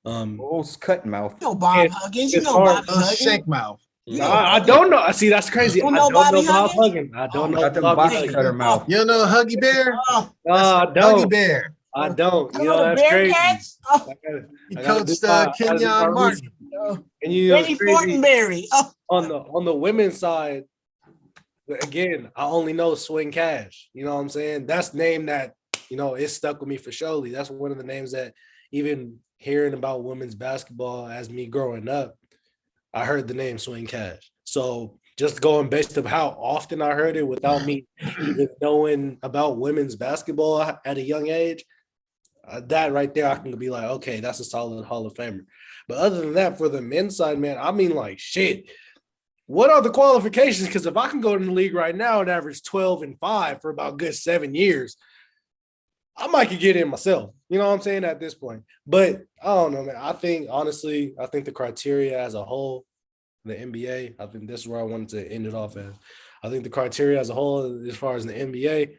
Speaker 3: Cut mouth.
Speaker 5: You know Bob Huggins. You know
Speaker 1: hard.
Speaker 5: Bobby Huggins.
Speaker 2: Shake mouth.
Speaker 1: I don't know. See, that's crazy.
Speaker 5: You
Speaker 1: I
Speaker 5: know
Speaker 1: don't
Speaker 5: Bobby
Speaker 1: know Bob
Speaker 5: Huggins?
Speaker 1: Huggins. I don't know
Speaker 3: Got them
Speaker 1: Bobby
Speaker 3: box
Speaker 1: Huggins.
Speaker 3: cutter mouth.
Speaker 2: You don't know Huggy Bear?
Speaker 5: Oh,
Speaker 1: I
Speaker 2: Huggy
Speaker 1: don't.
Speaker 2: Bear.
Speaker 1: I don't. You
Speaker 5: you
Speaker 1: know,
Speaker 5: know the
Speaker 1: that's crazy.
Speaker 5: Bearcats? Oh,
Speaker 2: He
Speaker 1: I gotta
Speaker 2: coached
Speaker 1: do my- I gotta do my
Speaker 2: Kenyon Martin.
Speaker 1: research. And you know,
Speaker 5: Benny
Speaker 1: it's crazy.
Speaker 5: Fortenberry. Oh,
Speaker 1: On the women's side, again, I only know Swing Cash. You know what I'm saying? That's the name that, you know, it stuck with me for surely. That's one of the names that even hearing about women's basketball as me growing up, I heard the name Swing Cash. So just going based of how often I heard it without me even knowing about women's basketball at a young age, that right there, I can be like, okay, that's a solid Hall of Famer. But other than that, for the men's side, man, I mean, like, shit. what are the qualifications? Because if I can go in the league right now and average 12-5 for about good 7 years, I might could get in myself. You know what I'm saying at this point. But I don't know, man. I think honestly, I think the criteria as a whole, the NBA, I think this is where I wanted to end it off as. I think the criteria as a whole, as far as the NBA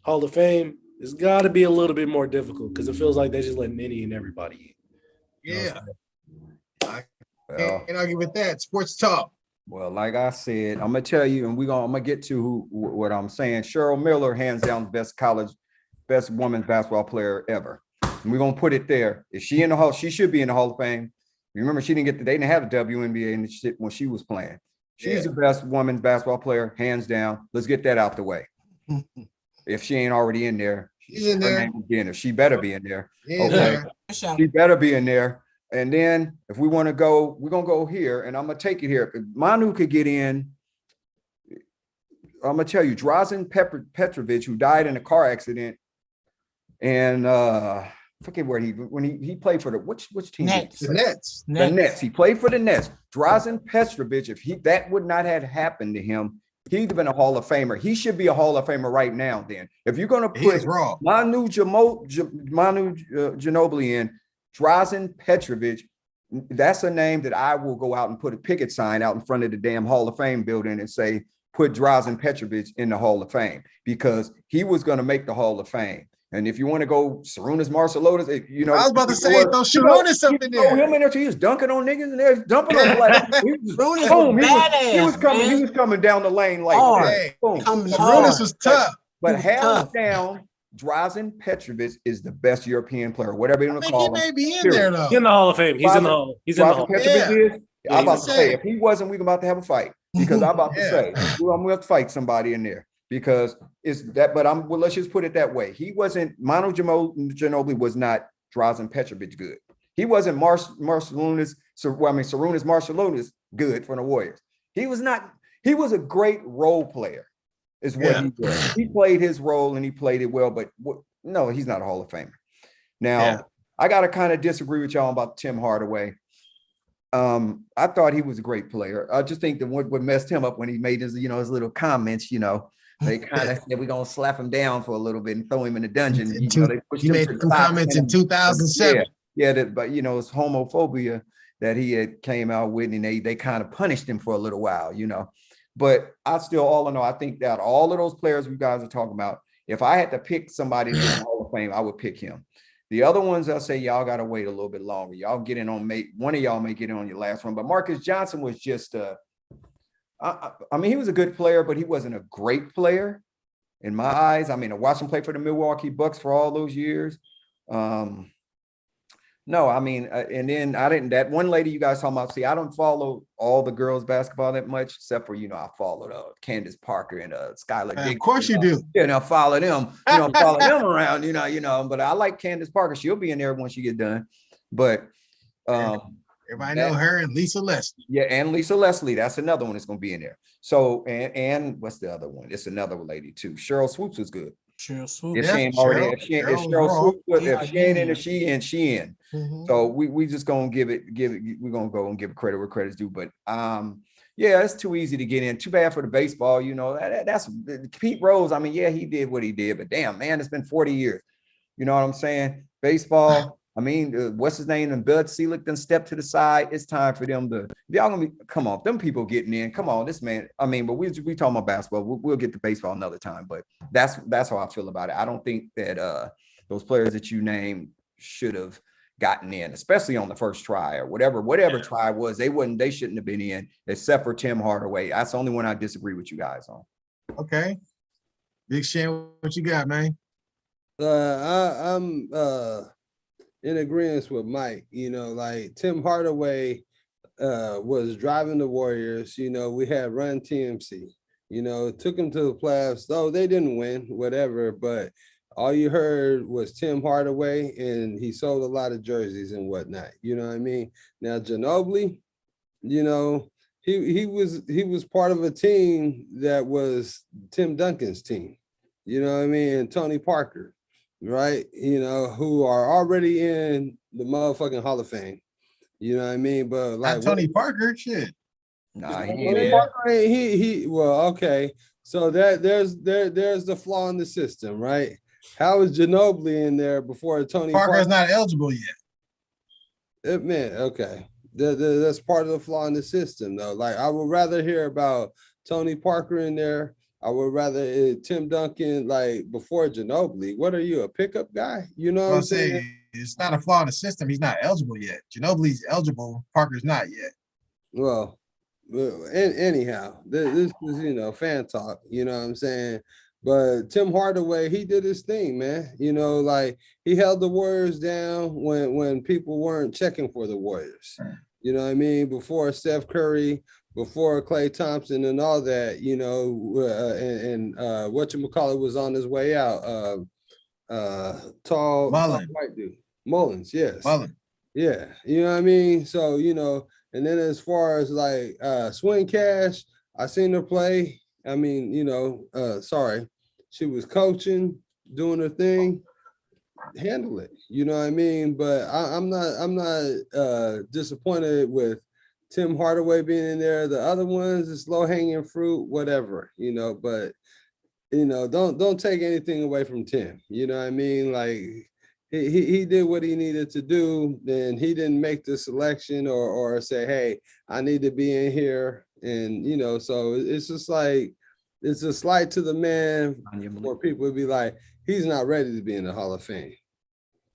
Speaker 1: Hall of Fame, it's got to be a little bit more difficult because it feels like they're just letting any and everybody in. You know what I'm
Speaker 2: Yeah.
Speaker 3: Well,
Speaker 2: And argue with that. Sports talk.
Speaker 3: well, like I said, I'm gonna tell you, and I'm gonna get to what I'm saying. Cheryl Miller, hands down, best women's basketball player ever. And we're gonna put it there. Is she in the hall? She should be in the Hall of Fame. Remember, they didn't have a WNBA and shit when she was playing. She's the best women's basketball player, hands down. Let's get that out the way. If she ain't already in there,
Speaker 2: She's in there.
Speaker 3: She better be in there.
Speaker 2: Yeah,
Speaker 3: Okay.
Speaker 5: Sure.
Speaker 3: She better be in there. And then if we want to go, we're gonna go here, and I'm gonna take it here. Manu could get in. I'm gonna tell you, Drazen Petrovic, who died in a car accident, and forget where he played for which team?
Speaker 5: Nets.
Speaker 2: The Nets.
Speaker 3: The Nets. He played for the Nets. Drazen Petrovic, if that would not have happened to him, he'd have been a Hall of Famer. He should be a Hall of Famer right now. Then, if you're gonna
Speaker 2: He
Speaker 3: put
Speaker 2: is raw.
Speaker 3: Manu Ginobili in, Drazen Petrovic, that's a name that I will go out and put a picket sign out in front of the damn Hall of Fame building and say, put Drazen Petrovic in the Hall of Fame, because he was going to make the Hall of Fame. And if you want to go Sarunas Marcelotis, you know,
Speaker 2: I was about to say, throw Sharunas up in
Speaker 3: throw
Speaker 2: there.
Speaker 3: him in there. He was dunking on niggas and they're dumping on him like
Speaker 5: Sarunas
Speaker 3: boom,
Speaker 5: was badass,
Speaker 3: he was coming down the lane like
Speaker 5: Hard.
Speaker 2: Hey,
Speaker 3: boom.
Speaker 2: Sharunas was tough.
Speaker 3: But
Speaker 5: He was
Speaker 3: hands
Speaker 5: tough.
Speaker 3: down, Drazen Petrovic is the best European player, whatever you
Speaker 2: I
Speaker 3: want to
Speaker 2: think he
Speaker 3: call him.
Speaker 2: may be in
Speaker 3: Period.
Speaker 2: there though.
Speaker 1: He's in the Hall of Fame. He's in the Hall. He's in the Hall.
Speaker 3: Drazen Petrovic is.
Speaker 1: Yeah,
Speaker 3: I'm about
Speaker 2: he's
Speaker 3: to say,
Speaker 2: in.
Speaker 3: if he wasn't, we're about to have a fight, because I'm about to
Speaker 2: Yeah.
Speaker 3: say, well, I'm going to fight somebody in there, because it's that. But well, let's just put it that way. He wasn't. Manu Ginobili was not Drazen Petrovic good. He wasn't Sarunas Marcelotis good for the Warriors. He was not. He was a great role player, is what he was. He played his role and he played it well. But no, he's not a Hall of Famer. Now, I got to kind of disagree with y'all about Tim Hardaway. I thought he was a great player. I just think that what messed him up when he made his little comments, they kind of said we're gonna slap him down for a little bit and throw him in the dungeon. They pushed
Speaker 2: He
Speaker 3: him
Speaker 2: made
Speaker 3: to the
Speaker 2: some
Speaker 3: top.
Speaker 2: comments in 2007.
Speaker 3: But it's homophobia that he had came out with, and they kind of punished him for a little while, But I still, all in all, I think that all of those players you guys are talking about, if I had to pick somebody in the Hall of Fame, I would pick him. The other ones, I'll say y'all got to wait a little bit longer. Y'all get in on one of y'all may get in on your last one. But Marcus Johnson was just I mean, he was a good player, but he wasn't a great player in my eyes. I mean, I watched him play for the Milwaukee Bucks for all those years. No, I mean, and then that one lady you guys talking about, see, I don't follow all the girls basketball that much, except for, I followed Candace Parker and Skylar Diggins.
Speaker 2: Of course you do.
Speaker 3: Follow them, follow them around, but I like Candace Parker. She'll be in there once you get done. But
Speaker 2: everybody know her and Lisa Leslie.
Speaker 3: Yeah, and Lisa Leslie. That's another one that's going to be in there. So, and what's the other one? It's another lady too. Cheryl Swoops was good.
Speaker 5: Cheryl Swoops.
Speaker 3: If she ain't already, if she ain't in, she in. So we just gonna give it. We're gonna go and give credit where credit's due. But yeah, it's too easy to get in. Too bad for the baseball. That's Pete Rose. I mean, yeah, he did what he did, but damn, man, it's been 40 years. You know what I'm saying? Baseball. I mean, what's his name? And Bud Selig then stepped to the side. It's time for them to. Y'all gonna be. Come on, them people getting in. Come on, this man. I mean, but we talking about basketball. We'll get to baseball another time. But that's how I feel about it. I don't think that those players that you named should have gotten in, especially on the first try or whatever try was. They shouldn't have been in, except for Tim Hardaway. That's the only one I disagree with you guys on.
Speaker 2: Okay, Big Shan, what you got, man?
Speaker 4: I'm in agreement with Mike. Like Tim Hardaway was driving the Warriors. We had Run TMC. Took them to the playoffs. Though they didn't win, whatever. But all you heard was Tim Hardaway, and he sold a lot of jerseys and whatnot. You know what I mean? Now Ginobili, he was part of a team that was Tim Duncan's team. You know what I mean? And Tony Parker. Right, who are already in the motherfucking Hall of Fame. You know what I mean? But like
Speaker 2: Tony Parker, shit.
Speaker 3: Nah, he
Speaker 4: Tony
Speaker 3: ain't there.
Speaker 4: Parker ain't- he well, okay. So there's the flaw in the system, right? How is Ginobili in there before Tony
Speaker 2: Parker is
Speaker 4: Parker?
Speaker 2: not eligible yet.
Speaker 4: Man, okay. That's part of the flaw in the system, though. Like, I would rather hear about Tony Parker in there. I would rather Tim Duncan, like, before Ginobili. What are you, a pickup guy? You know what
Speaker 2: I'll
Speaker 4: I'm saying?
Speaker 2: say it's not a flaw in the system. He's not eligible yet. Ginobili's eligible. Parker's not yet.
Speaker 4: Well, anyhow, this is, fan talk, you know what I'm saying? But Tim Hardaway, he did his thing, man. Like, he held the Warriors down when people weren't checking for the Warriors. You know what I mean? Before Steph Curry, before Klay Thompson and all that, and whatchamacallit was on his way out. Tall
Speaker 2: Mullen.
Speaker 4: white dude. Mullins, yes.
Speaker 2: Mullen.
Speaker 4: Yeah, you know what I mean? So, and then as far as like Swing Cash, I seen her play. I mean, sorry, she was coaching, doing her thing, handle it. You know what I mean? But I'm not disappointed with Tim Hardaway being in there. The other ones, it's low hanging fruit, whatever. But don't take anything away from Tim. You know what I mean? Like, he did what he needed to do. Then he didn't make the selection or say, hey, I need to be in here. And, so it's just like, it's a slight to the man where people would be like, he's not ready to be in the Hall of Fame.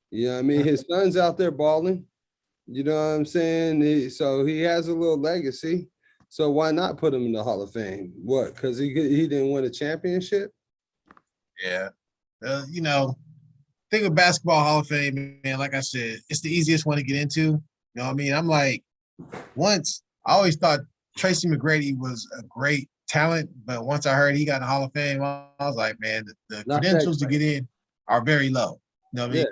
Speaker 4: You know what I mean? His son's out there balling. You know what I'm saying? So he has a little legacy. So why not put him in the Hall of Fame? What? Because he didn't win a championship?
Speaker 2: Yeah. Think of Basketball Hall of Fame, man. Like I said, it's the easiest one to get into. You know what I mean? I'm like, once I always thought Tracy McGrady was a great talent, but once I heard he got in the Hall of Fame, I was like, man, the credentials to get in are very low. You know what I mean?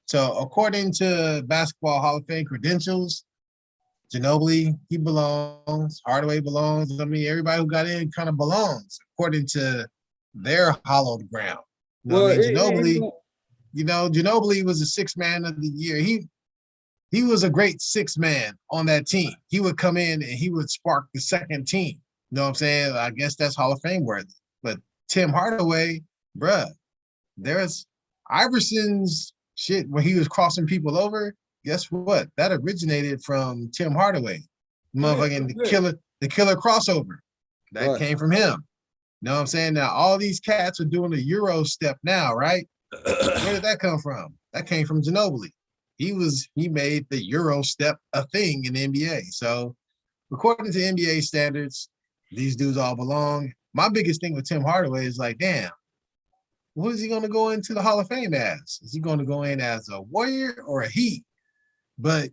Speaker 2: So according to Basketball Hall of Fame credentials, Ginobili, he belongs. Hardaway belongs. I mean, everybody who got in kind of belongs according to their hallowed ground. You know what I mean? Ginobili was a sixth man of the year. He was a great sixth man on that team. He would come in and he would spark the second team. You know what I'm saying? I guess that's Hall of Fame worthy. But Tim Hardaway, bruh, there's Iverson's shit when he was crossing people over. Guess what? That originated from Tim Hardaway. Motherfucking the killer crossover. That came from him. You know what I'm saying? Now all these cats are doing the Euro step now, right? Where did that come from? That came from Ginobili. He made the Euro step a thing in the NBA. So according to NBA standards, these dudes all belong. My biggest thing with Tim Hardaway is like, damn, what is he going to go into the Hall of Fame as? Is he going to go in as a Warrior or a Heat? But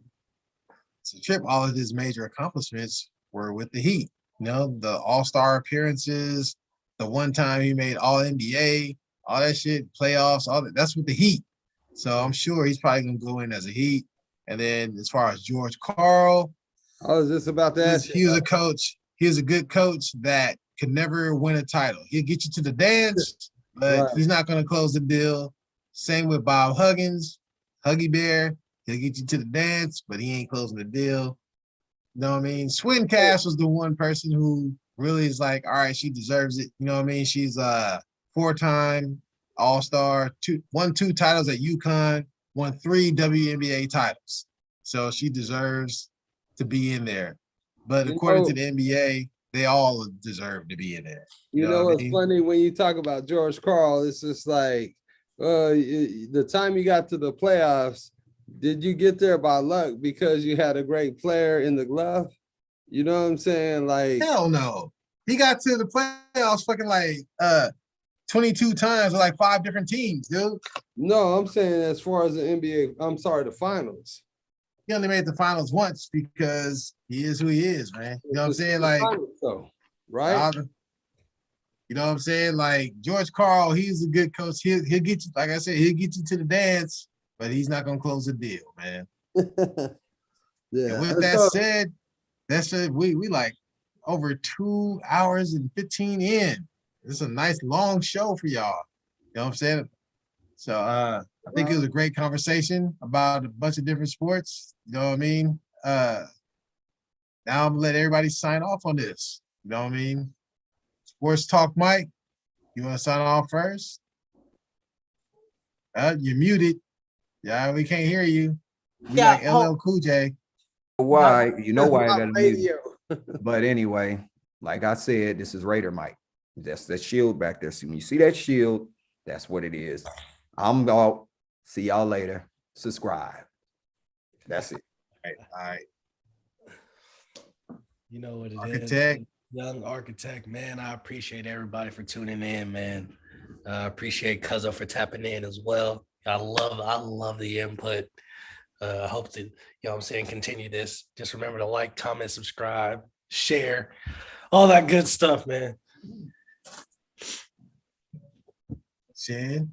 Speaker 2: it's a trip. All of his major accomplishments were with the Heat. The All-Star appearances, the one time he made All-NBA, all that shit, playoffs, all that. That's with the Heat. So I'm sure he's probably gonna go in as a Heat. And then as far as George Karl,
Speaker 4: I was just about to ask.
Speaker 2: He was a coach. He was a good coach that could never win a title. He'll get you to the dance, but he's not gonna close the deal. Same with Bob Huggins, Huggy Bear. He'll get you to the dance, but he ain't closing the deal. You know what I mean? Swin Cash was the one person who really is like, all right, she deserves it. You know what I mean? She's a 4-time All-Star, won 2 titles at UConn, won 3 WNBA titles. So she deserves to be in there. But according to the NBA, they all deserve to be in there.
Speaker 4: You know what's funny when you talk about George Karl, it's just like the time you got to the playoffs, did you get there by luck because you had a great player in the glove? You know what I'm saying? Like,
Speaker 2: hell no. He got to the playoffs fucking like 22 times with like 5 different teams, dude.
Speaker 4: No, I'm saying as far as the NBA, I'm sorry, the finals.
Speaker 2: He only made the finals once because he is who he is, man. You know what I'm saying? Like,
Speaker 4: right?
Speaker 2: You know what I'm saying? Like George Karl, he's a good coach. He'll get you, like I said, he'll get you to the dance, but he's not gonna close the deal, man.
Speaker 4: Yeah.
Speaker 2: And with that said, that's it. We like over 2 hours and 15 in. It's a nice long show for y'all. You know what I'm saying? So I think it was a great conversation about a bunch of different sports. You know what I mean? now I'm gonna let everybody sign off on this. You know what I mean? Sports Talk Mike, you want to sign off first? You're muted. Yeah, we can't hear you. We
Speaker 5: Yeah,
Speaker 2: like LL Cool J.
Speaker 3: Why? You know why I
Speaker 4: My
Speaker 3: got to mute.
Speaker 4: radio.
Speaker 3: But anyway, like I said, this is Raider Mike. That's the shield back there. So when you see that shield, that's what it is. I'm out. See y'all later. Subscribe. That's it.
Speaker 2: All right.
Speaker 1: You know what it is.
Speaker 2: Architect.
Speaker 1: Young Architect, man. I appreciate everybody for tuning in, man. I appreciate Cuzzo for tapping in as well. I love the input. I hope to, you know what I'm saying, continue this. Just remember to like, comment, subscribe, share, all that good stuff, man.
Speaker 2: Shan.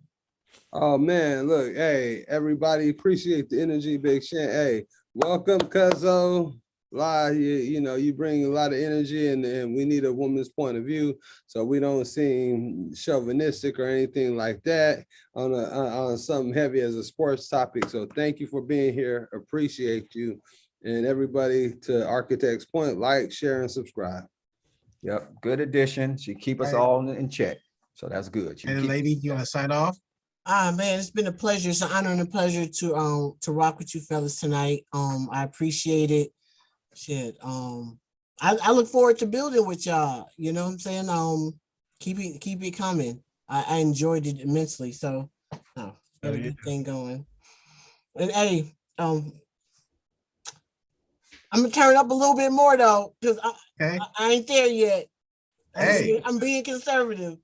Speaker 4: Oh man, look, hey, everybody appreciate the energy, Big Shan. Hey, welcome, Cuzzo. You know, you bring a lot of energy and we need a woman's point of view. So we don't seem chauvinistic or anything like that on something heavy as a sports topic. So thank you for being here. Appreciate you. And everybody, to Architect's point, like, share, and subscribe.
Speaker 3: Yep. Good addition. She keep us
Speaker 2: Right.
Speaker 3: all in check. So that's good. She
Speaker 2: And
Speaker 3: keep-
Speaker 2: lady, you want to sign off?
Speaker 5: Man, it's been a pleasure. It's an honor and a pleasure to rock with you fellas tonight. I appreciate it. Shit. I look forward to building with y'all. You know what I'm saying? Keep it coming. I enjoyed it immensely. So got a good thing going. And hey, I'm gonna turn up a little bit more though, because
Speaker 2: Okay.
Speaker 5: I ain't there yet.
Speaker 2: Hey.
Speaker 5: I'm being conservative.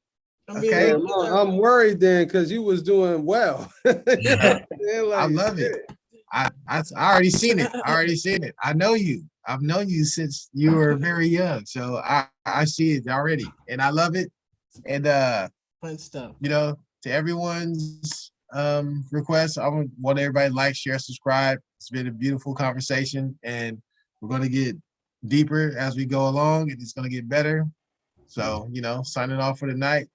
Speaker 2: Okay.
Speaker 4: I'm worried then because you was doing well.
Speaker 1: Yeah.
Speaker 2: I love it. I already seen it. I know you. I've known you since you were very young. So I see it already. And I love it. And
Speaker 5: Fun stuff.
Speaker 2: you know, to everyone's request, I want everybody to like, share, subscribe. It's been a beautiful conversation and we're gonna get deeper as we go along and it's gonna get better. So, you know, signing off for the night.